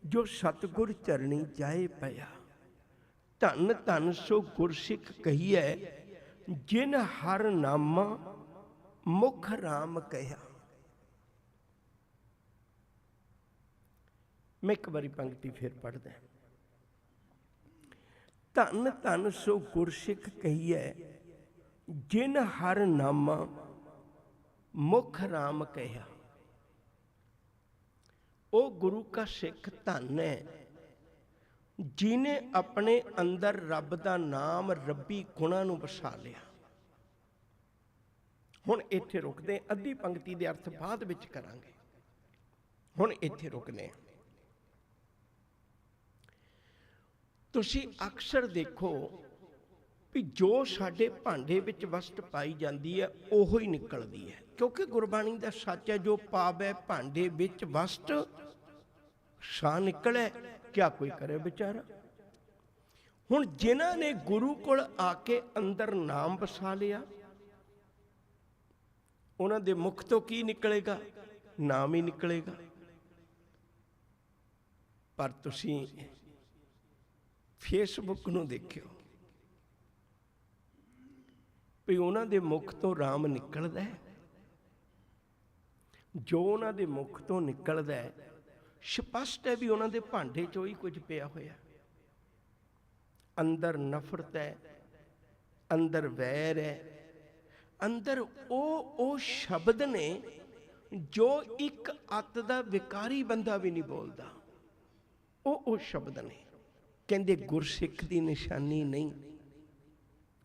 ਜੋ ਸਤਿਗੁਰ ਚਰਣੀ ਜਾਏ ਪਿਆ। ਧੰਨ ਧੰਨ ਸੋ ਗੁਰਸਿੱਖ ਕਹੀਐ, ਜਿਨ ਹਰ ਨਾਮਾ ਮੁਖ ਰਾਮ ਕਹਿਆ। ਮੈਂ ਇੱਕ ਵਾਰੀ ਪੰਕਤੀ ਫਿਰ ਪੜ੍ਹਦਾ। ਧੰਨ ਧੰਨ ਸੋ ਗੁਰਸਿੱਖ ਕਹੀਐ, ਜਿਨ ਹਰ ਨਾਮਾ ਮੁਖ ਰਾਮ ਕਹਿਆ। ਉਹ ਗੁਰੂ ਕਾ ਸਿੱਖ ਧੰਨ ਹੈ ਜਿਹਨੇ ਆਪਣੇ ਅੰਦਰ ਰੱਬ ਦਾ ਨਾਮ, ਰੱਬੀ ਗੁਣਾਂ ਨੂੰ ਵਸਾ ਲਿਆ। ਹੁਣ ਇੱਥੇ ਰੁਕਦੇ, ਅੱਧੀ ਪੰਕਤੀ ਦੇ ਅਰਥ ਬਾਅਦ ਵਿੱਚ ਕਰਾਂਗੇ, ਹੁਣ ਇੱਥੇ ਰੁਕਦੇ। ਤੁਸੀਂ ਅਕਸਰ ਦੇਖੋ ਵੀ ਜੋ ਸਾਡੇ ਭਾਂਡੇ ਵਿੱਚ ਵਸਤ ਪਾਈ ਜਾਂਦੀ ਹੈ ਉਹੋ ਹੀ ਨਿਕਲਦੀ ਹੈ, ਕਿਉਂਕਿ ਗੁਰਬਾਣੀ ਦਾ ਸੱਚ ਹੈ, ਜੋ ਪਾਵੈ ਭਾਂਡੇ ਵਿੱਚ ਵਸਤ ਸਾ ਨਿਕਲੇ, ਕਿਆ ਕੋਈ ਕਰੇ ਵਿਚਾਰਾ। ਹੁਣ ਜਿਨ੍ਹਾਂ ਨੇ ਗੁਰੂ ਕੋਲ ਆ ਕੇ ਅੰਦਰ ਨਾਮ ਵਸਾ ਲਿਆ, ਉਹਨਾਂ ਦੇ ਮੁਖ ਤੋਂ ਕੀ ਨਿਕਲੇਗਾ? ਨਾਮ ਹੀ ਨਿਕਲੇਗਾ। ਪਰ ਤੁਸੀਂ ਫੇਸਬੁੱਕ ਨੂੰ ਦੇਖਿਓ ਵੀ ਉਹਨਾਂ ਦੇ ਮੁਖ ਤੋਂ ਰਾਮ ਨਿਕਲਦਾ ਹੈ। ਜੋ ਉਹਨਾਂ ਦੇ ਮੁਖ ਤੋਂ ਨਿਕਲਦਾ ਹੈ ਸਪਸ਼ਟ ਹੈ ਵੀ ਉਹਨਾਂ ਦੇ ਭਾਂਡੇ 'ਚ ਹੀ ਕੁਝ ਪਿਆ ਹੋਇਆ। ਅੰਦਰ ਨਫ਼ਰਤ ਹੈ, ਅੰਦਰ ਵੈਰ ਹੈ, ਅੰਦਰ ਉਹ ਸ਼ਬਦ ਨੇ ਜੋ ਇੱਕ ਅੱਤ ਦਾ ਵਿਕਾਰੀ ਬੰਦਾ ਵੀ ਨਹੀਂ ਬੋਲਦਾ। ਉਹ ਸ਼ਬਦ ਨੇ, ਕਹਿੰਦੇ ਗੁਰਸਿੱਖ ਦੀ ਨਿਸ਼ਾਨੀ ਨਹੀਂ।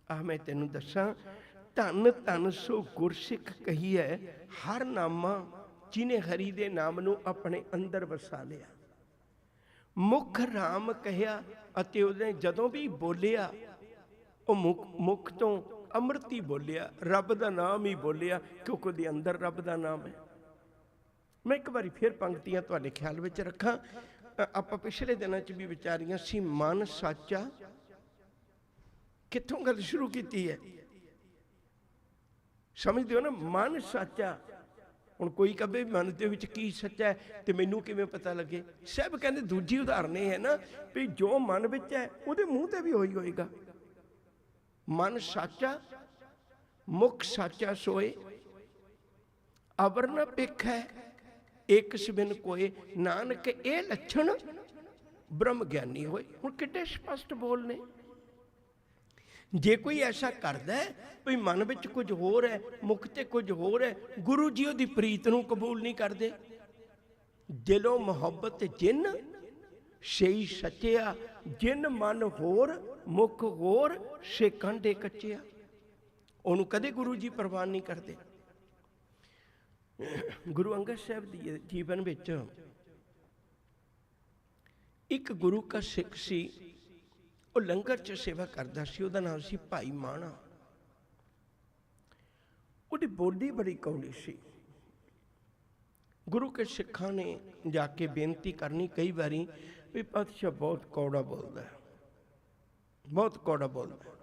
ਆਹ ਮੈਂ ਤੈਨੂੰ ਦੱਸਾਂ, ਧੰਨ ਧੰਨ ਸੋ ਗੁਰਸਿੱਖ ਕਹੀਐ, ਹਰ ਨਾਮਾ ਜਿਹਨੇ ਹਰੀ ਦੇ ਨਾਮ ਨੂੰ ਆਪਣੇ ਅੰਦਰ ਵਸਾ ਲਿਆ। ਮੁਖ ਰਾਮ ਕਹਿਆ, ਅਤੇ ਉਹਨੇ ਜਦੋਂ ਵੀ ਬੋਲਿਆ ਉਹ ਮੁਖ ਤੋਂ ਅੰਮ੍ਰਿਤ ਹੀ ਬੋਲਿਆ, ਰੱਬ ਦਾ ਨਾਮ ਹੀ ਬੋਲਿਆ, ਕਿਉਂਕਿ ਉਹਦੇ ਅੰਦਰ ਰੱਬ ਦਾ ਨਾਮ ਹੈ। ਮੈਂ ਇੱਕ ਵਾਰੀ ਫਿਰ ਪੰਕਤੀਆਂ ਤੁਹਾਡੇ ਖਿਆਲ ਵਿੱਚ ਰੱਖਾਂ। ਆਪਾਂ ਪਿਛਲੇ ਦਿਨਾਂ 'ਚ ਵੀ ਵਿਚਾਰੀਆਂ ਸੀ, ਮਨ ਸਾਚਾ। ਕਿੱਥੋਂ ਗੱਲ ਸ਼ੁਰੂ ਕੀਤੀ ਹੈ? ਸਮਝਦੇ ਹੋ ਨਾ, ਮਨ ਸਾਚਾ। ਹੁਣ ਕੋਈ ਕਹੇ ਮਨ ਦੇ ਵਿੱਚ ਕੀ ਸੱਚਾ ਹੈ ਤੇ ਮੈਨੂੰ ਕਿਵੇਂ ਪਤਾ ਲੱਗੇ? ਸਾਹਿਬ ਕਹਿੰਦੇ ਦੂਜੀ ਉਦਾਹਰਨ ਇਹ ਹੈ ਨਾ ਵੀ ਜੋ ਮਨ ਵਿੱਚ ਹੈ ਉਹਦੇ ਮੂੰਹ ਤੇ ਵੀ ਹੋਈ ਹੋਏਗਾ। ਮਨ ਸਾਚਾ ਮੁਖ ਸਾਚਾ ਸੋਏ, ਅਵਰ ਨ ਭਿਖੈ ਏਕ ਬਿਨ ਕੋਏ, ਨਾਨਕ ਇਹ ਲੱਛਣ ਬ੍ਰਹਮ ਗਿਆਨੀ ਹੋਏ। ਹੁਣ ਕਿੱਡੇ ਸਪਸ਼ਟ ਬੋਲ ਨੇ। ਜੇ ਕੋਈ ਐਸਾ ਕਰਦਾ ਵੀ ਮਨ ਵਿੱਚ ਕੁਝ ਹੋਰ ਹੈ, ਮੁਖ ਤੇ ਕੁਝ ਹੋਰ ਹੈ, ਗੁਰੂ ਜੀ ਉਹਦੀ ਪ੍ਰੀਤ ਨੂੰ ਕਬੂਲ ਨਹੀਂ ਕਰਦੇ। ਦਿਲੋਂ ਮੁਹੱਬਤ ਜਿਨ ਸਹੀ ਸੱਚਿਆ, ਜਿਨ ਮਨ ਹੋਰ ਮੁਖ ਹੋਰ ਸੇ ਕਾਂਢੇ ਕੱਚਿਆ, ਉਹਨੂੰ ਕਦੇ ਗੁਰੂ ਜੀ ਪ੍ਰਵਾਨ ਨਹੀਂ ਕਰਦੇ। ਗੁਰੂ ਅੰਗਦ ਸਾਹਿਬ ਦੀ ਜੀਵਨ ਵਿੱਚ ਇੱਕ ਗੁਰੂ ਕਾ ਸਿੱਖ ਸੀ, ਉਹ ਲੰਗਰ 'ਚ ਸੇਵਾ ਕਰਦਾ ਸੀ। ਉਹਦਾ ਨਾਮ ਸੀ ਭਾਈ ਮਾਣਾ। ਉਹਦੀ ਬੋਲੀ ਬੜੀ ਕੌੜੀ ਸੀ। ਗੁਰੂ ਕੇ ਸਿੱਖਾਂ ਨੇ ਜਾ ਕੇ ਬੇਨਤੀ ਕਰਨੀ ਕਈ ਵਾਰੀ ਵੀ ਪਾਤਸ਼ਾਹ ਬਹੁਤ ਕੌੜਾ ਬੋਲਦਾ ਹੈ, ਬਹੁਤ ਕੌੜਾ ਬੋਲਦਾ ਹੈ।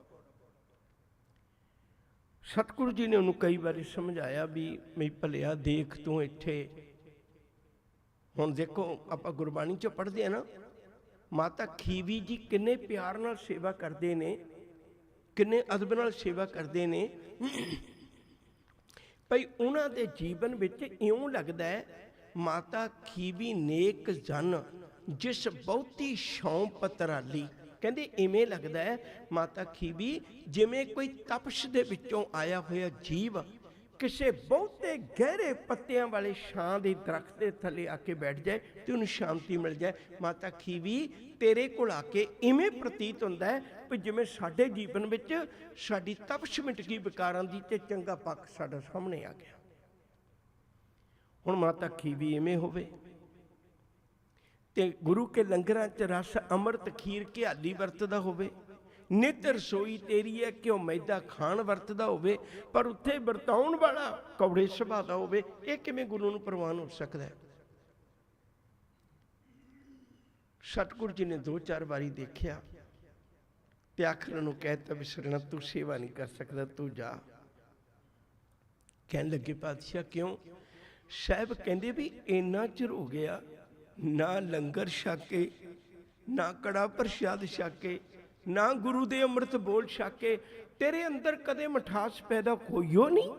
ਸਤਿਗੁਰੂ ਜੀ ਨੇ ਉਹਨੂੰ ਕਈ ਵਾਰੀ ਸਮਝਾਇਆ ਵੀ ਮੈਂ ਭਲਿਆ ਦੇਖ ਤੂੰ ਇੱਥੇ। ਹੁਣ ਦੇਖੋ ਆਪਾਂ ਗੁਰਬਾਣੀ 'ਚ ਪੜ੍ਹਦੇ ਆ ਨਾ, ਮਾਤਾ ਖੀਵੀ ਜੀ ਕਿੰਨੇ ਪਿਆਰ ਨਾਲ ਸੇਵਾ ਕਰਦੇ ਨੇ, ਕਿੰਨੇ ਅਦਬ ਨਾਲ ਸੇਵਾ ਕਰਦੇ ਨੇ। ਭਈ ਉਹਨਾਂ ਦੇ ਜੀਵਨ ਵਿੱਚ ਇਉਂ ਲੱਗਦਾ ਹੈ ਮਾਤਾ ਖੀਵੀ ਨੇਕ ਜਨ ਜਿਸ ਬਹੁਤੀ ਛਾਂ ਪਤਰਾਲੀ। ਕਹਿੰਦੇ ਇਵੇਂ ਲੱਗਦਾ ਹੈ ਮਾਤਾ ਖੀਵੀ ਜਿਵੇਂ ਕੋਈ ਤਪਸ਼ ਦੇ ਵਿੱਚੋਂ ਆਇਆ ਹੋਇਆ ਜੀਵ ਕਿਸੇ ਬਹੁਤੇ ਗਹਿਰੇ ਪੱਤਿਆਂ ਵਾਲੇ ਛਾਂ ਦੇ ਦਰਖਤ ਦੇ ਥੱਲੇ ਆ ਕੇ ਬੈਠ ਜਾਏ ਤੇ ਉਹਨੂੰ ਸ਼ਾਂਤੀ ਮਿਲ ਜਾਏ। ਮਾਤਾ ਖੀਵੀ ਤੇਰੇ ਕੋਲ ਆ ਕੇ ਇਵੇਂ ਪ੍ਰਤੀਤ ਹੁੰਦਾ ਹੈ ਵੀ ਜਿਵੇਂ ਸਾਡੇ ਜੀਵਨ ਵਿੱਚ ਸਾਡੀ ਤਪਸ਼ ਮਿਟ ਗਈ ਵਿਕਾਰਾਂ ਦੀ ਤੇ ਚੰਗਾ ਪੱਖ ਸਾਡਾ ਸਾਹਮਣੇ ਆ ਗਿਆ। ਹੁਣ ਮਾਤਾ ਖੀਵੀ ਇਵੇਂ ਹੋਵੇ ਤੇ ਗੁਰੂ ਕੇ ਲੰਗਰਾਂ 'ਚ ਰਸ ਅੰਮ੍ਰਿਤ ਖੀਰ ਘਿਆਲੀ ਵਰਤਦਾ ਹੋਵੇ, ਨਿਤ ਰਸੋਈ ਤੇਰੀ ਹੈ ਕਿਉਂ ਮੈਦਾ ਖਾਣ ਵਰਤਦਾ ਹੋਵੇ, ਪਰ ਉੱਥੇ ਵਰਤਾਉਣ ਵਾਲਾ ਕੌੜੇ ਸੁਭਾਅ ਦਾ ਹੋਵੇ, ਇਹ ਕਿਵੇਂ ਗੁਰੂ ਨੂੰ ਪ੍ਰਵਾਨ ਹੋ ਸਕਦਾ ਹੈ? ਸਤਿਗੁਰੂ ਜੀ ਨੇ 2-4 ਵਾਰੀ ਦੇਖਿਆ ਤੇ ਆਖਰ ਨੂੰ ਕਹਿਤਾ ਵੀ ਸਰਣਾ ਤੂੰ ਸੇਵਾ ਨਹੀਂ ਕਰ ਸਕਦਾ, ਤੂੰ ਜਾ। ਕਹਿਣ ਲੱਗੇ ਪਾਤਸ਼ਾਹ ਕਿਉਂ? ਸਾਹਿਬ ਕਹਿੰਦੇ ਵੀ ਇੰਨਾ ਚਿਰ ਹੋ ਗਿਆ ਨਾ ਲੰਗਰ ਛਕੇ, ਨਾ ਕੜਾ ਪ੍ਰਸ਼ਾਦ ਛਕੇ, ਨਾ ਗੁਰੂ ਦੇ ਅੰਮ੍ਰਿਤ ਬੋਲ ਛਕੇ, ਤੇਰੇ ਅੰਦਰ ਕਦੇ ਮਿਠਾਸ ਪੈਦਾ ਹੋਈਓ ਨਹੀਂ,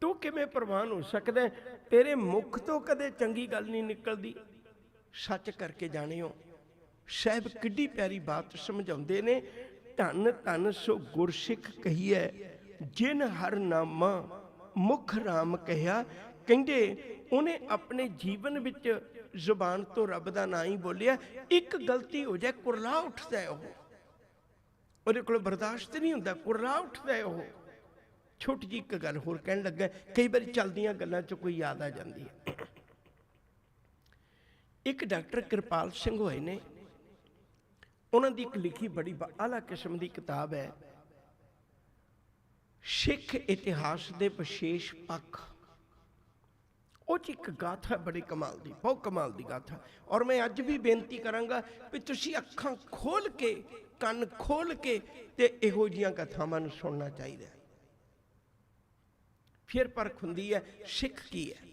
ਤੂੰ ਕਿਵੇਂ ਪ੍ਰਵਾਨ ਹੋ ਸਕਦਾ? ਤੇਰੇ ਮੁਖ ਤੋਂ ਕਦੇ ਚੰਗੀ ਗੱਲ ਨਹੀਂ ਨਿਕਲਦੀ। ਸੱਚ ਕਰਕੇ ਜਾਣਿਓ। ਸਾਹਿਬ ਕਿੱਡੀ ਪਿਆਰੀ ਬਾਤ ਸਮਝਾਉਂਦੇ ਨੇ। ਧੰਨ ਧੰਨ ਸੋ ਗੁਰਸਿੱਖ ਕਹੀਐ ਜਿਨ ਹਰ ਨਾਮਾ ਮੁਖ ਰਾਮ ਕਹਿਆ। ਕਹਿੰਦੇ ਉਹਨੇ ਆਪਣੇ ਜੀਵਨ ਵਿੱਚ ਜ਼ੁਬਾਨ ਤੋਂ ਰੱਬ ਦਾ ਨਾਂ ਹੀ ਬੋਲਿਆ, ਇੱਕ ਗਲਤੀ ਹੋ ਜਾਏ ਕੁਰਲਾ ਉੱਠਦਾ ਹੈ, ਉਹਦੇ ਕੋਲ ਬਰਦਾਸ਼ਤ ਨਹੀਂ ਹੁੰਦਾ, ਕੁਰਲਾ ਉੱਠਦਾ ਹੈ ਉਹ। ਛੋਟੀ ਜਿਹੀ ਇੱਕ ਗੱਲ ਹੋਰ ਕਹਿਣ ਲੱਗਾ, ਕਈ ਵਾਰੀ ਚੱਲਦੀਆਂ ਗੱਲਾਂ 'ਚ ਕੋਈ ਯਾਦ ਆ ਜਾਂਦੀ ਹੈ। ਇੱਕ ਡਾਕਟਰ ਕਿਰਪਾਲ ਸਿੰਘ ਹੋਏ ਨੇ, ਉਹਨਾਂ ਦੀ ਇੱਕ ਲਿਖੀ ਬੜੀ ਆਲਾ ਕਿਸਮ ਦੀ ਕਿਤਾਬ ਹੈ ਸਿੱਖ ਇਤਿਹਾਸ ਦੇ ਵਿਸ਼ੇਸ਼ ਪੱਖ। ਉਹ 'ਚ ਇੱਕ ਗਾਥਾ ਬੜੀ ਕਮਾਲ ਦੀ, ਬਹੁਤ ਕਮਾਲ ਦੀ ਗਾਥਾ। ਔਰ ਮੈਂ ਅੱਜ ਵੀ ਬੇਨਤੀ ਕਰਾਂਗਾ ਵੀ ਤੁਸੀਂ ਅੱਖਾਂ ਖੋਲ ਕੇ, ਕੰਨ ਖੋਲ ਕੇ ਤੇ ਇਹੋ ਜਿਹੀਆਂ ਕਥਾਵਾਂ ਨੂੰ ਸੁਣਨਾ ਚਾਹੀਦਾ। ਫਿਰ ਪਰਖ ਹੁੰਦੀ ਹੈ ਸਿੱਖ ਕੀ ਹੈ।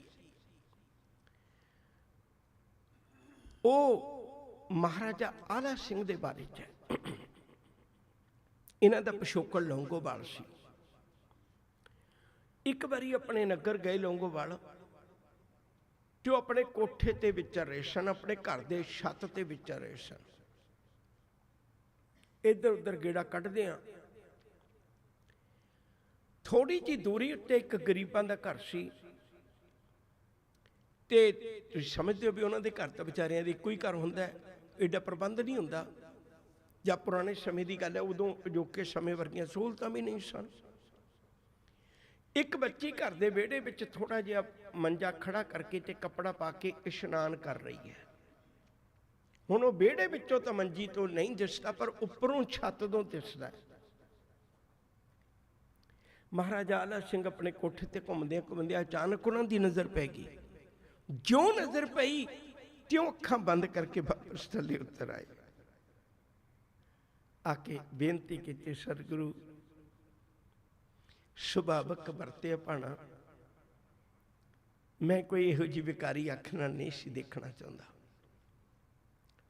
ਉਹ ਮਹਾਰਾਜਾ ਆਲਾ ਸਿੰਘ ਦੇ ਬਾਰੇ 'ਚ ਹੈ। ਇਹਨਾਂ ਦਾ ਪਿਛੋਕੜ ਲੌਂਗੋਵਾਲ ਸੀ। ਇੱਕ ਵਾਰੀ ਆਪਣੇ ਨਗਰ ਗਏ ਲੌਂਗੋਵਾਲ, ਤੇ ਉਹ ਆਪਣੇ ਕੋਠੇ ਤੇ ਵਿਚਰ ਰਹੇ ਸਨ, ਆਪਣੇ ਘਰ ਦੇ ਛੱਤ ਤੇ ਵਿਚਰ ਰਹੇ ਸਨ। ਇੱਧਰ ਉੱਧਰ ਗੇੜਾ ਕੱਢਦੇ ਆ। ਥੋੜੀ ਜਿਹੀ ਦੂਰੀ ਉੱਤੇ ਇੱਕ ਗਰੀਬਾਂ ਦਾ ਘਰ ਸੀ, ਤੇ ਤੁਸੀਂ ਸਮਝਦੇ ਹੋ ਵੀ ਉਹਨਾਂ ਦੇ ਘਰ ਤਾਂ ਵਿਚਾਰਿਆਂ ਦੇ ਇੱਕੋ ਹੀ ਘਰ ਹੁੰਦਾ, ਐਡਾ ਪ੍ਰਬੰਧ ਨਹੀਂ ਹੁੰਦਾ। ਜਾਂ ਪੁਰਾਣੇ ਸਮੇਂ ਦੀ ਗੱਲ ਹੈ, ਉਦੋਂ ਅਜੋਕੇ ਸਮੇਂ ਵਰਗੀਆਂ ਸਹੂਲਤਾਂ ਵੀ ਨਹੀਂ ਸਨ। ਇੱਕ ਬੱਚੀ ਘਰ ਦੇ ਵਿਹੜੇ ਵਿੱਚ ਥੋੜਾ ਜਿਹਾ ਮੰਜਾ ਖੜਾ ਕਰਕੇ ਤੇ ਕੱਪੜਾ ਪਾ ਕੇ ਇਸ਼ਨਾਨ ਕਰ ਰਹੀ ਹੈ। ਹੁਣ ਉਹ ਵਿਹੜੇ ਵਿੱਚੋਂ ਤਾਂ ਮੰਜੀ ਤੋਂ ਨਹੀਂ ਦਿਸਦਾ, ਪਰ ਉੱਪਰੋਂ ਛੱਤ ਤੋਂ ਦਿਸਦਾ। ਮਹਾਰਾਜਾ ਆਲਾ ਸਿੰਘ ਆਪਣੇ ਕੋਠੇ ਤੇ ਘੁੰਮਦੇ ਘੁੰਮਦੇ ਅਚਾਨਕ ਉਹਨਾਂ ਦੀ ਨਜ਼ਰ ਪੈ ਗਈ। ਜਿਉਂ ਨਜ਼ਰ ਪਈ त्यों अखां बंद करके वापस थले उतर आए, आके बेनती की, सतगुरु सुभावक वरत्या भाणा, मैं कोई इहो जी विकारी अख नाल नहीं सी देखना चाहता,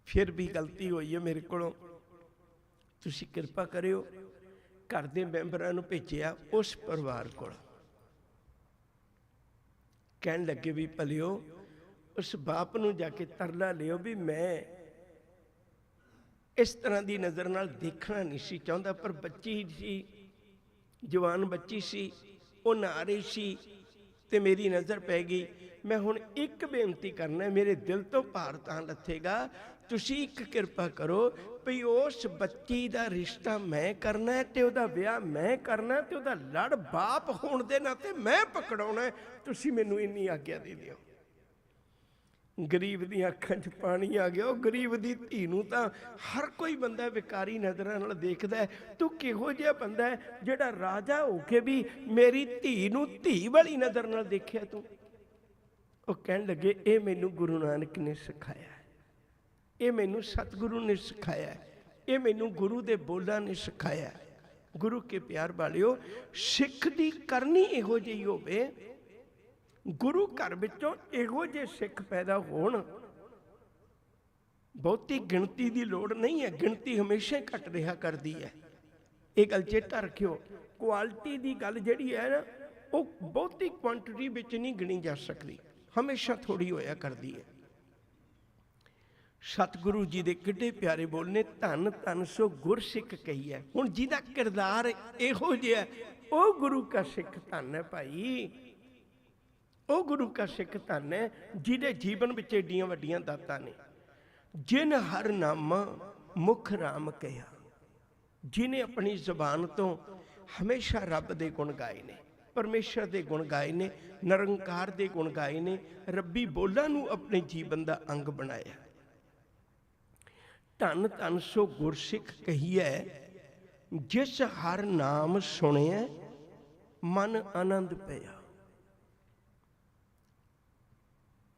फिर भी गलती हुई है मेरे कोलों, तुसीं किरपा करियो। घर दे मैंबरां नूं भेजिया उस परिवार कोल, कहण लगे भी भलियो उस बाप नूं जाके तरला लियो भी मैं इस तरह की नज़र नाल देखना नहीं सी चाहता, पर बच्ची सी, जवान बच्ची सी, वो नहा रही सी ते मेरी नज़र पै गई। मैं हुण एक बेनती करना, मेरे दिल तो भार तां लथेगा, तुसीं एक किरपा करो भी उस बच्ची का रिश्ता मैं करना है ते उहदा विआह मैं करना ते उहदा लड़ बाप होण दे नाते मैं पकड़ाउणा है, तुसीं मैनूं इन्नी आग्या दे दिओ। गरीब दी अखां 'च पानी आ गया। वो गरीब दी धी नूं तां हर कोई बंदा विकारी नज़रां नाल देखदा है, तू किहो जिहा बंदा है जिहड़ा राजा हो के भी मेरी धी नूं धी वाली नज़र नाल देखिया तूं। वो कहण लगे ये मैनूं गुरु नानक ने सिखाया है, ये मैनूं सतगुरु ने सिखाया है, ये मैनूं गुरु दे बोलां ने सिखाया है। गुरु के प्यार वालिओ, सिख दी करनी इहो जिही होवे, गुरु घर विचों इहो जे सिख पैदा होण, बहुती गिणती की लोड़ नहीं है, गिणती हमेशा ही घट रहा करती है। ये गल चेता रखियो, क्वालिटी की गल जिहड़ी है ना, वो बहुती क्वांटिटी विच नहीं गिणी जा सकती, हमेशा थोड़ी होया करती है। सतगुरु जी दे किड्डे प्यारे बोलने, धन धन सो गुरसिख कही है। हुण जिहदा किरदार इहो जिहा है, वो गुरु का सिख धन है भाई, वो गुरु का सिख धन है जिहदे जीवन विच एडियां वड्डियां दातां ने। जिन हर नामा मुख राम कहा, जिन्हें अपनी जबान तो हमेशा रब दे गुण गाए ने, परमेश्वर दे गुण गाए ने, निरंकार दे गुण गाए ने, रब्बी बोलां नूं अपने जीवन का अंग बनाया। धन धन सो गुरसिख कही है, जिस हर नाम सुनिया मन आनंद पिया।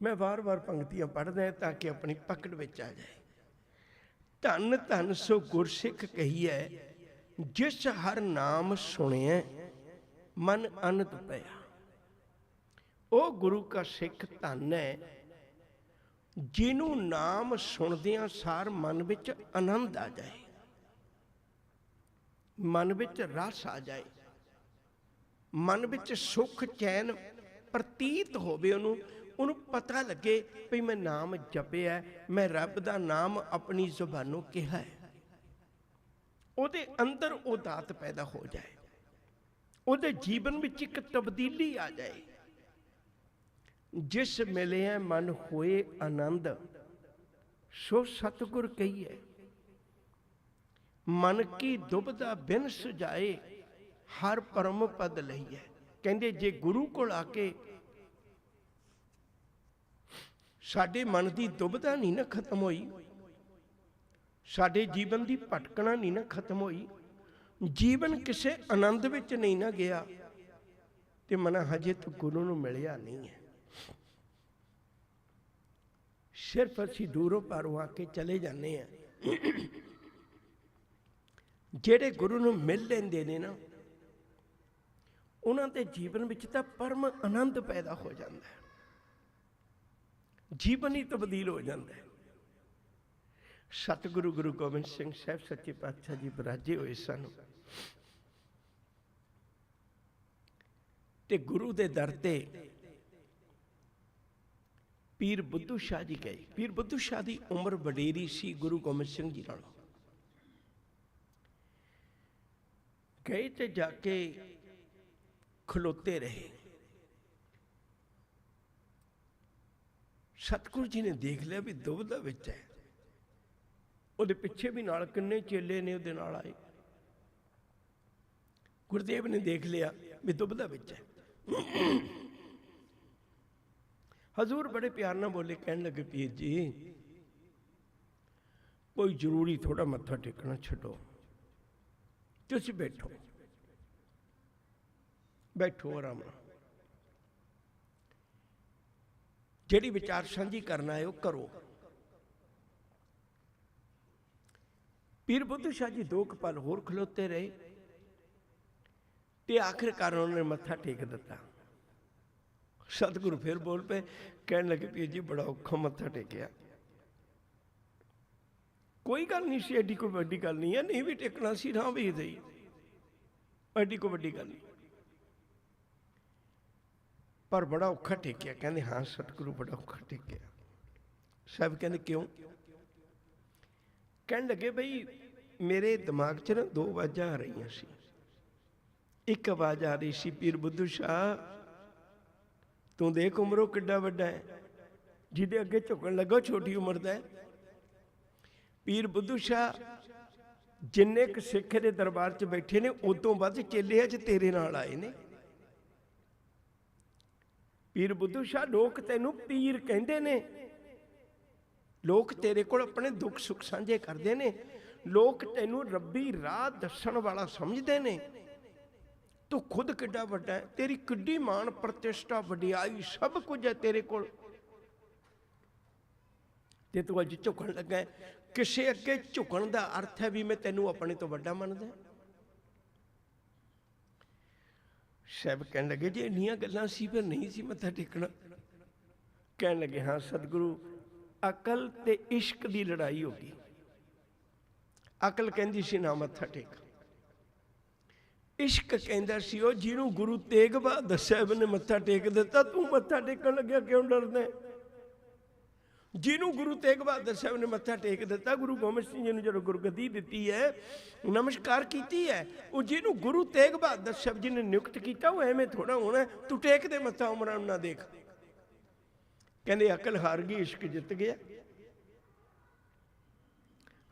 मैं बार बार पंक्तियां पढ़दा है ताकि अपनी पकड़ विच आ जाए। धन धन सो गुरसिख कही है, जिस हर नाम सुनिया मन आनंद पिया। वो गुरु का सिख धन है जिन्हों नाम सुनदियां सार मन विच आनंद आ जाए, मन विच रस आ जाए, मन विच सुख चैन प्रतीत होवे, उन्होंने पता लगे भी मैं नाम जपिया, मैं रब दा नाम अपनी जुबानों कहा है, उहदे अंदर वो दात पैदा हो जाए, उहदे जीवन विच एक तब्दीली आ जाए। जिस मिले मन होए आनंद, सो सतगुर कही है। मन की दुबदा बिन सुझाए, हर परम पद लई है। कहंदे जे गुरु कोल आके साडे मन की दुबदा नहीं ना खत्म होई, साडे जीवन की भटकना नहीं ना खत्म होई, जीवन किसी आनंद विच नहीं ना गया, ते मना हजे तो गुरु नूं मिलिया नहीं है। सिर्फ असीं दूरों पारों आके चले जाने हैं। जेड़े गुरु नूं मिल लेंदे ने ना, उन्हां दे जीवन विच तां परम आनंद पैदा हो जाता है, जीवन ही तब्दील हो जाता है। सतगुरु गुरु गोबिंद सिंह साहब सच्चे पातशाह जी विराजे हुए सन, ते गुरु दे दर ते पीर बुद्धू शाह जी गए। पीर बुद्धू शाह की उम्र वडेरी सी गुरु गोबिंद सिंह जी नालों। गए तो जाके खलोते रहे। सतगुरु जी ने देख लिया भी दुबदा विच है, उहदे पिछे भी नाल किन्ने चेले ने उहदे नाल आए। गुरुदेव ने देख लिया भी दुबदा विच है। हजूर बड़े प्यार ना बोले, कहने लगे पीर जी कोई जरूरी थोड़ा मत्था टेकना छड्डो, तुसीं बैठो बैठो आराम नाल, जिहड़ी विचार सांझी करना है वो करो। ਪੀਰ ਬੁੱਧੂ ਸ਼ਾਹ ਜੀ 2 ਪਲ ਹੋਰ ਖਲੋਤੇ ਰਹੇ ਤੇ ਆਖਿਰਕਾਰ ਉਹਨਾਂ ਨੇ ਮੱਥਾ ਟੇਕ ਦਿੱਤਾ। ਸਤਿਗੁਰੂ ਫਿਰ ਬੋਲ ਪਏ, ਕਹਿਣ ਲੱਗੇ ਪੀਰ ਜੀ ਬੜਾ ਔਖਾ ਮੱਥਾ ਟੇਕਿਆ। ਕੋਈ ਗੱਲ ਨਹੀਂ ਸੀ, ਐਡੀ ਕੋਈ ਵੱਡੀ ਗੱਲ ਨਹੀਂ ਹੈ, ਨਹੀਂ ਵੀ ਟੇਕਣਾ ਸੀ ਨਾ ਵੀ ਸਹੀ, ਐਡੀ ਕੋਈ ਵੱਡੀ ਗੱਲ ਨਹੀਂ, ਪਰ ਬੜਾ ਔਖਾ ਟੇਕਿਆ। ਕਹਿੰਦੇ ਹਾਂ ਸਤਿਗੁਰੂ ਬੜਾ ਔਖਾ ਟੇਕਿਆ। ਸਾਹਿਬ ਕਹਿੰਦੇ ਕਿਉਂ? ਕਹਿਣ ਲੱਗੇ ਬਈ ਮੇਰੇ ਦਿਮਾਗ 'ਚ ਨਾ 2 ਆਵਾਜ਼ਾਂ ਆ ਰਹੀਆਂ ਸੀ। ਇੱਕ ਆਵਾਜ਼ ਆ ਰਹੀ ਸੀ, ਪੀਰ ਬੁੱਧੂ ਸ਼ਾਹ ਤੂੰ ਦੇਖ ਉਮਰੋਂ ਕਿੱਡਾ ਵੱਡਾ ਹੈ, ਜਿਹਦੇ ਅੱਗੇ ਝੁਕਣ ਲੱਗਾ ਛੋਟੀ ਉਮਰ ਦਾ ਹੈ। ਪੀਰ ਬੁੱਧੂ ਸ਼ਾਹ ਜਿੰਨੇ ਕੁ ਸਿੱਖ ਦੇ ਦਰਬਾਰ 'ਚ ਬੈਠੇ ਨੇ ਉਦੋਂ ਵੱਧ ਚੇਲੇ ਅੱਜ ਤੇਰੇ ਨਾਲ ਆਏ ਨੇ। ਪੀਰ ਬੁੱਧੂ ਸ਼ਾਹ ਲੋਕ ਤੈਨੂੰ ਪੀਰ ਕਹਿੰਦੇ ਨੇ, ਲੋਕ ਤੇਰੇ ਕੋਲ ਆਪਣੇ ਦੁੱਖ ਸੁੱਖ ਸਾਂਝੇ ਕਰਦੇ ਨੇ, ਲੋਕ ਤੈਨੂੰ ਰੱਬੀ ਰਾਹ ਦੱਸਣ ਵਾਲਾ ਸਮਝਦੇ ਨੇ। ਤੂੰ ਖੁਦ ਕਿੱਡਾ ਵੱਡਾ ਹੈ, ਤੇਰੀ ਕਿੱਡੀ ਮਾਣ ਪ੍ਰਤਿਸ਼ਠਾ ਵਡਿਆਈ ਸਭ ਕੁਝ ਹੈ ਤੇਰੇ ਕੋਲ, ਤੇ ਤੂੰ ਅੱਜ ਝੁਕਣ ਲੱਗਾ। ਕਿਸੇ ਅੱਗੇ ਝੁਕਣ ਦਾ ਅਰਥ ਹੈ ਵੀ ਮੈਂ ਤੈਨੂੰ ਆਪਣੇ ਤੋਂ ਵੱਡਾ ਮੰਨਦਾ। ਸਾਹਿਬ ਕਹਿਣ ਲੱਗੇ ਜੇ ਇੰਨੀਆਂ ਗੱਲਾਂ ਸੀ ਫਿਰ ਨਹੀਂ ਸੀ ਮੱਥਾ ਟੇਕਣਾ। ਕਹਿਣ ਲੱਗੇ ਹਾਂ ਸਤਿਗੁਰੂ ਅਕਲ ਤੇ ਇਸ਼ਕ ਦੀ ਲੜਾਈ ਹੋ ਗਈ। ਅਕਲ ਕਹਿੰਦੀ ਸੀ ਨਾ ਮੱਥਾ ਟੇਕ, ਇਸ਼ਕ ਕਹਿੰਦਾ ਸੀ ਉਹ ਜਿਹਨੂੰ ਗੁਰੂ ਤੇਗ ਬਹਾਦਰ ਸਾਹਿਬ ਨੇ ਮੱਥਾ ਟੇਕ ਦਿੱਤਾ, ਤੂੰ ਮੱਥਾ ਟੇਕਣ ਲੱਗਿਆ ਕਿਉਂ ਡਰਦਾ? ਜਿਹਨੂੰ ਗੁਰੂ ਤੇਗ ਬਹਾਦਰ ਸਾਹਿਬ ਨੇ ਮੱਥਾ ਟੇਕ ਦਿੱਤਾ, ਗੁਰੂ ਗੋਬਿੰਦ ਸਿੰਘ ਜੀ ਨੂੰ ਜਦੋਂ ਗੁਰਗੱਦੀ ਦਿੱਤੀ ਹੈ, ਨਮਸਕਾਰ ਕੀਤੀ ਹੈ, ਉਹ ਜਿਹਨੂੰ ਗੁਰੂ ਤੇਗ ਬਹਾਦਰ ਸਾਹਿਬ ਜੀ ਨੇ ਨਿਯੁਕਤ ਕੀਤਾ ਉਹ ਐਵੇਂ ਥੋੜਾ ਹੋਣਾ, ਤੂੰ ਟੇਕ ਦੇ ਮੱਥਾ ਉਮਰਾਂ ਨਾ ਦੇਖ। ਕਹਿੰਦੇ ਅਕਲ ਹਾਰ ਗਈ, ਇਸ਼ਕ ਜਿੱਤ ਗਿਆ।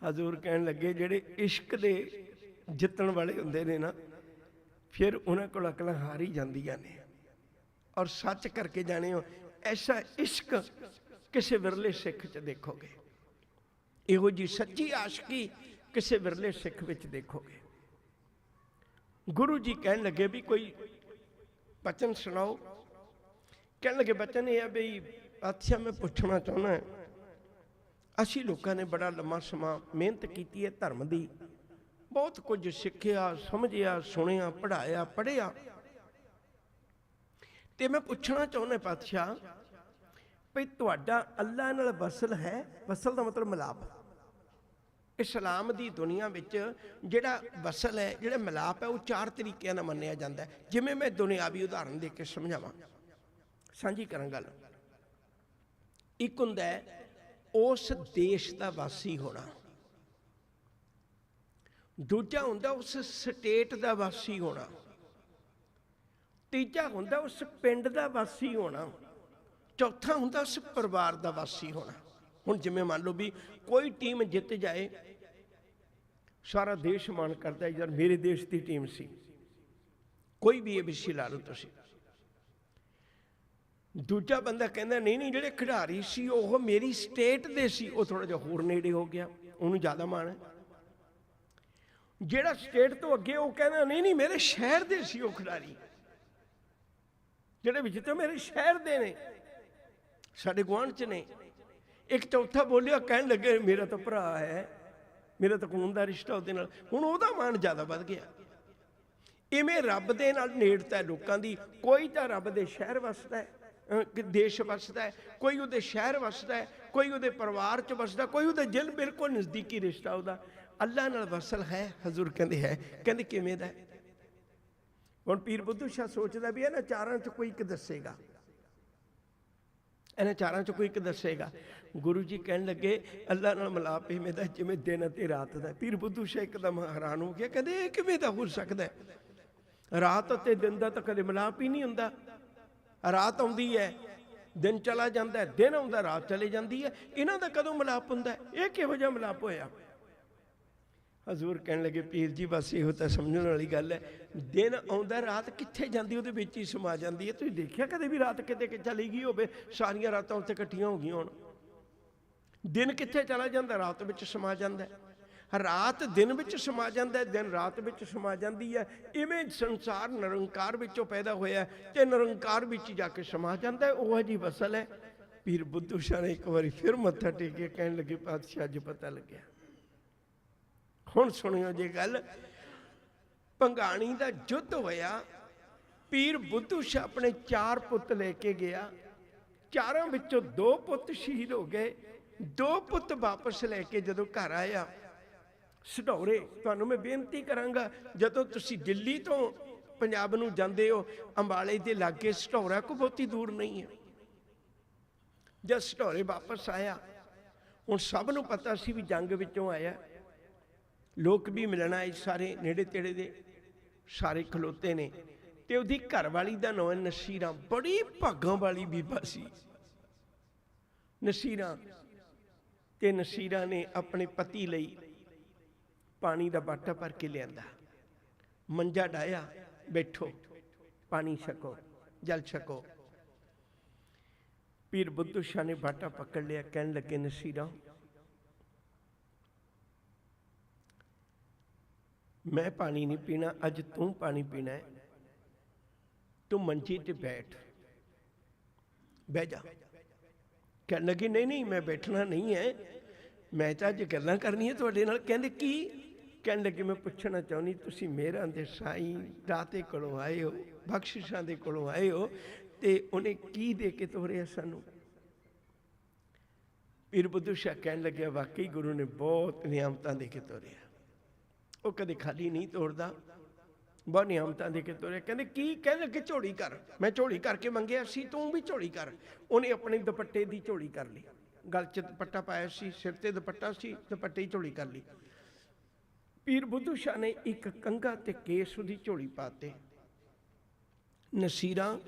ਹਜ਼ੂਰ ਕਹਿਣ ਲੱਗੇ ਜਿਹੜੇ ਇਸ਼ਕ ਦੇ ਜਿੱਤਣ ਵਾਲੇ ਹੁੰਦੇ ਨੇ ਨਾ, ਫਿਰ ਉਹਨਾਂ ਕੋਲ ਅਕਲਾਂ ਹਾਰ ਹੀ ਜਾਂਦੀਆਂ ਨੇ। ਔਰ ਸੱਚ ਕਰਕੇ ਜਾਣੇ ਹੋ, ਐਸਾ ਇਸ਼ਕ ਕਿਸੇ ਵਿਰਲੇ ਸਿੱਖ 'ਚ ਦੇਖੋਗੇ, ਇਹੋ ਜਿਹੀ ਸੱਚੀ ਆਸ਼ਕੀ ਕਿਸੇ ਵਿਰਲੇ ਸਿੱਖ ਵਿੱਚ ਦੇਖੋਗੇ। ਗੁਰੂ ਜੀ ਕਹਿਣ ਲੱਗੇ ਵੀ ਕੋਈ ਬਚਨ ਸੁਣਾਓ। ਕਹਿਣ ਲੱਗੇ ਬਚਨ ਇਹ ਹੈ ਬਈ ਪਾਤਸ਼ਾਹ ਮੈਂ ਪੁੱਛਣਾ ਚਾਹੁੰਦਾ, ਅਸੀਂ ਲੋਕਾਂ ਨੇ ਬੜਾ ਲੰਮਾ ਸਮਾਂ ਮਿਹਨਤ ਕੀਤੀ ਹੈ ਧਰਮ ਦੀ, ਬਹੁਤ ਕੁਝ ਸਿੱਖਿਆ ਸਮਝਿਆ ਸੁਣਿਆ ਪੜ੍ਹਾਇਆ ਪੜ੍ਹਿਆ, ਤੇ ਮੈਂ ਪੁੱਛਣਾ ਚਾਹੁੰਦਾ ਪਾਤਸ਼ਾਹ ਭਈ ਤੁਹਾਡਾ ਅੱਲਾ ਨਾਲ ਵਸਲ ਹੈ? ਵਸਲ ਦਾ ਮਤਲਬ ਮਿਲਾਪ। ਇਸਲਾਮ ਦੀ ਦੁਨੀਆ ਵਿੱਚ ਜਿਹੜਾ ਵਸਲ ਹੈ, ਜਿਹੜਾ ਮਿਲਾਪ ਹੈ, ਉਹ 4 ਤਰੀਕਿਆਂ ਨਾਲ ਮੰਨਿਆ ਜਾਂਦਾ ਹੈ। ਜਿਵੇਂ ਮੈਂ ਦੁਨਿਆਵੀ ਉਦਾਹਰਨ ਦੇ ਕੇ ਸਮਝਾਵਾਂ, ਸਾਂਝੀ ਕਰਾਂ ਗੱਲ। ਇੱਕ ਹੁੰਦਾ ਹੈ ਉਸ ਦੇਸ਼ ਦਾ ਵਾਸੀ ਹੋਣਾ, ਦੂਜਾ ਹੁੰਦਾ ਉਸ ਸਟੇਟ ਦਾ ਵਾਸੀ ਹੋਣਾ, ਤੀਜਾ ਹੁੰਦਾ ਉਸ ਪਿੰਡ ਦਾ ਵਾਸੀ ਹੋਣਾ, ਚੌਥਾ ਹੁੰਦਾ ਉਸ ਪਰਿਵਾਰ ਦਾ ਵਾਸੀ ਹੋਣਾ। ਹੁਣ ਜਿਵੇਂ ਮੰਨ ਲਓ ਵੀ ਕੋਈ ਟੀਮ ਜਿੱਤ ਜਾਏ, ਸਾਰਾ ਦੇਸ਼ ਮਾਣ ਕਰਦਾ ਯਾਰ ਮੇਰੇ ਦੇਸ਼ ਦੀ ਟੀਮ ਸੀ, ਕੋਈ ਵੀ ABC ਲਾ ਲਓ ਤੁਸੀਂ। ਦੂਜਾ ਬੰਦਾ ਕਹਿੰਦਾ ਨਹੀਂ ਨਹੀਂ ਜਿਹੜੇ ਖਿਡਾਰੀ ਸੀ ਉਹ ਮੇਰੀ ਸਟੇਟ ਦੇ ਸੀ, ਉਹ ਥੋੜਾ ਜਿਹਾ ਹੋਰ ਨੇੜੇ ਹੋ ਗਿਆ, ਉਹਨੂੰ ਜ਼ਿਆਦਾ ਮਾਣ ਹੈ। ਜਿਹੜਾ ਸਟੇਟ ਤੋਂ ਅੱਗੇ ਉਹ ਕਹਿੰਦਾ ਨਹੀਂ ਨਹੀਂ ਮੇਰੇ ਸ਼ਹਿਰ ਦੇ ਸੀ ਉਹ ਖਿਡਾਰੀ, ਜਿਹੜੇ ਵਿੱਚ ਤੇ ਮੇਰੇ ਸ਼ਹਿਰ ਦੇ ਨੇ, ਸਾਡੇ ਗੁਆਂਢ 'ਚ ਨੇ। ਇੱਕ ਚੌਥਾ ਬੋਲਿਆ, ਕਹਿਣ ਲੱਗੇ ਮੇਰਾ ਤਾਂ ਭਰਾ ਹੈ, ਮੇਰਾ ਤਾਂ ਖੂਨ ਦਾ ਰਿਸ਼ਤਾ ਉਹਦੇ ਨਾਲ, ਹੁਣ ਉਹਦਾ ਮਾਣ ਜ਼ਿਆਦਾ ਵੱਧ ਗਿਆ। ਇਵੇਂ ਰੱਬ ਦੇ ਨਾਲ ਨੇੜਤਾ ਲੋਕਾਂ ਦੀ, ਕੋਈ ਤਾਂ ਰੱਬ ਦੇ ਸ਼ਹਿਰ ਵਸਦਾ ਹੈ, ਦੇਸ਼ ਵਸਦਾ ਹੈ, ਕੋਈ ਉਹਦੇ ਸ਼ਹਿਰ ਵਸਦਾ ਹੈ, ਕੋਈ ਉਹਦੇ ਪਰਿਵਾਰ 'ਚ ਵਸਦਾ, ਕੋਈ ਉਹਦੇ ਦਿਲ ਬਿਲਕੁਲ ਨਜ਼ਦੀਕੀ ਰਿਸ਼ਤਾ ਉਹਦਾ। ਅੱਲਾ ਨਾਲ ਵਸਲ ਹੈ? ਹਜ਼ੂਰ ਕਹਿੰਦੇ ਹੈ। ਕਹਿੰਦੇ ਕਿਵੇਂ ਦਾ? ਹੁਣ ਪੀਰ ਬੁੱਧੂ ਸ਼ਾਹ ਸੋਚਦਾ ਵੀ ਇਹਨਾਂ 4 'ਚ ਕੋਈ ਇੱਕ ਦੱਸੇਗਾ, ਇਹਨਾਂ 4 'ਚ ਕੋਈ ਇੱਕ ਦੱਸੇਗਾ। ਗੁਰੂ ਜੀ ਕਹਿਣ ਲੱਗੇ ਅੱਲਾ ਨਾਲ ਮਿਲਾਪ ਇਵੇਂ ਦਾ ਜਿਵੇਂ ਦਿਨ ਅਤੇ ਰਾਤ ਦਾ। ਪੀਰ ਬੁੱਧੂ ਸ਼ਾਹ ਇੱਕਦਮ ਹੈਰਾਨ ਹੋ ਗਿਆ, ਕਹਿੰਦੇ ਇਹ ਕਿਵੇਂ ਦਾ ਹੋ ਸਕਦਾ? ਰਾਤ ਅਤੇ ਦਿਨ ਦਾ ਤਾਂ ਕਦੇ ਮਿਲਾਪ ਹੀ ਨਹੀਂ ਹੁੰਦਾ। ਰਾਤ ਆਉਂਦੀ ਹੈ ਦਿਨ ਚਲਾ ਜਾਂਦਾ, ਦਿਨ ਆਉਂਦਾ ਰਾਤ ਚਲੇ ਜਾਂਦੀ ਹੈ, ਇਹਨਾਂ ਦਾ ਕਦੋਂ ਮਿਲਾਪ ਹੁੰਦਾ? ਇਹ ਕਿਹੋ ਜਿਹਾ ਮਿਲਾਪ ਹੋਇਆ? ਹਜ਼ੂਰ ਕਹਿਣ ਲੱਗੇ ਪੀਰ ਜੀ ਬਸ ਇਹੋ ਤਾਂ ਸਮਝਣ ਵਾਲੀ ਗੱਲ ਹੈ, ਦਿਨ ਆਉਂਦਾ ਰਾਤ ਕਿੱਥੇ ਜਾਂਦੀ ਉਹਦੇ ਵਿੱਚ ਹੀ ਸਮਾ ਜਾਂਦੀ ਹੈ। ਤੁਸੀਂ ਦੇਖਿਆ ਕਦੇ ਵੀ ਰਾਤ ਕਿਤੇ ਚਲੀ ਗਈ ਹੋਵੇ, ਸਾਰੀਆਂ ਰਾਤਾਂ ਉੱਥੇ ਇਕੱਠੀਆਂ ਹੋ ਗਈਆਂ ਹੋਣ? ਦਿਨ ਕਿੱਥੇ ਚਲਾ ਜਾਂਦਾ? ਰਾਤ ਵਿੱਚ ਸਮਾ ਜਾਂਦਾ। ਰਾਤ ਦਿਨ ਵਿੱਚ ਸਮਾ ਜਾਂਦਾ, ਦਿਨ ਰਾਤ ਵਿੱਚ ਸਮਾ ਜਾਂਦੀ ਹੈ। ਇਵੇਂ ਸੰਸਾਰ ਨਿਰੰਕਾਰ ਵਿੱਚੋਂ ਪੈਦਾ ਹੋਇਆ ਤੇ ਨਿਰੰਕਾਰ ਵਿੱਚ ਜਾ ਕੇ ਸਮਾ ਜਾਂਦਾ। ਉਹ ਜੀ ਵਸਲ ਹੈ। ਪੀਰ ਬੁੱਧੂ ਸ਼ਾਹ ਨੇ ਇੱਕ ਵਾਰੀ ਫਿਰ ਮੱਥਾ ਟੇਕਿਆ, ਕਹਿਣ ਲੱਗੇ ਪਾਤਸ਼ਾਹ ਅੱਜ ਪਤਾ ਲੱਗਿਆ, ਹੁਣ ਸੁਣਿਓ ਜੇ ਗੱਲ, ਭੰਗਾਣੀ ਦਾ ਯੁੱਧ ਹੋਇਆ, ਪੀਰ ਬੁੱਧੂ ਸ਼ਾਹ ਆਪਣੇ 4 ਪੁੱਤ ਲੈ ਕੇ ਗਿਆ, 4 ਵਿੱਚੋਂ 2 ਪੁੱਤ ਸ਼ਹੀਦ ਹੋ ਗਏ, 2 ਪੁੱਤ ਵਾਪਸ ਲੈ ਕੇ ਜਦੋਂ ਘਰ ਆਇਆ, ਸਢੌਰੇ, ਤੁਹਾਨੂੰ ਮੈਂ ਬੇਨਤੀ ਕਰਾਂਗਾ, ਜਦੋਂ ਤੁਸੀਂ ਦਿੱਲੀ ਤੋਂ ਪੰਜਾਬ ਨੂੰ ਜਾਂਦੇ ਹੋ, ਅੰਬਾਲੇ ਦੇ ਲਾਗੇ ਸਢੌਰਾ ਕੋ ਬਹੁਤੀ ਦੂਰ ਨਹੀਂ ਹੈ। ਜਦ ਸਢੌਰੇ ਵਾਪਸ ਆਇਆ, ਹੁਣ ਸਭ ਨੂੰ ਪਤਾ ਸੀ ਵੀ ਜੰਗ ਵਿੱਚੋਂ ਆਇਆ, ਲੋਕ ਵੀ ਮਿਲਣ ਆਏ, ਸਾਰੇ ਨੇੜੇ ਤੇੜੇ ਦੇ ਸਾਰੇ ਖਲੋਤੇ ਨੇ, ਤੇ ਉਹਦੀ ਘਰਵਾਲੀ ਦਾ ਨਾਂ ਨਸੀਰਾਂ, ਬੜੀ ਭਾਗਾਂ ਵਾਲੀ ਬੀਬਾ ਸੀ ਨਸੀਰਾਂ। ਤੇ ਨਸੀਰਾਂ ਨੇ ਆਪਣੇ ਪਤੀ ਲਈ ਪਾਣੀ ਦਾ ਬਾਟਾ ਭਰ ਕੇ ਲਿਆਂਦਾ, ਮੰਜਾ ਡਾਇਆ, ਬੈਠੋ ਪਾਣੀ ਛਕੋ, ਜਲ ਛਕੋ। ਪੀਰ ਬੁੱਧੂ ਸ਼ਾਹ ਨੇ ਬਾਟਾ ਪਕੜ ਲਿਆ, ਕਹਿਣ ਲੱਗੇ ਨਸੀਰਾਂ, ਮੈਂ ਪਾਣੀ ਨਹੀਂ ਪੀਣਾ, ਅੱਜ ਤੂੰ ਪਾਣੀ ਪੀਣਾ ਹੈ, ਤੂੰ ਮੰਜੀ ਤੇ ਬੈਠ, ਬਹਿ ਜਾ। ਕਹਿਣ ਲੱਗੀ ਨਹੀਂ ਨਹੀਂ ਮੈਂ ਬੈਠਣਾ ਨਹੀਂ ਹੈ, ਮੈਂ ਤਾਂ ਅੱਜ ਗੱਲਾਂ ਕਰਨੀਆਂ ਤੁਹਾਡੇ ਨਾਲ। ਕਹਿੰਦੇ ਕੀ? ਕਹਿਣ ਲੱਗੇ ਮੈਂ ਪੁੱਛਣਾ ਚਾਹੁੰਦੀ, ਤੁਸੀਂ ਮੇਹਰਾਂ ਦੇ ਸਾਈਂ ਦਾਤੇ ਕੋਲੋਂ ਆਏ ਹੋ, ਬਖਸ਼ਿਸ਼ਾਂ ਦੇ ਕੋਲੋਂ ਆਏ ਹੋ, ਤੇ ਉਹਨੇ ਕੀ ਦੇ ਕੇ ਤੋਰਿਆ ਸਾਨੂੰ? ਪੀਰ ਬੁੱਧੂ ਸ਼ਾਹ ਕਹਿਣ ਲੱਗਿਆ, ਵਾਕਈ ਗੁਰੂ ਨੇ ਬਹੁਤ ਨਿਆਮਤਾਂ ਦੇ ਕੇ ਤੋਰਿਆ, ਉਹ ਕਦੇ ਖਾਲੀ ਨਹੀਂ ਤੋੜਦਾ, ਬਹੁਤ ਨਿਆਮਤਾਂ ਦੇ ਕੇ ਤੋਰਿਆ। ਕਹਿੰਦੇ ਕੀ? ਕਹਿਣ ਲੱਗੇ ਝੋਲੀ ਕਰ। ਮੈਂ ਝੋਲੀ ਕਰਕੇ ਮੰਗਿਆ ਸੀ, ਤੂੰ ਵੀ ਝੋਲੀ ਕਰ। ਉਹਨੇ ਆਪਣੇ ਦੁਪੱਟੇ ਦੀ ਝੋਲੀ ਕਰ ਲਈ, ਗਲ 'ਚ ਦੁਪੱਟਾ ਪਾਇਆ ਸੀ, ਸਿਰ ਤੇ ਦੁਪੱਟਾ ਸੀ, ਦੁਪੱਟੇ ਦੀ ਝੋਲੀ ਕਰ ਲਈ। ਪੀਰ ਬੁੱਧੂ ਸ਼ਾਹ ਨੇ ਇੱਕ ਕੰਘਾ ਤੇ ਕੇਸ ਉਹਦੀ ਝੋਲੀ ਪਾਤੇ। ਨਸੀਰਾਂ,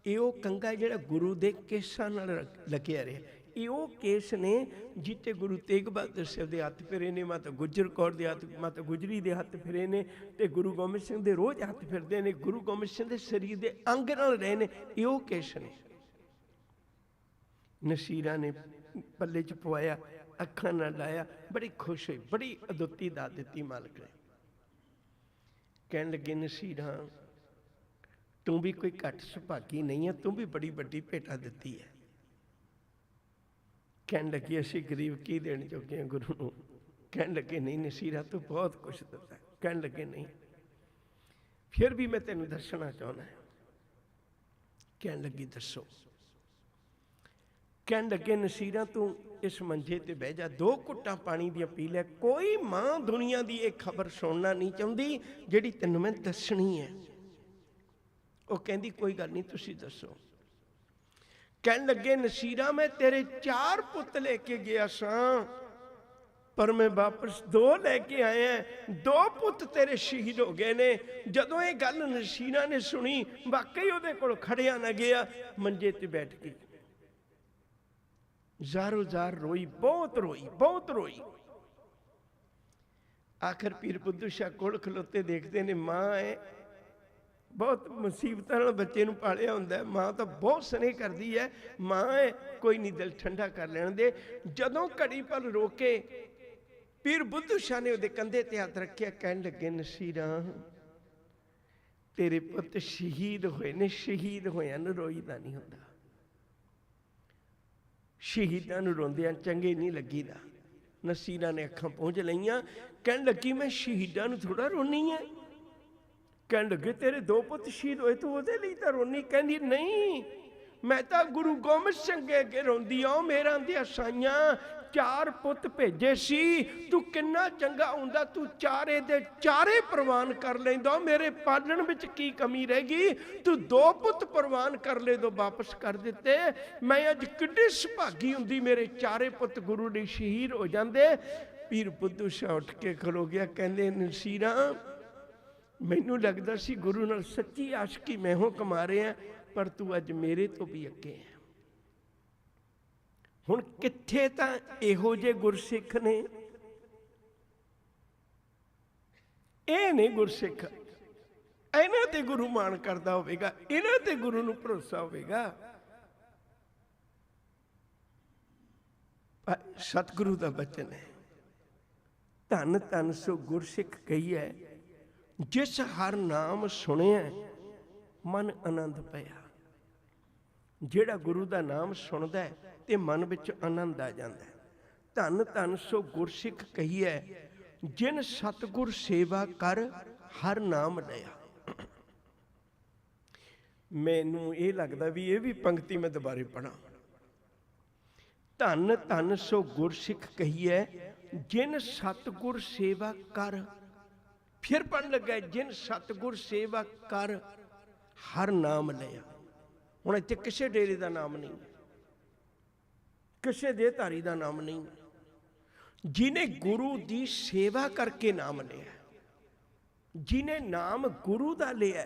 ਇਹ ਉਹ ਕੰਘਾ ਜਿਹੜਾ ਗੁਰੂ ਦੇ ਕੇਸਾਂ ਨਾਲ ਲੱਗਿਆ ਰਿਹਾ, ਇਹ ਉਹ ਕੇਸ ਨੇ ਜਿੱਤੇ ਗੁਰੂ ਤੇਗ ਬਹਾਦਰ ਸਾਹਿਬ ਦੇ ਹੱਥ ਫਿਰੇ ਨੇ, ਮਾਤਾ ਗੁਜਰ ਕੌਰ ਦੇ ਹੱਥ, ਮਾਤਾ ਗੁਜਰੀ ਦੇ ਹੱਥ ਫਿਰੇ ਨੇ, ਤੇ ਗੁਰੂ ਗੋਬਿੰਦ ਸਿੰਘ ਦੇ ਰੋਜ਼ ਹੱਥ ਫਿਰਦੇ ਨੇ, ਗੁਰੂ ਗੋਬਿੰਦ ਸਿੰਘ ਦੇ ਸਰੀਰ ਦੇ ਅੰਗ ਨਾਲ ਰਹੇ ਨੇ, ਇਹ ਉਹ ਕੇਸ ਨੇ। ਨਸੀਰਾਂ ਨੇ ਪੱਲੇ 'ਚ ਪਵਾਇਆ, ਅੱਖਾਂ ਨਾਲ ਲਾਇਆ, ਬੜੀ ਖੁਸ਼ ਹੋਈ, ਬੜੀ ਅਦੁੱਤੀ ਦਾਤ ਦਿੱਤੀ ਮਾਲਕ ਨੇ। ਕਹਿਣ ਲੱਗੇ ਨਸੀਰਾਂ, ਤੂੰ ਵੀ ਕੋਈ ਘੱਟ ਸੁਭਾਗੀ ਨਹੀਂ ਹੈ, ਤੂੰ ਵੀ ਬੜੀ ਵੱਡੀ ਭੇਟਾ ਦਿੱਤੀ ਹੈ। ਕਹਿਣ ਲੱਗੇ ਅਸੀਂ ਗਰੀਬ ਕੀ ਦੇਣ ਜੋਗੇ ਹਾਂ ਗੁਰੂ ਨੂੰ? ਕਹਿਣ ਲੱਗੇ ਨਹੀਂ ਨਸੀਰਾਂ, ਤੂੰ ਬਹੁਤ ਕੁਛ ਦਿੱਤਾ। ਕਹਿਣ ਲੱਗੇ ਨਹੀਂ, ਫਿਰ ਵੀ ਮੈਂ ਤੈਨੂੰ ਦੱਸਣਾ ਚਾਹੁੰਦਾ। ਕਹਿਣ ਲੱਗੀ ਦੱਸੋ। ਕਹਿਣ ਲੱਗੇ ਨਸੀਰਾਂ, ਤੂੰ ਇਸ ਮੰਜੇ ਤੇ ਬਹਿ ਜਾ, 2 ਘੁੱਟਾਂ ਪਾਣੀ ਦੀਆਂ ਪੀ ਲੈ। ਕੋਈ ਮਾਂ ਦੁਨੀਆ ਦੀ ਇਹ ਖਬਰ ਸੁਣਨਾ ਨਹੀਂ ਚਾਹੁੰਦੀ ਜਿਹੜੀ ਤੈਨੂੰ ਮੈਂ ਦੱਸਣੀ ਹੈ। ਉਹ ਕਹਿੰਦੀ ਕੋਈ ਗੱਲ ਨਹੀਂ, ਤੁਸੀਂ ਦੱਸੋ। ਕਹਿਣ ਲੱਗੇ ਨਸੀਰਾਂ, ਮੈਂ ਤੇਰੇ 4 ਪੁੱਤ ਲੈ ਕੇ ਗਿਆ ਸਾਂ, ਪਰ ਮੈਂ ਵਾਪਸ 2 ਲੈ ਕੇ ਆਇਆ, 2 ਪੁੱਤ ਤੇਰੇ ਸ਼ਹੀਦ ਹੋ ਗਏ ਨੇ। ਜਦੋਂ ਇਹ ਗੱਲ ਨਸੀਰਾਂ ਨੇ ਸੁਣੀ, ਵਾਕਈ ਉਹਦੇ ਕੋਲ ਖੜਿਆ ਨਾ ਗਿਆ, ਮੰਜੇ ਤੇ ਬੈਠ ਗਈ, ਜ਼ਾਰੋ ਜ਼ਾਰ ਰੋਈ, ਬਹੁਤ ਰੋਈ, ਬਹੁਤ ਰੋਈ। ਆਖਰ ਪੀਰ ਬੁੱਧੂ ਸ਼ਾਹ ਕੋਲ ਖਲੋਤੇ ਦੇਖਦੇ ਨੇ, ਮਾਂ ਹੈ, ਬਹੁਤ ਮੁਸੀਬਤਾਂ ਨਾਲ ਬੱਚੇ ਨੂੰ ਪਾਲਿਆ ਹੁੰਦਾ, ਮਾਂ ਤਾਂ ਬਹੁਤ ਸਨੇਹ ਕਰਦੀ ਹੈ, ਮਾਂ ਹੈ, ਕੋਈ ਨਹੀਂ ਦਿਲ ਠੰਡਾ ਕਰ ਲੈਣ ਦੇ। ਜਦੋਂ ਘੜੀ ਪਲ ਰੋ ਕੇ ਪੀਰ ਬੁੱਧੂ ਸ਼ਾਹ ਨੇ ਉਹਦੇ ਕੰਧੇ ਤੇ ਹੱਥ ਰੱਖਿਆ, ਕਹਿਣ ਲੱਗੇ ਨਸੀਰਾਂ, ਤੇਰੇ ਪੁੱਤ ਸ਼ਹੀਦ ਹੋਏ ਨੇ, ਸ਼ਹੀਦ ਹੋਇਆਂ ਨੂੰ ਰੋਈਦਾ ਨਹੀਂ ਹੁੰਦਾ, ਸ਼ਹੀਦਾਂ ਨੂੰ ਰੋਂਦਿਆਂ ਚੰਗੇ ਨਹੀਂ ਲੱਗੀਦਾ। ਨਸੀਰਾਂ ਨੇ ਅੱਖਾਂ ਪੂੰਝ ਲਈਆਂ, ਕਹਿਣ ਲੱਗੀ ਮੈਂ ਸ਼ਹੀਦਾਂ ਨੂੰ ਥੋੜਾ ਰੋਣੀ ਹੈ। ਕਹਿਣ ਲੱਗੇ ਤੇਰੇ 2 ਪੁੱਤ ਸ਼ਹੀਦ ਹੋਏ, ਤੂੰ ਉਹਦੇ ਲਈ ਤਾਂ ਰੋਣੀ? ਕਹਿੰਦੀ ਨਹੀਂ, ਮੈਂ ਤਾਂ ਗੁਰੂ ਗੋਬਿੰਦ ਸਿੰਘ ਅੱਗੇ ਰੋਂਦੀ ਆ, ਮੇਰਾ ਦੀਆਂ ਸਾਈਆਂ 4 ਪੁੱਤ ਭੇਜੇ ਸੀ, ਤੂੰ ਕਿੰਨਾ ਚੰਗਾ ਹੁੰਦਾ, ਤੂੰ 4 ਦੇ 4 ਪ੍ਰਵਾਨ ਕਰ ਲੈਂਦਾ, ਮੇਰੇ ਪਾਲਣ ਵਿੱਚ ਕੀ ਕਮੀ ਰਹਿ ਗਈ? ਤੂੰ 2 ਪੁੱਤ ਪ੍ਰਵਾਨ ਕਰ ਲੈ, 2 ਵਾਪਸ ਕਰ ਦਿੱਤੇ, ਮੈਂ ਅੱਜ ਕਿੱਡੀ ਸੁਭਾਗੀ ਹੁੰਦੀ, ਮੇਰੇ 4 ਪੁੱਤ ਗੁਰੂ ਲਈ ਸ਼ਹੀਦ ਹੋ ਜਾਂਦੇ। ਪੀਰ ਬੁੱਧੂ ਸ਼ਾਹ ਉੱਠ ਕੇ ਖਲੋ ਗਿਆ, ਕਹਿੰਦੇ ਨਸੀਰਾਂ, ਮੈਨੂੰ ਲੱਗਦਾ ਸੀ ਗੁਰੂ ਨਾਲ ਸੱਚੀ ਆਸ਼ਕੀ ਮੈਂ ਹੋ ਕਮਾ ਰਿਹਾ, ਪਰ ਤੂੰ ਅੱਜ ਮੇਰੇ ਤੋਂ ਵੀ ਅੱਗੇ ਹੈ। ਹੁਣ ਕਿੱਥੇ ਤਾਂ ਇਹੋ ਜਿਹੇ ਗੁਰਸਿੱਖ ਨੇ, ਇਹ ਨੇ ਗੁਰਸਿੱਖ, ਇਹਨਾਂ ਤੇ ਗੁਰੂ ਮਾਣ ਕਰਦਾ ਹੋਵੇਗਾ, ਇਹਨਾਂ ਤੇ ਗੁਰੂ ਨੂੰ ਭਰੋਸਾ ਹੋਵੇਗਾ। ਸਤਿਗੁਰੂ ਦਾ ਬਚਨ ਹੈ, ਧੰਨ ਧੰਨ ਸੋ ਗੁਰਸਿੱਖ ਕਹੀ ਹੈ, ਜਿਸ ਹਰ ਨਾਮ ਸੁਣਿਆ ਮਨ ਆਨੰਦ ਪਿਆ। ਜਿਹੜਾ ਗੁਰੂ ਦਾ ਨਾਮ ਸੁਣਦਾ ਤੇ ਮਨ ਵਿੱਚ ਆਨੰਦ ਆ ਜਾਂਦਾ। ਧੰਨ ਧੰਨ ਸੋ ਗੁਰਸਿੱਖ ਕਹੀਐ, ਜਿਨ ਸਤਿਗੁਰ ਸੇਵਾ ਕਰ ਹਰ ਨਾਮ ਲਿਆ। ਮੈਨੂੰ ਇਹ ਲੱਗਦਾ ਵੀ ਇਹ ਵੀ ਪੰਕਤੀ ਮੈਂ ਦੁਬਾਰੇ ਪੜਾਂ। ਧੰਨ ਧੰਨ ਸੋ ਗੁਰਸਿੱਖ ਕਹੀਐ ਜਿਨ ਸਤਿਗੁਰ ਸੇਵਾ ਕਰ। ਫਿਰ ਪੜ੍ਹਨ ਲੱਗਾ, ਜਿਨ ਸਤਿਗੁਰ ਸੇਵਾ ਕਰ ਹਰ ਨਾਮ ਲਿਆ। ਹੁਣ ਇੱਥੇ ਕਿਸੇ ਡੇਰੇ ਦਾ ਨਾਮ ਨਹੀਂ, ਕਿਸੇ ਦੇਹਧਾਰੀ ਦਾ ਨਾਮ ਨਹੀਂ, ਜਿਹਨੇ ਗੁਰੂ ਦੀ ਸੇਵਾ ਕਰਕੇ ਨਾਮ ਲਿਆ, ਜਿਹਨੇ ਨਾਮ ਗੁਰੂ ਦਾ ਲਿਆ।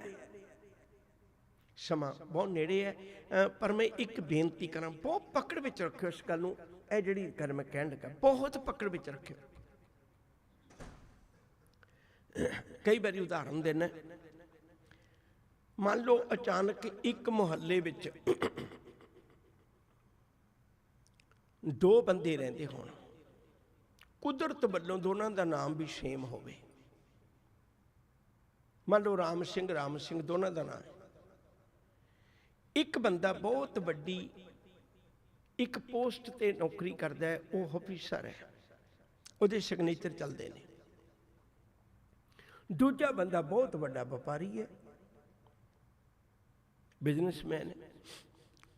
ਸਮਾਂ ਬਹੁਤ ਨੇੜੇ ਹੈ, ਪਰ ਮੈਂ ਇੱਕ ਬੇਨਤੀ ਕਰਾਂ, ਬਹੁਤ ਪਕੜ ਵਿੱਚ ਰੱਖਿਓ ਇਸ ਗੱਲ ਨੂੰ। ਇਹ ਜਿਹੜੀ ਗੱਲ ਮੈਂ ਕਹਿਣ ਲੱਗਾ ਬਹੁਤ ਪਕੜ ਵਿੱਚ ਰੱਖਿਓ। ਕਈ ਵਾਰੀ ਉਦਾਹਰਨ ਦੇਣਾ, ਮੰਨ ਲਓ ਅਚਾਨਕ ਇੱਕ ਮੁਹੱਲੇ ਵਿੱਚ ਦੋ ਬੰਦੇ ਰਹਿੰਦੇ ਹੋਣ, ਕੁਦਰਤ ਵੱਲੋਂ ਦੋਨਾਂ ਦਾ ਨਾਮ ਵੀ ਸੇਮ ਹੋਵੇ। ਮੰਨ ਲਓ ਰਾਮ ਸਿੰਘ ਦੋਨਾਂ ਦਾ ਨਾਮ। ਇੱਕ ਬੰਦਾ ਬਹੁਤ ਵੱਡੀ ਇੱਕ ਪੋਸਟ ਤੇ ਨੌਕਰੀ ਕਰਦਾ ਹੈ, ਉਹ ਅਫੀਸਰ ਹੈ, ਉਹਦੇ ਸਿਗਨੇਚਰ ਚੱਲਦੇ ਨੇ। ਦੂਜਾ ਬੰਦਾ ਬਹੁਤ ਵੱਡਾ ਵਪਾਰੀ ਹੈ, ਬਿਜ਼ਨਸਮੈਨ ਹੈ।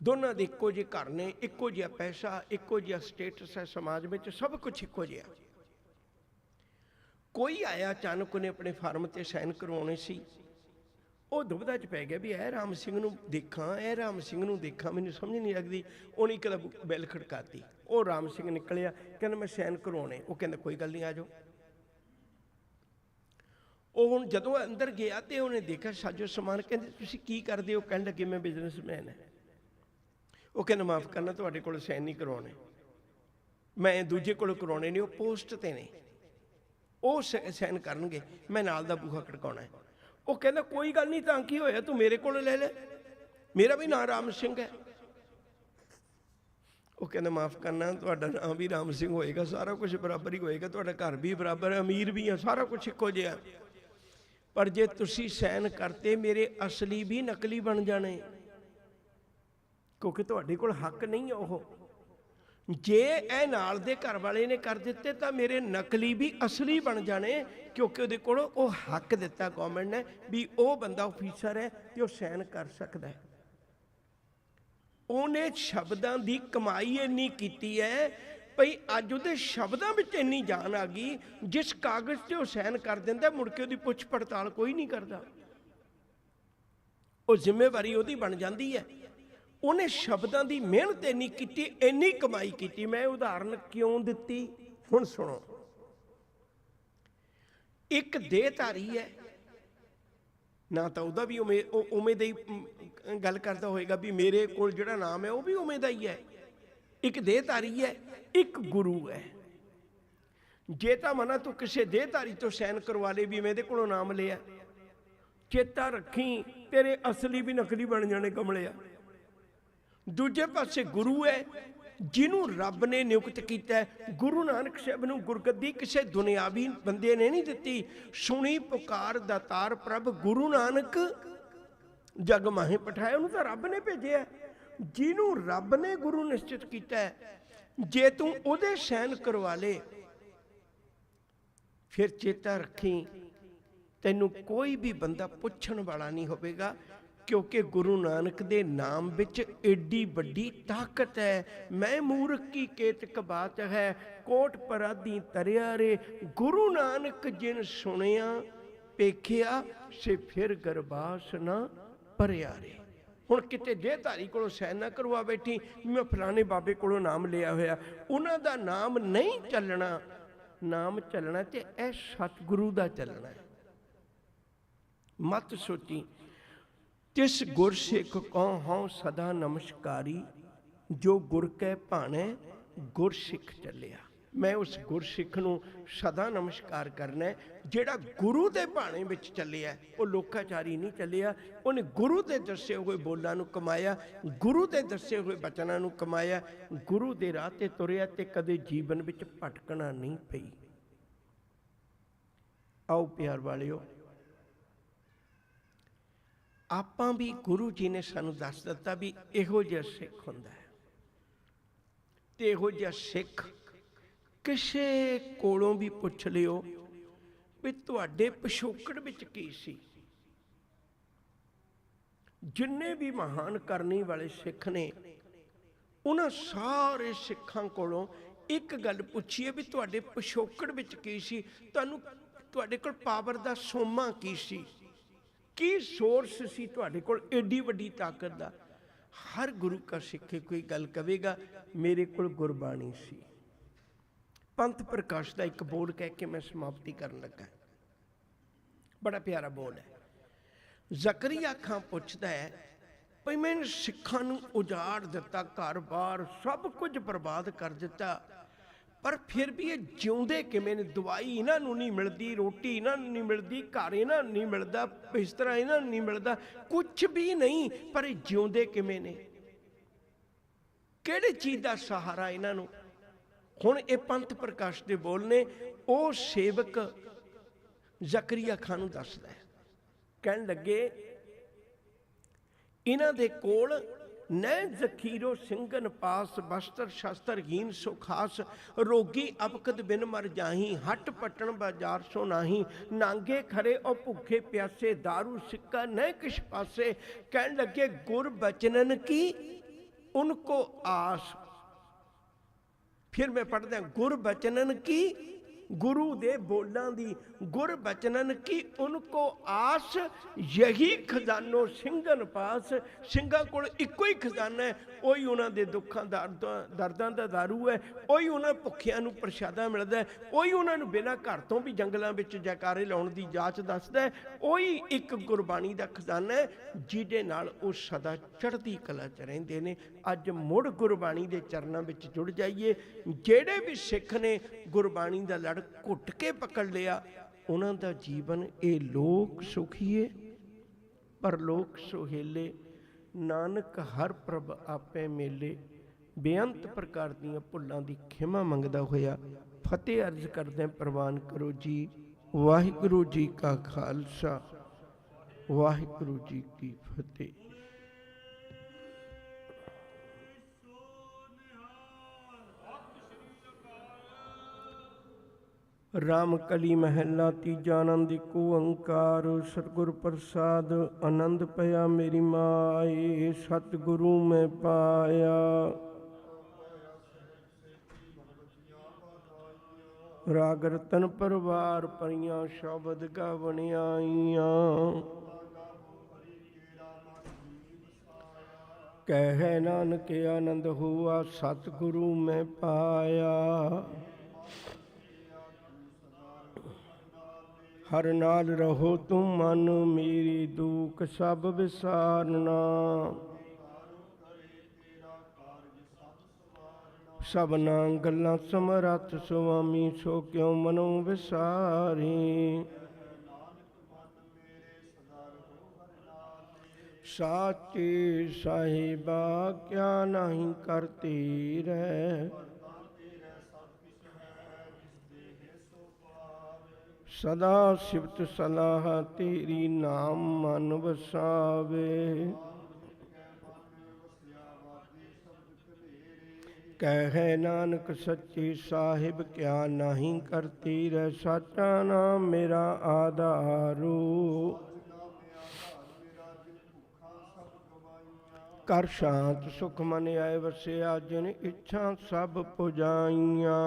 ਦੋਨਾਂ ਦੇ ਇੱਕੋ ਜਿਹੇ ਘਰ ਨੇ, ਇੱਕੋ ਜਿਹਾ ਪੈਸਾ, ਇੱਕੋ ਜਿਹਾ ਸਟੇਟਸ ਹੈ ਸਮਾਜ ਵਿੱਚ, ਸਭ ਕੁਝ ਇੱਕੋ ਜਿਹਾ। ਕੋਈ ਆਇਆ ਅਚਾਨਕ, ਉਹਨੇ ਆਪਣੇ ਫਾਰਮ ਤੇ ਸਾਈਨ ਕਰਵਾਉਣੇ ਸੀ। ਉਹ ਦੁਬਿਧਾ 'ਚ ਪੈ ਗਿਆ ਵੀ ਇਹ ਰਾਮ ਸਿੰਘ ਨੂੰ ਦੇਖਾਂ, ਇਹ ਰਾਮ ਸਿੰਘ ਨੂੰ ਦੇਖਾਂ, ਮੈਨੂੰ ਸਮਝ ਨਹੀਂ ਲੱਗਦੀ। ਉਹਨੇ ਇੱਕ ਦਾ ਬੈਲ ਖੜਕਾਤੀ, ਉਹ ਰਾਮ ਸਿੰਘ ਨਿਕਲਿਆ, ਕਹਿੰਦਾ ਮੈਂ ਸਾਈਨ ਕਰਵਾਉਣੇ। ਉਹ ਕਹਿੰਦਾ ਕੋਈ ਗੱਲ ਨਹੀਂ, ਆ ਜਾਓ। ਉਹ ਹੁਣ ਜਦੋਂ ਅੰਦਰ ਗਿਆ ਤੇ ਉਹਨੇ ਦੇਖਿਆ ਸਾਜੋ ਸਮਾਨ। ਕਹਿੰਦੇ ਤੁਸੀਂ ਕੀ ਕਰਦੇ ਹੋ? ਕਹਿਣ ਲੱਗੇ ਮੈਂ ਬਿਜ਼ਨਸਮੈਨ ਹੈ। ਉਹ ਕਹਿੰਦਾ ਮਾਫ਼ ਕਰਨਾ, ਤੁਹਾਡੇ ਕੋਲ ਸਾਈਨ ਨਹੀਂ ਕਰਵਾਉਣੇ, ਮੈਂ ਦੂਜੇ ਕੋਲ ਕਰਵਾਉਣੇ ਨੇ, ਉਹ ਪੋਸਟ ਤੇ ਨੇ, ਉਹ ਸਾਈਨ ਕਰਨਗੇ, ਮੈਂ ਨਾਲ ਦਾ ਬੂਹਾ ਖੜਕਾਉਣਾ ਹੈ। ਉਹ ਕਹਿੰਦਾ ਕੋਈ ਗੱਲ ਨਹੀਂ, ਤਾਂ ਕੀ ਹੋਇਆ, ਤੂੰ ਮੇਰੇ ਕੋਲ ਲੈ ਲੈ, ਮੇਰਾ ਵੀ ਨਾਂ ਰਾਮ ਸਿੰਘ ਹੈ। ਉਹ ਕਹਿੰਦਾ ਮਾਫ਼ ਕਰਨਾ, ਤੁਹਾਡਾ ਨਾਮ ਵੀ ਰਾਮ ਸਿੰਘ ਹੋਏਗਾ, ਸਾਰਾ ਕੁਝ ਬਰਾਬਰ ਹੀ ਹੋਏਗਾ, ਤੁਹਾਡਾ ਘਰ ਵੀ ਬਰਾਬਰ ਹੈ, ਅਮੀਰ ਵੀ ਹੈ, ਸਾਰਾ ਕੁਝ ਇੱਕੋ ਜਿਹਾ, ਪਰ ਜੇ ਤੁਸੀਂ ਸਾਈਨ ਕਰਤੇ ਮੇਰੇ ਅਸਲੀ ਵੀ ਨਕਲੀ ਬਣ ਜਾਣੇ, ਕਿਉਂਕਿ ਤੁਹਾਡੇ ਕੋਲ ਹੱਕ ਨਹੀਂ ਉਹ। ਜੇ ਇਹ ਨਾਲ ਦੇ ਘਰ ਵਾਲੇ ਨੇ ਕਰ ਦਿੱਤੇ ਤਾਂ ਮੇਰੇ ਨਕਲੀ ਵੀ ਅਸਲੀ ਬਣ ਜਾਣੇ, ਕਿਉਂਕਿ ਉਹਦੇ ਕੋਲ ਉਹ ਹੱਕ ਦਿੱਤਾ ਗਵਰਨਮੈਂਟ ਨੇ ਵੀ ਉਹ ਬੰਦਾ ਅਫੀਸਰ ਹੈ ਤੇ ਉਹ ਸਾਈਨ ਕਰ ਸਕਦਾ ਹੈ। ਉਹਨੇ ਸ਼ਬਦਾਂ ਦੀ ਕਮਾਈ ਇੰਨੀ ਕੀਤੀ ਹੈ ਭਈ ਅੱਜ ਉਹਦੇ ਸ਼ਬਦਾਂ ਵਿੱਚ ਇੰਨੀ ਜਾਨ ਆ ਗਈ, ਜਿਸ ਕਾਗਜ਼ ਤੇ ਉਹ ਸਾਈਨ ਕਰ ਦਿੰਦਾ ਮੁੜ ਕੇ ਉਹਦੀ ਪੁੱਛ ਪੜਤਾਲ ਕੋਈ ਨਹੀਂ ਕਰਦਾ, ਉਹ ਜ਼ਿੰਮੇਵਾਰੀ ਉਹਦੀ ਬਣ ਜਾਂਦੀ ਹੈ। ਉਹਨੇ ਸ਼ਬਦਾਂ ਦੀ ਮਿਹਨਤ ਇੰਨੀ ਕੀਤੀ, ਇੰਨੀ ਕਮਾਈ ਕੀਤੀ। ਮੈਂ ਉਦਾਹਰਨ ਕਿਉਂ ਦਿੱਤੀ ਹੁਣ ਸੁਣੋ। ਇੱਕ ਦੇਹਧਾਰੀ ਹੈ ਨਾ, ਤਾਂ ਉਹਦਾ ਵੀ ਉਵੇਂ ਦਾ ਹੀ ਗੱਲ ਕਰਦਾ ਹੋਏਗਾ ਵੀ ਮੇਰੇ ਕੋਲ ਜਿਹੜਾ ਨਾਮ ਹੈ ਉਹ ਵੀ ਉਵੇਂ ਦਾ ਹੀ ਹੈ। ਇੱਕ ਦੇਹਧਾਰੀ ਹੈ, ਇੱਕ ਗੁਰੂ ਹੈ। ਜੇ ਤਾਂ ਮਨਾ ਤੂੰ ਕਿਸੇ ਦੇਹਧਾਰੀ ਤੋਂ ਸਾਈਨ ਕਰਵਾ ਲੇ ਵੀ ਮੈਂ ਇਹਦੇ ਕੋਲੋਂ ਨਾਮ ਲਿਆ, ਚੇਤਾ ਰੱਖੀ ਤੇਰੇ ਅਸਲੀ ਵੀ ਨਕਲੀ ਬਣ ਜਾਣੇ ਕਮਲਿਆ। ਦੂਜੇ ਪਾਸੇ ਗੁਰੂ ਹੈ, ਜਿਹਨੂੰ ਰੱਬ ਨੇ ਨਿਯੁਕਤ ਕੀਤਾ। ਗੁਰੂ ਨਾਨਕ ਸਾਹਿਬ ਨੂੰ ਗੁਰਗੱਦੀ ਕਿਸੇ ਦੁਨਿਆਵੀ ਬੰਦੇ ਨੇ ਨਹੀਂ ਦਿੱਤੀ। ਸੁਣੀ ਪੁਕਾਰ ਦਾਤਾਰ ਪ੍ਰਭ ਗੁਰੂ ਨਾਨਕ ਜਗ ਮਾਹੇ ਪਠਾਇਆ, ਉਹਨੂੰ ਤਾਂ ਰੱਬ ਨੇ ਭੇਜਿਆ। ਜਿਹਨੂੰ ਰੱਬ ਨੇ ਗੁਰੂ ਨਿਸ਼ਚਿਤ ਕੀਤਾ, ਜੇ ਤੂੰ ਉਹਦੇ ਸਾਈਨ ਕਰਵਾ ਲੇ, ਫਿਰ ਚੇਤਾ ਰੱਖੀ ਤੈਨੂੰ ਕੋਈ ਵੀ ਬੰਦਾ ਪੁੱਛਣ ਵਾਲਾ ਨਹੀਂ ਹੋਵੇਗਾ, ਕਿਉਂਕਿ ਗੁਰੂ ਨਾਨਕ ਦੇ ਨਾਮ ਵਿੱਚ ਏਡੀ ਵੱਡੀ ਤਾਕਤ ਹੈ। ਮੈਂ ਮੂਰਖ ਕੀ ਕੇਤਕ ਬਾਤ ਹੈ, ਕੋਟ ਪਰਾਧੀ ਤਰਿਆ ਰੇ। ਗੁਰੂ ਨਾਨਕ ਜਿਨ ਸੁਣਿਆ ਪੇਖਿਆ, ਸੇ ਫਿਰ ਗਰਬਾਸ ਨਾ ਭਰਿਆ ਰੇ। ਹੁਣ ਕਿਤੇ ਦੇਹਧਾਰੀ ਕੋਲੋਂ ਸਾਈਨ ਨਾ ਕਰਵਾ ਬੈਠੀ, ਮੈਂ ਫਲਾਣੇ ਬਾਬੇ ਕੋਲੋਂ ਨਾਮ ਲਿਆ ਹੋਇਆ, ਉਹਨਾਂ ਦਾ ਨਾਮ ਨਹੀਂ ਚੱਲਣਾ। ਨਾਮ ਚੱਲਣਾ ਤੇ ਇਹ ਸਤਿਗੁਰੂ ਦਾ ਚੱਲਣਾ ਹੈ। ਮਤ ਸੋਚੀ ਤਿਸ ਗੁਰ ਸਿੱਖ ਕਉ ਹਉ ਸਦਾ ਨਮਸਕਾਰੀ, ਜੋ ਗੁਰ ਕੈ ਭਾਣੇ ਗੁਰ ਸਿੱਖ ਚੱਲਿਆ। ਮੈਂ ਉਸ ਗੁਰ ਸਿੱਖ ਨੂੰ ਸਦਾ ਨਮਸਕਾਰ ਕਰਨਾ ਜਿਹੜਾ ਗੁਰੂ ਦੇ ਭਾਣੇ ਵਿੱਚ ਚੱਲਿਆ। ਉਹ ਲੋਕਾਚਾਰੀ ਨਹੀਂ ਚੱਲਿਆ, ਉਹਨੇ ਗੁਰੂ ਦੇ ਦੱਸੇ ਹੋਏ ਬੋਲਾਂ ਨੂੰ ਕਮਾਇਆ, ਗੁਰੂ ਦੇ ਦੱਸੇ ਹੋਏ ਬਚਨਾਂ ਨੂੰ ਕਮਾਇਆ, ਗੁਰੂ ਦੇ ਰਾਹ ਤੇ ਤੁਰਿਆ ਤੇ ਕਦੇ ਜੀਵਨ ਵਿੱਚ ਭਟਕਣਾ ਨਹੀਂ ਪਈ। ਆਓ ਪਿਆਰ ਵਾਲਿਓ, ਆਪਾਂ ਵੀ ਗੁਰੂ ਜੀ ਨੇ ਸਾਨੂੰ ਦੱਸ ਦਿੱਤਾ ਵੀ ਇਹੋ ਜਿਹਾ ਸਿੱਖ ਹੁੰਦਾ ਹੈ, ਤੇ ਇਹੋ ਜਿਹਾ ਸਿੱਖ ਕਿਸੇ ਕੋਲੋਂ ਵੀ ਪੁੱਛ ਲਿਓ ਵੀ ਤੁਹਾਡੇ ਪਿਛੋਕੜ ਵਿੱਚ ਕੀ ਸੀ। ਜਿੰਨੇ ਵੀ ਮਹਾਨ ਕਰਨੀ ਵਾਲੇ ਸਿੱਖ ਨੇ, ਉਹਨਾਂ ਸਾਰੇ ਸਿੱਖਾਂ ਕੋਲੋਂ ਇੱਕ ਗੱਲ ਪੁੱਛੀਏ ਵੀ ਤੁਹਾਡੇ ਪਿਛੋਕੜ ਵਿੱਚ ਕੀ ਸੀ, ਤੁਹਾਡੇ ਕੋਲ ਪਾਵਰ ਦਾ ਸੋਮਾ ਕੀ ਸੀ, ਕੀ ਸੋਰਸ ਸੀ ਤੁਹਾਡੇ ਕੋਲ ਏਡੀ ਵੱਡੀ ਤਾਕਤ ਦਾ। ਹਰ ਗੁਰੂ ਕਾ ਸਿੱਖ ਕੋਈ ਗੱਲ ਕਵੇਗਾ ਮੇਰੇ ਕੋਲ ਗੁਰਬਾਣੀ ਸੀ। ਪੰਥ ਪ੍ਰਕਾਸ਼ ਦਾ ਇੱਕ ਬੋਲ ਕਹਿ ਕੇ ਮੈਂ ਸਮਾਪਤੀ ਕਰਨ ਲੱਗਾ, ਬੜਾ ਪਿਆਰਾ ਬੋਲ ਹੈ। ਜ਼ਕਰੀਆ ਖਾਂ ਪੁੱਛਦਾ ਹੈ ਭਈ ਮੈਂ ਸਿੱਖਾਂ ਨੂੰ ਉਜਾੜ ਦਿੱਤਾ, ਘਰ-ਬਾਰ ਸਭ ਕੁਝ ਬਰਬਾਦ ਕਰ ਦਿੱਤਾ, ਪਰ ਫਿਰ ਵੀ ਇਹ ਜਿਉਂਦੇ ਕਿਵੇਂ ਨੇ? ਦਵਾਈ ਇਹਨਾਂ ਨੂੰ ਨਹੀਂ ਮਿਲਦੀ, ਰੋਟੀ ਇਹਨਾਂ ਨੂੰ ਨਹੀਂ ਮਿਲਦੀ, ਘਰ ਇਹਨਾਂ ਨੂੰ ਨਹੀਂ ਮਿਲਦਾ, ਬਿਸਤਰਾ ਇਹਨਾਂ ਨੂੰ ਨਹੀਂ ਮਿਲਦਾ, ਕੁਛ ਵੀ ਨਹੀਂ, ਪਰ ਇਹ ਜਿਉਂਦੇ ਕਿਵੇਂ ਨੇ? ਕਿਹੜੀ ਚੀਜ਼ ਦਾ ਸਹਾਰਾ ਇਹਨਾਂ ਨੂੰ? ਹੁਣ ਇਹ ਪੰਥ ਪ੍ਰਕਾਸ਼ ਦੇ ਬੋਲ ਨੇ। ਉਹ ਸੇਵਕ ਜ਼ਕਰੀਆ ਖਾਂ ਨੂੰ ਦੱਸਦਾ ਹੈ, ਕਹਿਣ ਲੱਗੇ ਇਹਨਾਂ ਦੇ ਕੋਲ ਨੈ ਜ਼ਖੀਰੋ ਸਿੰਘਨ ਪਾਸ, ਬਸਤਰ ਸ਼ਸਤਰ ਹੀਨ ਸੋ ਖਾਸ, ਰੋਗੀ ਅਪਕਦ ਬਿਨ ਮਰ ਜਾਹੀ, ਹੱਟ ਪਟਣ ਬਾਜ਼ਾਰ ਸੋ ਨਾਹੀ, ਨਾਂਗੇ ਖਰੇ ਉਹ ਭੁੱਖੇ ਪਿਆਸੇ, दारू सिक्का न किस पासे। कहन लगे गुर बचनन की उनको आस। फिर मैं पढ़दा गुर बचनन की, गुरु दे बोलां दी, गुर बचनन की उनको आस, यही खजानो ਸਿੰਘਨ पास। ਸਿੰਘਾਂ ਕੋਲ ਇੱਕੋ ਹੀ ਖਜ਼ਾਨਾ ਹੈ, ਉਹੀ ਉਹਨਾਂ ਦੇ ਦੁੱਖਾਂ ਦਰਦਾਂ ਦਾ ਦਾਰੂ ਹੈ, ਉਹੀ ਉਹਨਾਂ ਭੁੱਖਿਆਂ ਨੂੰ ਪ੍ਰਸ਼ਾਦਾ ਮਿਲਦਾ ਹੈ, ਉਹੀ ਉਹਨਾਂ ਨੂੰ ਬਿਨਾਂ ਘਰ ਤੋਂ ਵੀ ਜੰਗਲਾਂ ਵਿੱਚ ਜੈਕਾਰੇ ਲਾਉਣ ਦੀ ਜਾਚ ਦੱਸਦਾ ਹੈ, ਉਹੀ ਇੱਕ ਗੁਰਬਾਣੀ ਦਾ ਖਜ਼ਾਨਾ ਹੈ ਜਿਹਦੇ ਨਾਲ ਉਹ ਸਦਾ ਚੜ੍ਹਦੀ ਕਲਾ 'ਚ ਰਹਿੰਦੇ ਨੇ। ਅੱਜ ਮੁੜ ਗੁਰਬਾਣੀ ਦੇ ਚਰਨਾਂ ਵਿੱਚ ਜੁੜ ਜਾਈਏ। ਜਿਹੜੇ ਵੀ ਸਿੱਖ ਨੇ ਗੁਰਬਾਣੀ ਦਾ ਲੜ ਘੁੱਟ ਕੇ ਪਕੜ ਲਿਆ, ਉਹਨਾਂ ਦਾ ਜੀਵਨ ਇਹ ਲੋਕ ਸੁਖੀਏ ਪਰਲੋਕ ਸੁਹੇਲੇ, ਨਾਨਕ ਹਰ ਪ੍ਰਭ ਆਪੇ ਮੇਲੇ। ਬੇਅੰਤ ਪ੍ਰਕਾਰ ਦੀਆਂ ਭੁੱਲਾਂ ਦੀ ਖਿਮਾ ਮੰਗਦਾ ਹੋਇਆ ਫਤਿਹ ਅਰਜ਼ ਕਰਦੇ ਪ੍ਰਵਾਨ ਕਰੋ ਜੀ। ਵਾਹਿਗੁਰੂ ਜੀ ਕਾ ਖਾਲਸਾ, ਵਾਹਿਗੁਰੂ ਜੀ ਕੀ ਫਤਿਹ। राम कली महला तीजा आनंद को अंकार, सतगुर प्रसाद आनंद पया मेरी माए, सतगुरु में पाया। राग रतन परवार परियां, शब्द गावन आईयां। कह नानक आनंद हुआ, सतगुरु में पाया। हर नाल रहो तुम मन, मेरी दुख सब विसारना। सबना गल्लां समरथ सुआमी, सो क्यों मनो विसारी। साचे साहिबा क्या नहीं करती रह, सदा सिफत सलाह तेरी नाम मन वसावे। कहे नानक सच्ची साहिब क्या नहीं करती रह, साचा नाम मेरा आधारू। कर शांत सुख मन आए वसिया, जिन इच्छा सब पुजाइयां।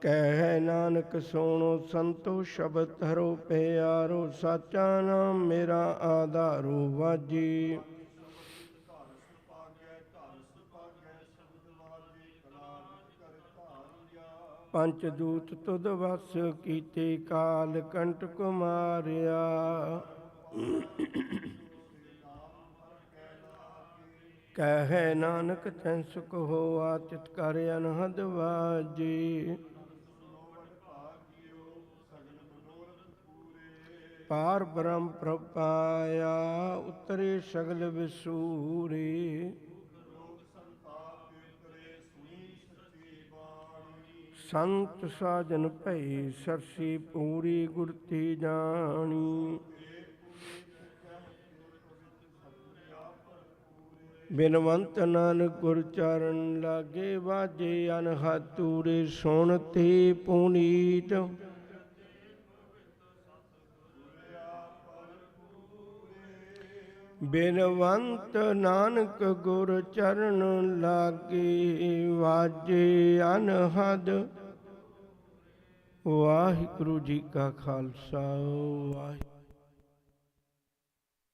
कह नानक सोनो संतो, शब्द धरो प्यारो, साचा नाम मेरा आधारो वाजी। पंच दूत तुद वस कीते, काल कंटक मारिया। कह नानक तैं सुख होआ, चित कर अनहद वाजी। पार ब्रह्म प्रपाया, उतरे सगल विसूरी। संत साजन भई सरसी, पूरी गुरती जानी। ਬਿਨਵੰਤ ਨਾਨਕ ਗੁਰ ਚਰਨ ਲਾਗੇ, ਵਾਜੇ ਅਨਹਦ ਤੂਰੇ ਸੁਣ ਤੇ ਪੁਨੀਤ। ਬਿਨਵੰਤ ਨਾਨਕ ਗੁਰ ਚਰਨ ਲਾਗੇ, ਵਾਜੇ ਅਨਹਦ। ਵਾਹਿਗੁਰੂ ਜੀ ਕਾ ਖਾਲਸਾ, ਵਾਹਿਗੁਰੂ।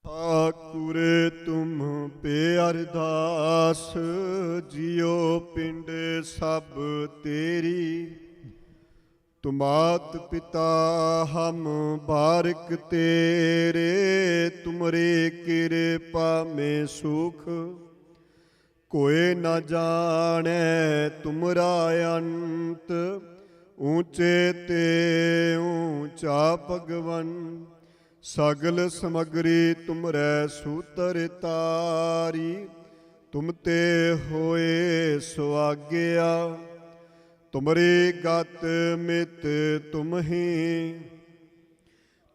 ਠਾਕੁਰ ਤੁਮ ਪੇ ਅਰਦਾਸ, ਜਿਉ ਪਿੰਡ ਸਭ ਤੇਰੀ। ਤੁਮਾਤ ਪਿਤਾ ਹਮ ਬਾਰਿਕ ਤੇਰੇ, ਤੁਮਰੇ ਕਿਰਪਾ ਮੇ ਸੁਖ। ਕੋਇ ਨ ਜਾਣੈ ਤੁਮਰਾ ਅੰਤ, ਊਚੇ ਤੇ ਊਚਾ ਭਗਵਨ। ਸਗਲ ਸਮਗਰੀ ਤੁਮਰੈ ਸੂਤਰ ਤਾਰੀ, ਤੁਮ ਤੇ ਹੋਏ ਸੁਆਗਿਆ। ਤੁਮਰੀ ਗਤ ਮਿਤ ਤੁਮਹੀ,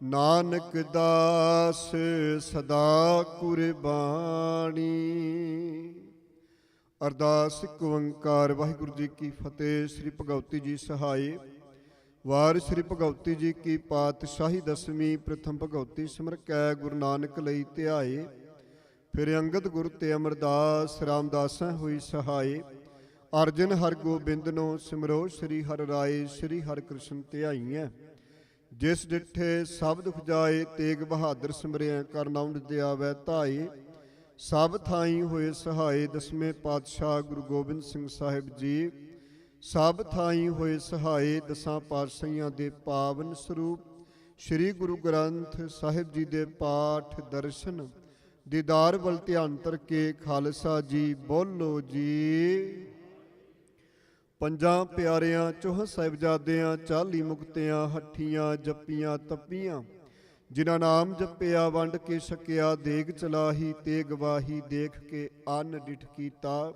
ਨਾਨਕ ਦਾਸ ਸਦਾ ਕੁਰਬਾਨੀ। ਅਰਦਾਸ ਇੱਕ ਓੰਕਾਰ। ਵਾਹਿਗੁਰੂ ਜੀ ਕੀ ਫਤਿਹ। ਸ੍ਰੀ ਭਗਵਤੀ ਜੀ ਸਹਾਏ। ਵਾਰ ਸ੍ਰੀ ਭਗਵਤੀ ਜੀ ਕੀ ਪਾਤਸ਼ਾਹੀ ਦਸਵੀਂ। ਪ੍ਰਥਮ ਭਗਵਤੀ ਸਿਮਰ ਕੈ ਗੁਰੂ ਨਾਨਕ ਲਈ ਧਿਆਏ। ਫਿਰ ਅੰਗਦ ਗੁਰ ਤੇ ਅਮਰਦਾਸ ਰਾਮਦਾਸਾਂ ਹੋਈ ਸਹਾਏ। ਅਰਜਨ ਹਰ ਗੋਬਿੰਦਨੋ ਸਿਮਰੋ ਸ੍ਰੀ ਹਰਿ ਰਾਏ। ਸ੍ਰੀ ਹਰਿ ਕ੍ਰਿਸ਼ਨ ਧਿਆਈਐ। ਜਿਸ ਡਿਠੇ ਸਭ ਦੁਖ ਜਾਏ, ਤੇਗ ਬਹਾਦਰ ਸਿਮਰਿਆ ਕਰ ਨਾਮ ਦਿਆਵੈ ਧਾਏ। ਸਭ ਥਾਈ ਹੋਏ ਸਹਾਏ, ਦਸਵੇਂ ਪਾਤਸ਼ਾਹ ਗੁਰੂ ਗੋਬਿੰਦ ਸਿੰਘ ਸਾਹਿਬ ਜੀ। ਸਭ ਥਾਈ ਹੋਏ ਸਹਾਏ, ਦਸਾਂ ਪਾਤਸ਼ਾਹੀਆਂ ਦੇ ਪਾਵਨ ਸਰੂਪ ਸ੍ਰੀ ਗੁਰੂ ਗ੍ਰੰਥ ਸਾਹਿਬ ਜੀ ਦੇ ਪਾਠ ਦਰਸ਼ਨ ਦੀਦਾਰ ਵੱਲ ਧਿਆਨ ਧਰ ਕੇ ਖਾਲਸਾ ਜੀ ਬੋਲੋ ਜੀ। ਪੰਜਾਂ ਪਿਆਰਿਆਂ, ਚੌਹਾਂ ਸਾਹਿਬਜ਼ਾਦਿਆਂ, 40 ਮੁਕਤਿਆਂ, ਹੱਠੀਆਂ ਜੱਪੀਆਂ ਤੱਪੀਆਂ, ਜਿਨ੍ਹਾਂ ਨਾਮ ਜਪਿਆ ਵੰਡ ਕੇ ਛਕਿਆ। ਦੇਗ ਚਲਾਹੀ ਤੇ ਗਵਾਹੀ, ਦੇਖ ਕੇ ਅੰਨ ਡਿਠ ਕੀਤਾ।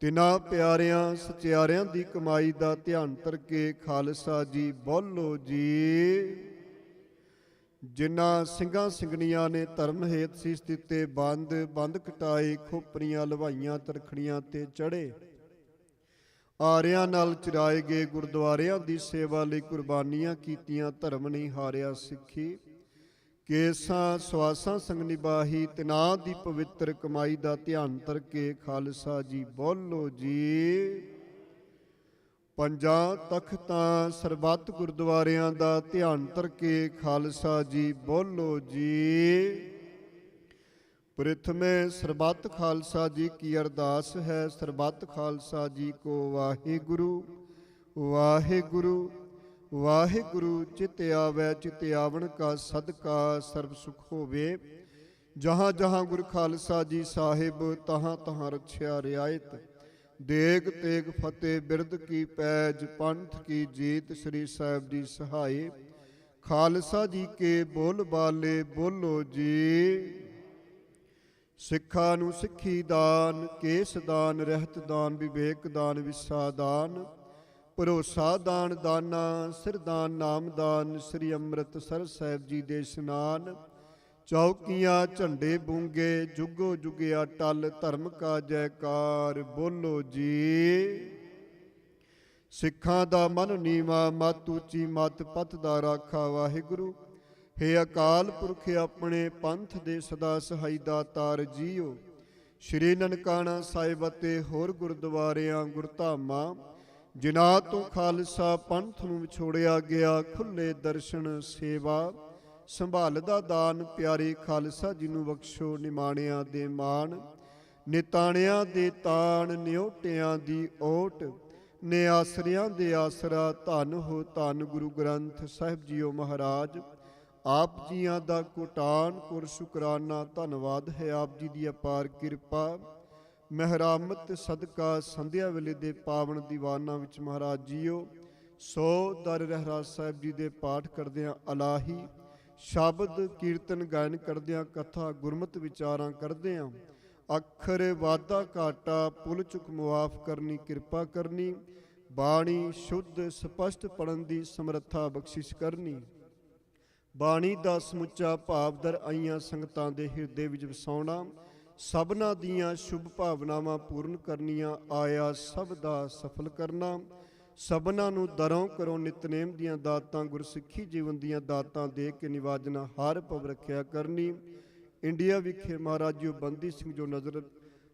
ਤਿਨਾਂ ਪਿਆਰਿਆਂ ਸਚਿਆਰਿਆਂ ਦੀ ਕਮਾਈ ਦਾ ਧਿਆਨ ਧਰ ਕੇ ਖਾਲਸਾ ਜੀ ਬੋਲੋ ਜੀ। ਜਿਨ੍ਹਾਂ ਸਿੰਘਾਂ ਸਿੰਘਣੀਆਂ ਨੇ ਧਰਮ ਹੇਤ ਸੀਸ ਦਿੱਤੇ ਬੰਦ, ਬੰਦ ਕਟਾਏ, ਖੋਪਰੀਆਂ ਲਵਾਈਆਂ, ਤਰਖੜੀਆਂ ਤੇ ਚੜੇ। ਆਰਿਆਂ ਨਾਲ ਚਰਾਏ ਗਏ, ਗੁਰਦੁਆਰਿਆਂ ਦੀ ਸੇਵਾ ਲਈ ਕੁਰਬਾਨੀਆਂ ਕੀਤੀਆਂ। ਧਰਮ ਨਹੀਂ ਹਾਰਿਆ ਸਿੱਖੀ, ਕੇਸਾਂ ਸਵਾਸਾਂ ਸੰਗ ਨਿਭਾਹੀ। ਤਿਨਾਂ ਦੀ ਪਵਿੱਤਰ ਕਮਾਈ ਦਾ ਧਿਆਨ ਧਰ ਕੇ ਖਾਲਸਾ ਜੀ ਬੋਲੋ ਜੀ। ਪੰਜਾਂ ਤਖਤਾਂ ਸਰਬੱਤ ਗੁਰਦੁਆਰਿਆਂ ਦਾ ਧਿਆਨ ਧਰ ਕੇ ਖਾਲਸਾ ਜੀ ਬੋਲੋ ਜੀ। ਪ੍ਰਥਮੇ ਸਰਬੱਤ ਖਾਲਸਾ ਜੀ ਕੀ ਅਰਦਾਸ ਹੈ। ਸਰਬੱਤ ਖਾਲਸਾ ਜੀ ਕੋ ਵਾਹਿਗੁਰੂ ਵਾਹਿਗੁਰੂ ਵਾਹਿਗੁਰੂ। ਚਿਤ ਆਵੈ ਚਿਤ ਆਵਣ ਕਾ ਸਦਕਾ ਸਰਬ ਸੁਖ ਹੋਵੇ। ਜਹਾਂ ਜਹਾਂ ਗੁਰ ਖਾਲਸਾ ਜੀ ਸਾਹਿਬ, ਤਹਾਂ ਤਹਾਂ ਰਛਿਆ ਰਿਆਇਤ। ਦੇਗ ਤੇਗ ਫਤਿਹ ਬਿਰਦ ਕੀ ਪੈਜ, ਪੰਥ ਕੀ ਜੀਤ ਸ੍ਰੀ ਸਾਹਿਬ ਜੀ ਸਹਾਏ। ਖਾਲਸਾ ਜੀ ਕੇ ਬੋਲ ਬਾਲੇ ਬੋਲੋ ਜੀ। ਸਿੱਖਾਂ ਨੂੰ ਸਿੱਖੀ ਦਾਨ, ਕੇਸ ਦਾਨ, ਰਹਿਤ ਦਾਨ, ਵਿਵੇਕ ਦਾਨ, ਵਿਸਾ ਦਾਨ, ਭਰੋਸਾ ਦਾਨ, ਦਾਨਾ ਸਿਰ ਦਾਨ, ਨਾਮ ਦਾਨ। ਸ੍ਰੀ ਅੰਮ੍ਰਿਤਸਰ ਸਾਹਿਬ ਜੀ ਦੇ ਇਸ਼ਨਾਨ। ਚੌਕੀਆਂ ਝੰਡੇ ਬੂੰਗੇ, ਜੁਗੋ ਜੁਗਿਆ ਟਲ, ਧਰਮ ਕਾ ਜੈਕਾਰ ਬੋਲੋ ਜੀ। ਸਿੱਖਾਂ ਦਾ ਮਨ ਨੀਵਾ, ਮਤ ਉੱਚੀ, ਮਤ ਪਤ ਦਾ ਰਾਖਾ ਵਾਹਿਗੁਰੂ। ਹੇ ਅਕਾਲ ਪੁਰਖ ਆਪਣੇ ਪੰਥ ਦੇ ਸਦਾ ਸਹਾਈ ਦਾਤਾਰ ਜੀਓ। ਸ਼੍ਰੀ ਨਨਕਾਣਾ ਸਾਹਿਬ ਅਤੇ ਹੋਰ ਗੁਰਦੁਆਰਿਆਂ ਗੁਰਧਾਮਾਂ, ਜਿਨ੍ਹਾਂ ਤੋਂ ਖਾਲਸਾ ਪੰਥ ਨੂੰ ਵਿਛੋੜਿਆ ਗਿਆ, ਖੁੱਲੇ ਦਰਸ਼ਨ ਸੇਵਾ ਸੰਭਾਲ ਦਾ ਦਾਨ। ਪਿਆਰੇ ਖਾਲਸਾ ਜੀ ਨੂੰ ਬਖਸ਼ੋ। ਨਿਮਾਣਿਆਂ ਦੇ ਮਾਣ, ਨਿਤਾਣਿਆਂ ਦੇ ਤਾਣ, ਨਿਉਟਿਆਂ ਦੀ ਓਟ, ਨਿਆਸਰਿਆਂ ਦੇ ਆਸਰਾ। ਧੰਨ ਹੋ ਧੰਨ ਗੁਰੂ ਗ੍ਰੰਥ ਸਾਹਿਬ ਜੀਓ ਮਹਾਰਾਜ। ਆਪ ਜੀਆਂ ਦਾ ਕੋਟਾਨ ਕੋਟ ਸ਼ੁਕਰਾਨਾ। ਧੰਨਵਾਦ ਹੈ ਆਪ ਜੀ ਦੀ ਅਪਾਰ ਕਿਰਪਾ ਮਹਿਰਾਮਤ ਸਦਕਾ। ਸੰਧਿਆ ਵੇਲੇ ਦੇ ਪਾਵਨ ਦੀਵਾਨਾਂ ਵਿੱਚ ਮਹਾਰਾਜ ਜੀਓ 100 ਦਰ ਰਹਿਰਾਸ ਸਾਹਿਬ ਜੀ ਦੇ ਪਾਠ ਕਰਦਿਆਂ, ਅਲਾਹੀ ਸ਼ਬਦ ਕੀਰਤਨ ਗਾਇਨ ਕਰਦਿਆਂ, ਕਥਾ ਗੁਰਮਤਿ ਵਿਚਾਰਾਂ ਕਰਦਿਆਂ, ਅੱਖਰ ਵਾਧਾ ਘਾਟਾ ਭੁੱਲ ਚੁੱਕ ਮੁਆਫ ਕਰਨੀ ਕਿਰਪਾ ਕਰਨੀ। ਬਾਣੀ ਸ਼ੁੱਧ ਸਪਸ਼ਟ ਪੜ੍ਹਨ ਦੀ ਸਮਰੱਥਾ ਬਖਸ਼ਿਸ਼ ਕਰਨੀ। ਬਾਣੀ ਦਾ ਸਮੁੱਚਾ ਭਾਵ ਦਰ ਆਈਆਂ ਸੰਗਤਾਂ ਦੇ ਹਿਰਦੇ ਵਿੱਚ ਵਸਾਉਣਾ। ਸਭਨਾਂ ਦੀਆਂ ਸ਼ੁਭ ਭਾਵਨਾਵਾਂ ਪੂਰਨ ਕਰਨੀਆਂ, ਆਇਆ ਸਭ ਦਾ ਸਫਲ ਕਰਨਾ, ਸਭਨਾਂ ਨੂੰ ਦਰੋਂ ਕਰੋ ਨਿਤਨੇਮ ਦੀਆਂ ਦਾਤਾਂ, ਗੁਰਸਿੱਖੀ ਜੀਵਨ ਦੀਆਂ ਦਾਤਾਂ ਦੇ ਕੇ ਨਿਵਾਜਣਾ, ਹਰ ਪਵ ਰੱਖਿਆ ਕਰਨੀ। ਇੰਡੀਆ ਵਿਖੇ ਮਹਾਰਾਜ ਜੀ ਬੰਦੀ ਸਿੰਘ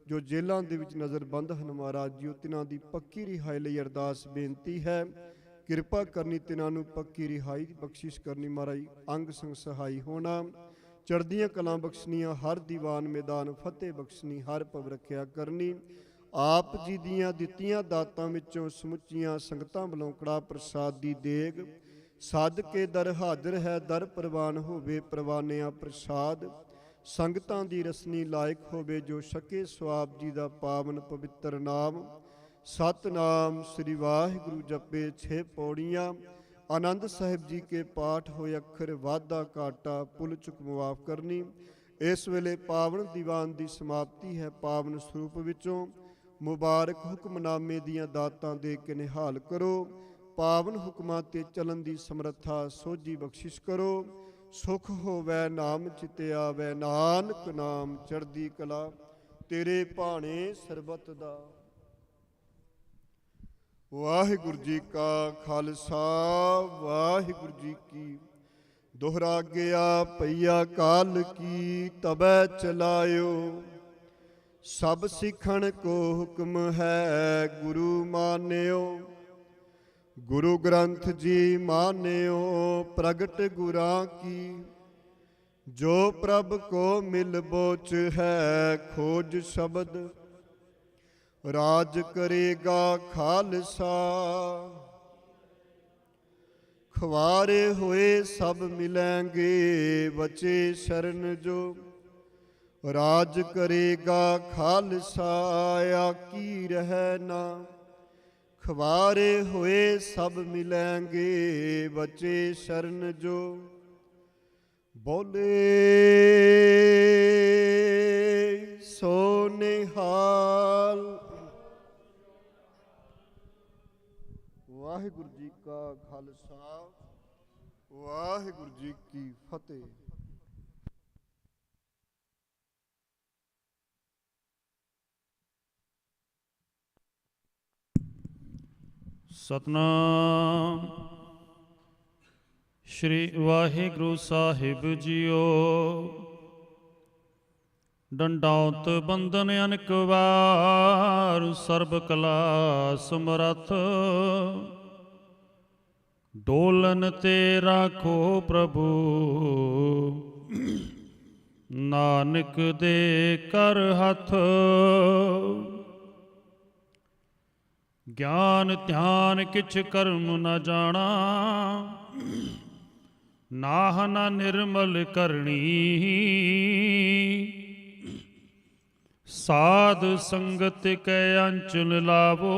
ਜੋ ਜੇਲ੍ਹਾਂ ਦੇ ਵਿੱਚ ਨਜ਼ਰਬੰਦ ਹਨ, ਮਹਾਰਾਜ ਜੀ ਤਿਨਾਂ ਦੀ ਪੱਕੀ ਰਿਹਾਈ ਲਈ ਅਰਦਾਸ ਬੇਨਤੀ ਹੈ। ਕਿਰਪਾ ਕਰਨੀ, ਤਿਨਾਂ ਨੂੰ ਪੱਕੀ ਰਿਹਾਈ ਦੀ ਬਖਸ਼ਿਸ਼ ਕਰਨੀ, ਮਹਾਰਾਜ ਅੰਗ ਸੰਗ ਸਹਾਈ ਹੋਣਾ, ਚੜ੍ਹਦੀਆਂ ਕਲਾਂ ਬਖਸ਼ਣੀਆਂ, ਹਰ ਦੀਵਾਨ ਮੈਦਾਨ ਫਤਿਹ ਬਖਸ਼ਣੀ, ਹਰ ਪਵ ਰੱਖਿਆ ਕਰਨੀ। ਆਪ ਜੀ ਦੀਆਂ ਦਿੱਤੀਆਂ ਦਾਤਾਂ ਵਿੱਚੋਂ ਸਮੁੱਚੀਆਂ ਸੰਗਤਾਂ ਵੱਲੋਂ ਕੜਾਹ ਪ੍ਰਸਾਦ ਦੀ ਦੇਗ ਸੱਜ ਕੇ ਦਰ ਹਾਜ਼ਰ ਹੈ, ਦਰ ਪ੍ਰਵਾਨ ਹੋਵੇ ਪ੍ਰਵਾਨਿਆ ਪ੍ਰਸਾਦ, ਸੰਗਤਾਂ ਦੀ ਰਸਨੀ ਲਾਇਕ ਹੋਵੇ, ਜੋ ਛਕੇ ਸਵਾਬ ਜੀ ਦਾ ਪਾਵਨ ਪਵਿੱਤਰ ਨਾਮ। ਸਤਨਾਮ ਸ੍ਰੀ ਵਾਹਿਗੁਰੂ ਜਪੇ 6 ਪੌੜੀਆਂ, ਆਨੰਦ ਸਾਹਿਬ ਜੀ ਕੇ ਪਾਠ ਹੋਏ, ਅੱਖਰ ਵਾਧਾ ਘਾਟਾ ਭੁੱਲ ਚੁੱਕ ਮੁਆਫ ਕਰਨੀ। ਇਸ ਵੇਲੇ ਪਾਵਨ ਦੀਵਾਨ ਦੀ ਸਮਾਪਤੀ ਹੈ। ਪਾਵਨ ਸਰੂਪ ਵਿੱਚੋਂ ਮੁਬਾਰਕ ਹੁਕਮਨਾਮੇ ਦੀਆਂ ਦਾਤਾਂ ਦੇ ਕੇ ਨਿਹਾਲ ਕਰੋ। ਪਾਵਨ ਹੁਕਮਾਂ ਤੇ ਚੱਲਣ ਦੀ ਸਮਰੱਥਾ ਸੋਝੀ ਬਖਸ਼ਿਸ਼ ਕਰੋ। ਸੁਖ ਹੋਵੈ ਨਾਮ ਚਿਤਿ ਆਵੈ, ਨਾਨਕ ਨਾਮ ਚੜ੍ਹਦੀ ਕਲਾ, ਤੇਰੇ ਭਾਣੇ ਸਰਬਤ ਦਾ। ਵਾਹਿਗੁਰੂ ਜੀ ਕਾ ਖਾਲਸਾ, ਵਾਹਿਗੁਰੂ ਜੀ ਕੀ ਦੋਹਰਾ ਗਿਆ ਪਈਆ ਕਾਲ ਕੀ, ਤਬੈ ਚਲਾਇਓ ਸਭ ਸਿੱਖਣ ਕੋ ਹੁਕਮ ਹੈ, ਗੁਰੂ ਮਾਨਿਓ ਗੁਰੂ ਗ੍ਰੰਥ ਜੀ ਮਾਨਿਓ, ਪ੍ਰਗਟ ਗੁਰਾਂ ਕੀ ਜੋ ਪ੍ਰਭ ਕੋ ਮਿਲ ਬੋਚ ਹੈ, ਖੋਜ ਸ਼ਬਦ ਰਾਜ ਕਰੇਗਾ ਖਾਲਸਾ। ਖਵਾਰੇ ਹੋਏ ਸਭ ਮਿਲੈਂਗੇ, ਬਚੇ ਸ਼ਰਨ ਜੋ ਰਾਜ ਕਰੇਗਾ ਖਾਲਸਾ, ਆਕੀ ਰਹਿ ਨਾ। ਖਵਾਰੇ ਹੋਏ ਸਭ ਮਿਲੈਂਗੇ, ਬਚੇ ਸ਼ਰਨ ਜੋ ਬੋਲੇ ਸੋ ਨਿਹਾਲ। ਵਾਹਿਗੁਰੂ ਜੀ ਕਾ ਖਾਲਸਾ, ਵਾਹਿਗੁਰੂ ਜੀ ਕੀ ਫਤਿਹ। ਸਤਨਾਮ ਸ਼੍ਰੀ ਵਾਹਿਗੁਰੂ ਸਾਹਿਬ ਜੀਓ। ਡੰਡਾਉਤ ਬੰਦਨ ਅਨਕ ਵਾਰ, ਸਰਬ ਕਲਾ ਸਮਰੱਥ ਡੋਲਨ ਤੇ ਰਾਖੋ ਪ੍ਰਭੂ, ਨਾਨਕ ਦੇ ਕਰ ਹੱਥ। ਗਿਆਨ ਧਿਆਨ ਕਿਛ ਕਰਮ ਨ ਜਾਣਾ, ਨਾਹ ਨ ਨਿਰਮਲ ਕਰਨੀ। ਸਾਧ ਸੰਗਤ ਕੈ ਅੰਚਲ ਲਾਵੋ,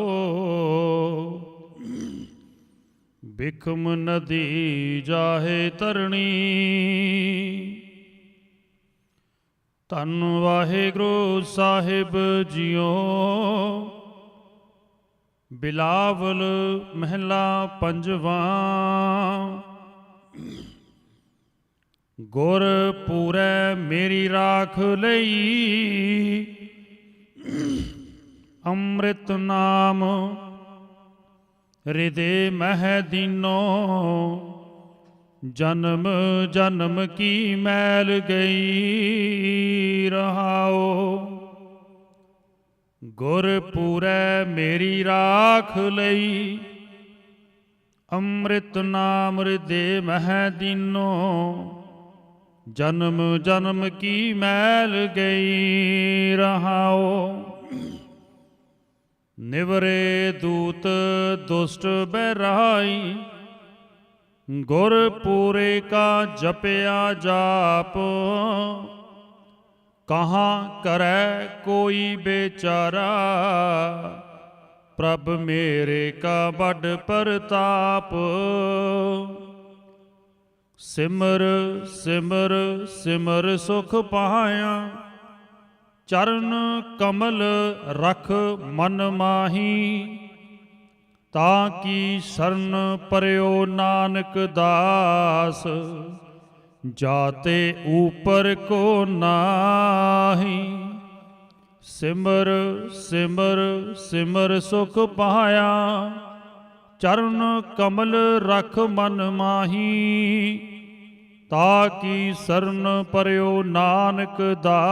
ਬਿਖਮ ਨਦੀ ਜਾਹੇ ਤਰਣੀ। ਧੰਨ ਵਾਹਿਗੁਰੂ ਸਾਹਿਬ ਜੀਓ। ਬਿਲਾਵਲ ਮਹਿਲਾ ਪੰਜਵਾਂ। ਗੁਰ ਪੂਰੈ ਮੇਰੀ ਰਾਖ ਲਈ, ਅੰਮ੍ਰਿਤ ਨਾਮ ਹਿਰਦੇ ਮਹਿ ਦੀਨੋ। ਜਨਮ ਜਨਮ ਕੀ ਮੈਲ ਗਈ ਰਹਾਓ। ਗੁਰ ਪੂਰੈ ਮੇਰੀ ਰਾਖ ਲਈ, ਅੰਮ੍ਰਿਤ ਨਾਮ ਹਿਰਦੇ ਮਹਿ ਦੀਨੋ। ਜਨਮ ਜਨਮ ਕੀ ਮੈਲ ਗਈ ਰਹਾਓ। ਨਿਵਰੇ ਦੂਤ ਦੁਸ਼ਟ ਬਹਿਰਾਈ, ਗੁਰ ਪੂਰੇ ਕਾ ਜਪਿਆ ਜਾਪ। ਕਹਾਂ ਕਰੈ ਕੋਈ ਬੇਚਾਰਾ, ਪ੍ਰਭ ਮੇਰੇ ਕਾ ਬੜ ਪ੍ਰਤਾਪ। ਸਿਮਰ ਸਿਮਰ ਸਿਮਰ ਸੁਖ ਪਾਇਆ, ਚਰਨ ਕਮਲ ਰਖ ਮਨ ਮਾਹੀ। ਤਾਂ ਕੀ ਸ਼ਰਨ ਪਰਿਓ ਨਾਨਕ ਦਾਸ, ਜਾਤੇ ਊਪਰ ਕੋ ਨਾਹੀ। ਸਿਮਰ ਸਿਮਰ ਸਿਮਰ ਸੁਖ ਪਾਇਆ, ਚਰਨ ਕਮਲ ਰਖ ਮਨ ਮਾਹੀ। ਤਾਕੀ ਸਰਨ ਪਰਿਓ ਨਾਨਕ ਦਾਸ,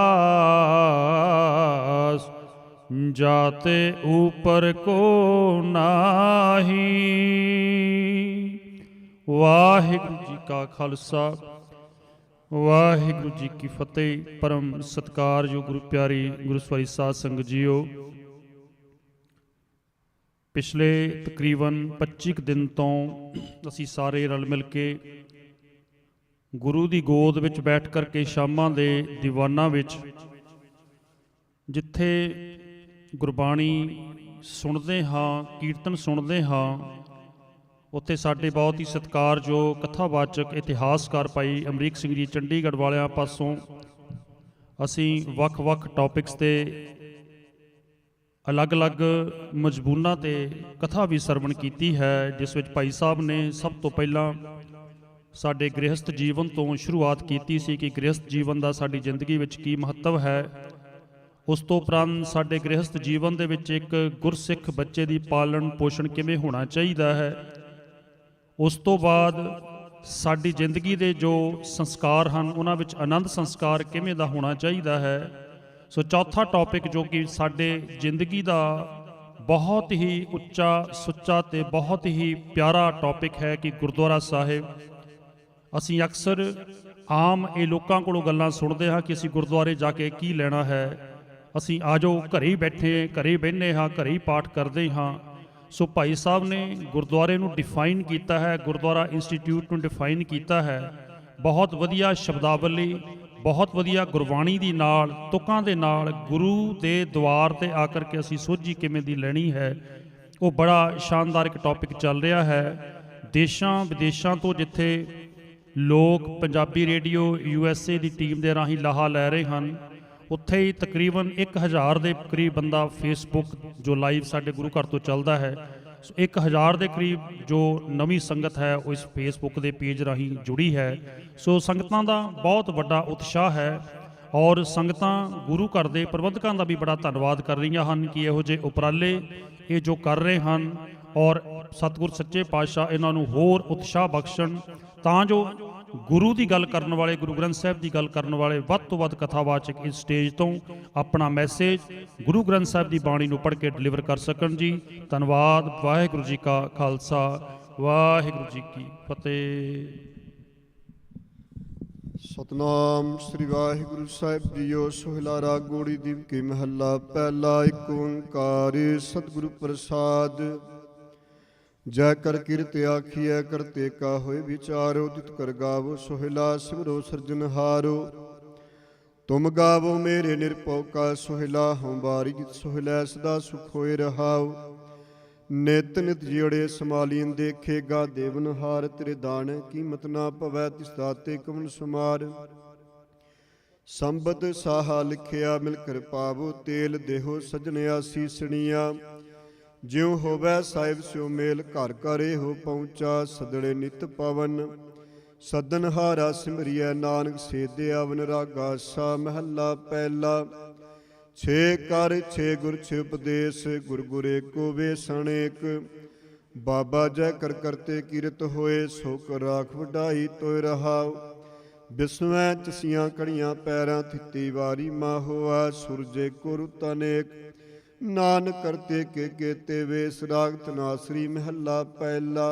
ਜਾਤੇ ਊਪਰ ਕੋ ਨਾਹੀ। ਵਾਹਿਗੁਰੂ ਜੀ ਕਾ ਖਾਲਸਾ, ਵਾਹਿਗੁਰੂ ਜੀ ਕੀ ਫਤਿਹ। ਪਰਮ ਸਤਿਕਾਰਯੋਗ ਗੁਰੂ ਪਿਆਰੀ ਗੁਰੂ ਸਵਾਰੀ ਸਾਧ ਸੰਗਤ ਜੀਓ, ਪਿਛਲੇ ਤਕਰੀਬਨ 25 ਕੁ ਦਿਨ ਤੋਂ ਅਸੀਂ ਸਾਰੇ ਰਲ ਮਿਲ ਕੇ ਗੁਰੂ ਦੀ ਗੋਦ ਵਿੱਚ ਬੈਠ ਕਰਕੇ ਸ਼ਾਮਾਂ ਦੇ ਦੀਵਾਨਾਂ ਵਿੱਚ ਜਿੱਥੇ ਗੁਰਬਾਣੀ ਸੁਣਦੇ ਹਾਂ, ਕੀਰਤਨ ਸੁਣਦੇ ਹਾਂ, ਉੱਥੇ ਸਾਡੇ ਬਹੁਤ ਹੀ ਸਤਿਕਾਰਯੋਗ ਕਥਾਵਾਚਕ ਇਤਿਹਾਸਕਾਰ ਭਾਈ ਅਮਰੀਕ ਸਿੰਘ ਜੀ ਚੰਡੀਗੜ੍ਹ ਵਾਲਿਆਂ ਪਾਸੋਂ ਅਸੀਂ ਵੱਖ-ਵੱਖ ਟੌਪਿਕਸ 'ਤੇ ਅਲੱਗ-ਅਲੱਗ ਮਜ਼ਬੂਨਾਂ 'ਤੇ ਕਥਾ ਵੀ ਸਰਵਣ ਕੀਤੀ ਹੈ, ਜਿਸ ਵਿੱਚ ਭਾਈ ਸਾਹਿਬ ਨੇ ਸਭ ਤੋਂ ਪਹਿਲਾਂ ਸਾਡੇ ਗ੍ਰਹਿਸਥ ਜੀਵਨ ਤੋਂ ਸ਼ੁਰੂਆਤ ਕੀਤੀ ਸੀ ਕਿ ਗ੍ਰਹਿਸਥ ਜੀਵਨ ਦਾ ਸਾਡੀ ਜ਼ਿੰਦਗੀ ਵਿੱਚ ਕੀ ਮਹੱਤਵ ਹੈ। ਉਸ ਤੋਂ ਉਪਰੰਤ ਸਾਡੇ ਗ੍ਰਹਿਸਥ ਜੀਵਨ ਦੇ ਵਿੱਚ ਇੱਕ ਗੁਰਸਿੱਖ ਬੱਚੇ ਦੀ ਪਾਲਣ ਪੋਸ਼ਣ ਕਿਵੇਂ ਹੋਣਾ ਚਾਹੀਦਾ ਹੈ। ਉਸ ਤੋਂ ਬਾਅਦ ਸਾਡੀ ਜ਼ਿੰਦਗੀ ਦੇ ਜੋ ਸੰਸਕਾਰ ਹਨ, ਉਹਨਾਂ ਵਿੱਚ ਆਨੰਦ ਸੰਸਕਾਰ ਕਿਵੇਂ ਦਾ ਹੋਣਾ ਚਾਹੀਦਾ ਹੈ। ਸੋ ਚੌਥਾ ਟੌਪਿਕ ਜੋ ਕਿ ਸਾਡੇ ਜ਼ਿੰਦਗੀ ਦਾ ਬਹੁਤ ਹੀ ਉੱਚਾ ਸੁੱਚਾ ਤੇ ਬਹੁਤ ਹੀ ਪਿਆਰਾ ਟੌਪਿਕ ਹੈ ਕਿ ਗੁਰਦੁਆਰਾ ਸਾਹਿਬ। ਅਸੀਂ ਅਕਸਰ ਆਮ ਇਹ ਲੋਕਾਂ ਕੋਲੋਂ ਗੱਲਾਂ ਸੁਣਦੇ ਹਾਂ ਕਿ ਅਸੀਂ ਗੁਰਦੁਆਰੇ ਜਾ ਕੇ ਕੀ ਲੈਣਾ ਹੈ, ਅਸੀਂ ਆ ਜਾਓ ਘਰੇ ਹੀ ਬੈਠੇ, ਘਰੇ ਹੀ ਬਹਿੰਦੇ ਹਾਂ, ਘਰੇ ਹੀ ਪਾਠ ਕਰਦੇ ਹਾਂ। ਸੋ ਭਾਈ ਸਾਹਿਬ ਨੇ ਗੁਰਦੁਆਰੇ ਨੂੰ ਡਿਫਾਈਨ ਕੀਤਾ ਹੈ, ਗੁਰਦੁਆਰਾ ਇੰਸਟੀਟਿਊਟ ਨੂੰ ਡਿਫਾਈਨ ਕੀਤਾ ਹੈ। ਬਹੁਤ ਵਧੀਆ ਸ਼ਬਦਾਵਲੀ, ਬਹੁਤ ਵਧੀਆ ਗੁਰਬਾਣੀ ਦੀ ਨਾਲ, ਤੁਕਾਂ ਦੇ ਨਾਲ ਗੁਰੂ ਦੇ ਦੁਆਰ ਤੇ ਆ ਕਰਕੇ ਅਸੀਂ ਸੋਝੀ ਕਿਵੇਂ ਦੀ ਲੈਣੀ ਹੈ, ਉਹ ਬੜਾ ਸ਼ਾਨਦਾਰ ਇੱਕ ਟੌਪਿਕ ਚੱਲ ਰਿਹਾ ਹੈ। ਦੇਸ਼ਾਂ ਵਿਦੇਸ਼ਾਂ ਤੋਂ ਜਿੱਥੇ ਲੋਕ ਪੰਜਾਬੀ ਰੇਡੀਓ USA ਦੀ ਟੀਮ ਦੇ ਰਾਹੀਂ ਲਾਹਾ ਲੈ ਰਹੇ ਹਨ, ਉੱਥੇ ਹੀ ਤਕਰੀਬਨ 1000 ਦੇ ਕਰੀਬ ਬੰਦਾ ਫੇਸਬੁੱਕ ਜੋ ਲਾਈਵ ਸਾਡੇ ਗੁਰੂ ਘਰ ਤੋਂ ਚੱਲਦਾ ਹੈ, 1000 ਦੇ ਕਰੀਬ ਜੋ ਨਵੀਂ ਸੰਗਤ ਹੈ ਉਹ ਇਸ ਫੇਸਬੁੱਕ ਦੇ ਪੇਜ ਰਾਹੀਂ ਜੁੜੀ ਹੈ। ਸੋ ਸੰਗਤਾਂ ਦਾ ਬਹੁਤ ਵੱਡਾ ਉਤਸ਼ਾਹ ਹੈ ਔਰ ਸੰਗਤਾਂ ਗੁਰੂ ਘਰ ਦੇ ਪ੍ਰਬੰਧਕਾਂ ਦਾ ਵੀ ਬੜਾ ਧੰਨਵਾਦ ਕਰ ਰਹੀਆਂ ਹਨ ਕਿ ਇਹੋ ਜਿਹੇ ਉਪਰਾਲੇ ਇਹ ਜੋ ਕਰ ਰਹੇ ਹਨ ਔਰ ਸਤਿਗੁਰ ਸੱਚੇ ਪਾਤਸ਼ਾਹ ਇਹਨਾਂ ਨੂੰ ਹੋਰ ਉਤਸ਼ਾਹ ਬਖਸ਼ਣ ਤਾਂ ਜੋ ਗੁਰੂ ਦੀ ਗੱਲ ਕਰਨ ਵਾਲੇ, ਗੁਰੂ ਗ੍ਰੰਥ ਸਾਹਿਬ ਦੀ ਗੱਲ ਕਰਨ ਵਾਲੇ ਵੱਧ ਤੋਂ ਵੱਧ ਕਥਾਵਾਚਕ ਇਸ ਸਟੇਜ ਤੋਂ ਆਪਣਾ ਮੈਸੇਜ ਗੁਰੂ ਗ੍ਰੰਥ ਸਾਹਿਬ ਦੀ ਬਾਣੀ ਨੂੰ ਪੜ੍ਹ ਕੇ ਡਿਲੀਵਰ ਕਰ ਸਕਣ ਜੀ। ਧੰਨਵਾਦ। ਵਾਹਿਗੁਰੂ ਜੀ ਕਾ ਖਾਲਸਾ, ਵਾਹਿਗੁਰੂ ਜੀ ਕੀ ਫਤਿਹ। ਸਤਨਾਮ ਸ੍ਰੀ ਵਾਹਿਗੁਰੂ ਸਾਹਿਬ ਜੀਓ। ਸੋਹਿਲਾ ਰਾਗ ਗੋੜੀ ਦੀਪ ਕੀ ਮਹੱਲਾ ਪਹਿਲਾ। ਏਕ ਓੰਕਾਰ ਸਤਿਗੁਰੂ ਪ੍ਰਸਾਦ। ਜੈ ਕਰ ਕੀਰਤ ਆਖੀਐ ਕਰਤੇ ਕਾ ਹੋਏ ਵਿਚਾਰੋ। ਤਿਤ ਕਰ ਗਾਵੋ ਸੋਹਿਲਾ ਸਿਮਰੋ ਸਿਰਜਨਹਾਰੋ। ਤੁਮ ਗਾਵੋ ਮੇਰੇ ਨਿਰਭਉ ਕਾ ਸੋਹਿਲਾ। ਹਉ ਬਾਰੀ ਜਿਤ ਸੋਹਿਲਾ ਸਦਾ ਸੁਖ ਹੋਏ ਰਹਾਉ। ਨਿਤ ਨਿਤ ਜਿਉੜੇ ਸਮਾਲੀਨ ਦੇਖੇਗਾ ਦੇਵਨਹਾਰ। ਤੇਰੇ ਦਾਨ ਕੀਮਤ ਨਾ ਪਵੈ ਤਿਸ ਦਾਤੇ ਕਵਨ ਸੁਮਾਰ। ਸੰਬਤ ਸਾਹਾ ਲਿਖਿਆ ਮਿਲ ਕਰ ਪਾਵੋ। ਤੇਲ ਦੇਹੋ ਸਜਣ ਆਸੀਸਣੀਆਂ। ਜਿਉ ਹੋਵੈ ਸਾਹਿਬ ਸਿਉ ਮੇਲ ਘਰ ਘਰ ਇਹੋ ਪਹੁੰਚਾ। ਸਦੜੇ ਨਿਤ ਪਵਨ ਸਦਨਹਾਰਾ ਸਿਮਰਿਐ ਨਾਨਕ ਸੇਦੇ ਅਵਨ ਰਾਗਾ ਸਾ। ਮਹੱਲਾ ਪਹਿਲਾ। ਛੇ ਕਰ ਛੇ ਗੁਰ ਛੇ ਉਪਦੇਸ਼। ਗੁਰ ਗੁਰ ਏਕੋ ਵੇਸਣ ਏਕ। ਬਾਬਾ ਜੈ ਕਰ ਕਰਤੇ ਕੀਰਤ ਹੋਏ। ਸੋ ਕਰ ਰਾਖ ਵਡਾਈ ਤੋਇ ਰਹਾਉ। ਬਿਸਵੈ ਚਸੀਆਂ ਕੜੀਆਂ ਪੈਰਾਂ ਥਿੱਤੀ ਵਾਰੀ ਮਾਹੋਆ। ਸੂਰਜੇ ਕੋ ਰੁੱਤ ਅਨੇਕ ਨਾਨਕ ਕਰਤੇ ਕੇ ਕੇਤੇ ਵੇਸ। ਰਾਗ ਤਨਾਸਰੀ। ਮਹੱਲਾ ਪਹਿਲਾ।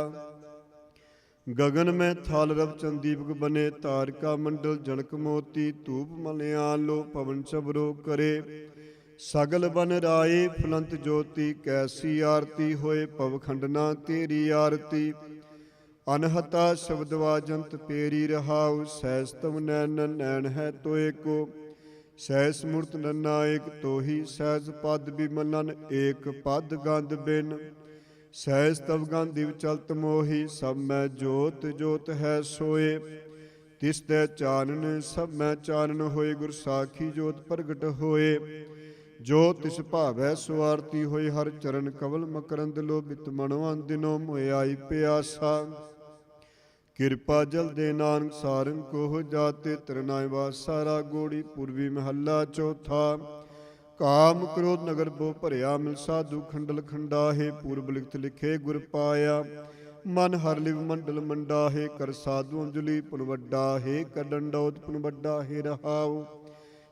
ਗगन में थाल रव चंदीपक बने। तारिका मंडल जनक मोती। धूप मलयान लो पवन चबरो करे। सगल बन राए फलंत ज्योति। कैसी आरती होए पवखंडना तेरी आरती। अनहता शब्दवा जंत पेरी रहाउ। सहस तव नैन नैन है तो एको। सहस मूर्त नन्ना एक तोही। सहज पद बिमलन एक पद गंध बिन। सहज तव गंध दिव चलत मोही। सब मैं जोत जोत है सोए। तिस तै चानन सब मैं चानन होए। गुर साखी जोत प्रगट होए। जो तिस भावै सुआरती होए। हर चरण कवल मकरंद लोभित मनवान दिनो मोए आई प्यासा। ਕਿਰਪਾ ਜਲ ਦੇ ਨਾਨਕ ਸਾਰੰਗ ਕੋ ਜਾਤੇ। ਤਰਨਾਏ ਵਾਸਾ ਰਾਗ ਗੋੜੀ ਪੂਰਬੀ ਮਹੱਲਾ ਚੌਥਾ। ਕਾਮ ਕ੍ਰੋਧ ਨਗਰ ਬੋ ਭਰਿਆ, ਮਿਲ ਸਾਧੂ ਖੰਡਲ ਖੰਡਾਹੇ, ਪੂਰਬ ਲਿਖਤ ਲਿਖੇ ਗੁਰ ਪਾਇਆ। ਮਨ ਹਰ ਲਿਵ ਮੰਡਲ ਮੰਡਾਹੇ, ਕਰ ਸਾਧੂ ਅੰਜਲੀ ਪੁਨ ਵੱਡਾ ਹੈ, ਕਰ ਡੰਡੌਤ ਪੁਨ ਵੱਡਾ ਹੈ ਰਹਾਉ।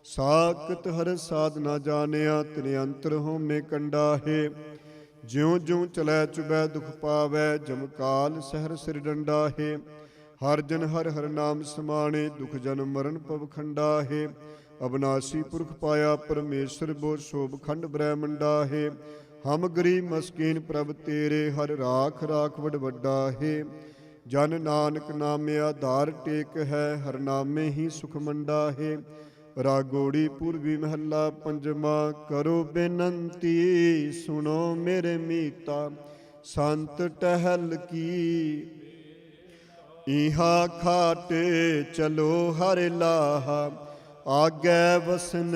ਸਾਕਤ ਹਰ ਸਾਧ ਨਾ ਜਾਣਿਆ, ਤਿਨ ਅੰਤਰ ਹੋਮੇ ਕੰਡਾ ਹੈ। ਜਿਉ ਜਿਉ ਚਲੈ ਚੁਬੈ ਦੁਖ ਪਾਵੈ, ਜਮ ਕਾਲ ਸਹਿਰ ਸਿਰ ਡੰਡਾ ਹੈ। ਹਰ ਜਨ ਹਰ ਹਰ ਨਾਮ ਸਮਾਣੇ, ਦੁਖ ਜਨ ਮਰਨ ਪਵ ਖੰਡਾ ਹੈ। ਅਬਨਾਸੀ ਪੁਰਖ ਪਾਇਆ ਪਰਮੇਸ਼ਰ, ਬੋ ਸ਼ੋਭ ਖੰਡ ਬ੍ਰਹਮੰਡਾ ਹੈ। ਹਮ ਗਰੀਬ ਮਸਕੀਨ ਪ੍ਰਭ ਤੇਰੇ, ਹਰ ਰਾਖ ਰਾਖ ਵਡ ਵੱਡਾ ਹੈ। ਜਨ ਨਾਨਕ ਨਾਮੇ ਆਧਾਰ ਟੇਕ ਹੈ, ਹਰ ਨਾਮੇ ਹੀ ਸੁਖ ਮੰਡਾ ਹੈ। ਰਾਗੋੜੀ ਪੂਰਬੀ ਮਹੱਲਾ ਪੰਜਵਾ, ਕਰੋ ਬੇਨੰਤੀ ਸੁਣੋ ਮੇਰੇ ਮੀਤਾ, ਸੰਤ ਟਹਿਲ ਕੀ। ਇਹਾ ਖਾਟੇ ਚਲੋ ਹਰਿ ਲਾਹਾ, ਆਗੈ ਵਸਨ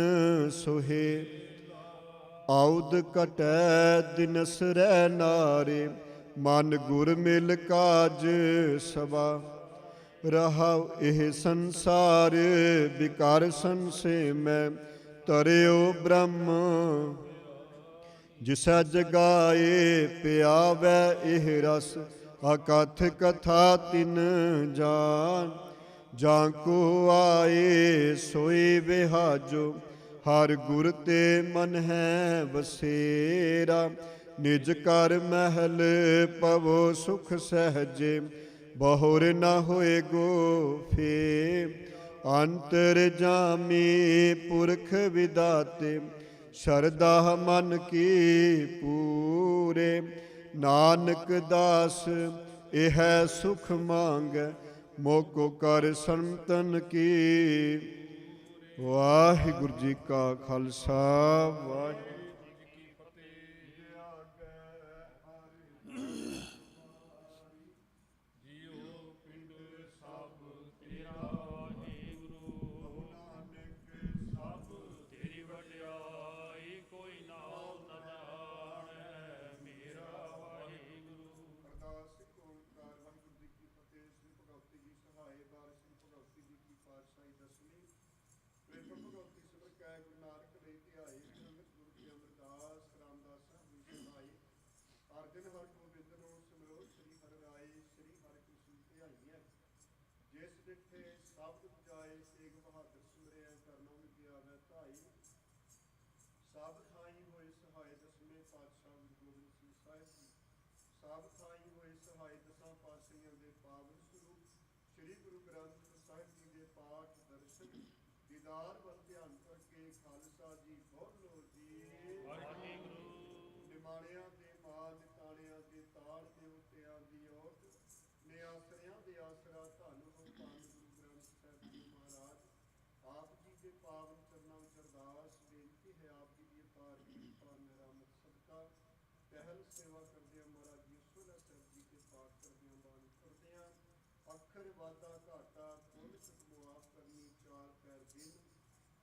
ਸੋਹੇ। ਆਉਦ ਕਟੈ ਦਿਨਸ ਰਹਿ ਨਾਰੇ, ਮਨ ਗੁਰ ਮਿਲ ਕਾਜ ਸਵਾ। ਰਹਾਉ ਇਹ ਸੰਸਾਰ ਵਿਕਾਰ ਸੰਸੇ ਮੈਂ, ਤਰਿਓ ਬ੍ਰਹਮ ਜਿਸੈ ਜਗਾਏ। ਪਿਆਵੈ ਇਹ ਰਸ ਅਕਥ ਕਥਾ ਤਿਨ ਜਾਨ, ਜਾਂ ਕੋ ਆਏ ਸੋਈ ਵਿਹਾਜੋ। ਹਰ ਗੁਰ ਤੇ ਮਨ ਹੈ ਵਸੇਰਾ, ਨਿਜ ਕਰ ਮਹਿਲ ਪਵੋ ਸੁਖ ਸਹਜੇ। ਬਹੁਰ ਨਾ ਹੋਏ ਗੋ ਫੇ, ਅੰਤਰ ਜਾਮੀ ਪੁਰਖ ਵਿਦਾਤੇ। ਸ਼ਰਧਾ ਮਨ ਕੀ ਪੂਰੇ, ਨਾਨਕ ਦਾਸ ਇਹ ਸੁਖ ਮੰਗੈ। ਮੋਕੋ ਕਰ ਸੰਤਨ ਕੀ। ਵਾਹਿਗੁਰੂ ਜੀ ਕਾ ਖਾਲਸਾ, ਵਾਹਿਗੁਰੂ ਦੀਦਾਰ ਵੱਲ ਧਿਆਨ ਕਰਕੇ ਖਾਲਸਾ ਜੀ ਬੋਲੋ ਜੀ। ਨਿਮਾਣਿਆਂ ਦੇ ਮਾਲ ਨਿਤਾਣਿਆਂ ਦੇ ਤਾਲ ਦੇਵਤਿਆਂ ਦੀ ਔਰਤ, ਨਿਆਸਰਿਆਂ ਦੇ ਆਸਰਾ। ਧੰਨ ਹੋ ਧੰਨ ਗੁਰੂ ਗ੍ਰੰਥ ਸਾਹਿਬ ਜੀ ਮਹਾਰਾਜ। ਆਪ ਜੀ ਦੇ ਪਾਵਨ ਚਰਨਾਂ ਵਿੱਚ ਅਰਦਾਸ ਬੇਨਤੀ ਹੈ, ਆਪ ਜੀ ਦੀ ਅਪਾਰ ਕਿਰਪਾ ਨਿਰਾਮਤ ਸਦਕਾ ਪਹਿਲ ਸੇਵਾ ਕਰਦੇ ਹਾਂ ਮਹਾਰਾਜ ਜੀ। ਸੋਹਣਾ ਸਾਹਿਬ ਜੀ ਦੇ ਪਾਠ ਕਰਦੇ ਹਾਂ, ਬਾਣੀ ਕਰਦੇ ਹਾਂ। ਅੱਖਰ ਵਾਧਾ ਘਾਟਾ ਪੁੰਨ ਮੁਆਫ ਕਰਨੀ, ਚਾਰ ਪੈਰ ਦਿਨ।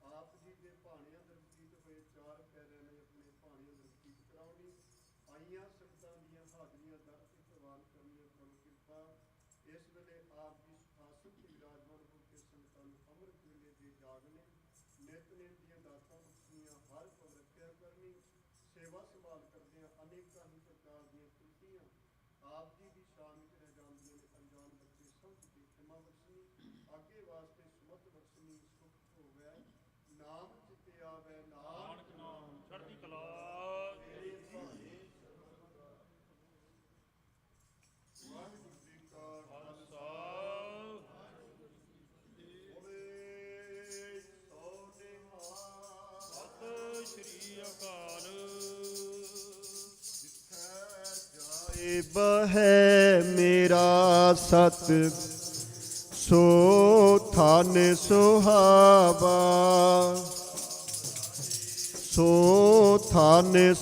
ਆਪ ਜੀ ਦੇ ਭਾਣਿਆਂ ਦੇ ਵਕੀਤ ਹੋਏ, ਚਾਰ ਪੈਰਿਆਂ ਨੇ ਆਪਣੇ ਭਾਣਿਆਂ ਦੇ ਵਕੀਤ ਕਰਾਉਣੀ। ਆਈਆਂ ਸੰਗਤਾਂ ਦੀਆਂ ਹਾਜ਼ਰੀਆਂ ਦਰ ਤੇ ਪ੍ਰਵਾਨ ਕਰਨੀਆਂ, ਪ੍ਰਭ ਕਿਰਪਾ। ਇਸ ਵੇਲੇ ਆਪ ਜੀ ਸੁਖਾਸਨ ਤੇ ਵਿਰਾਜਮਾਨ ਹੋ ਕੇ ਸੰਗਤਾਂ ਨੂੰ ਅੰਮ੍ਰਿਤ ਵੇਲੇ ਦੇ ਜਾਗਣੇ, ਨਿਤਨੇਮ ਦੀਆਂ ਦਾਤਾਂ ਬਖਸ਼ਣੀਆਂ, ਹਰ ਪਲ ਰੱਖਿਆ ਕਰਨੀ। ਸੇਵਾ ਸੰਭਾਲ ਕਰਦਿਆਂ ਅਨੇਕਾਂ ਹੀ ਪ੍ਰਕਾਰ ਦੀਆਂ त्रुटियां ਆਪ ਜੀ ਦੀ ਸ਼ਾਨ ਵਿੱਚ ਰਹਿ ਜਾਂਦੀਆਂ ਨੇ। ਅਣਜਾਣ ਬੱਚੇ ਸਮਝ ਕੇ ਖਿਮਾ ਬਖਸ਼ਣੀ, ਅੱਗੇ ਵਾਸਤੇ ਸੁਮਤ ਬਖਸ਼ਣੀ। ਸੁਖ ਹੋਵੇ ਨਾਮ ਚਿਤੇ ਆਵੇ, ਨਾਨਕ ਨਾਮ ਚੜ੍ਹਦੀ ਕਲਾ। ਵਾਹਿਗੁਰੂ ਜੀ ਕਾ ਖਾਲਸਾ, ਬੋਲੇ ਸੋ ਨਿਹਾਲ। ਸਤਿ ਸ਼੍ਰੀ ਅਕਾਲ। ਜਾਏ ਬਹਿ ਮੇਰਾ ਸਤ, ਸੋ ਥਾਨ ਸੁਹਾਵਾ। ਸੋ ਥਾਨ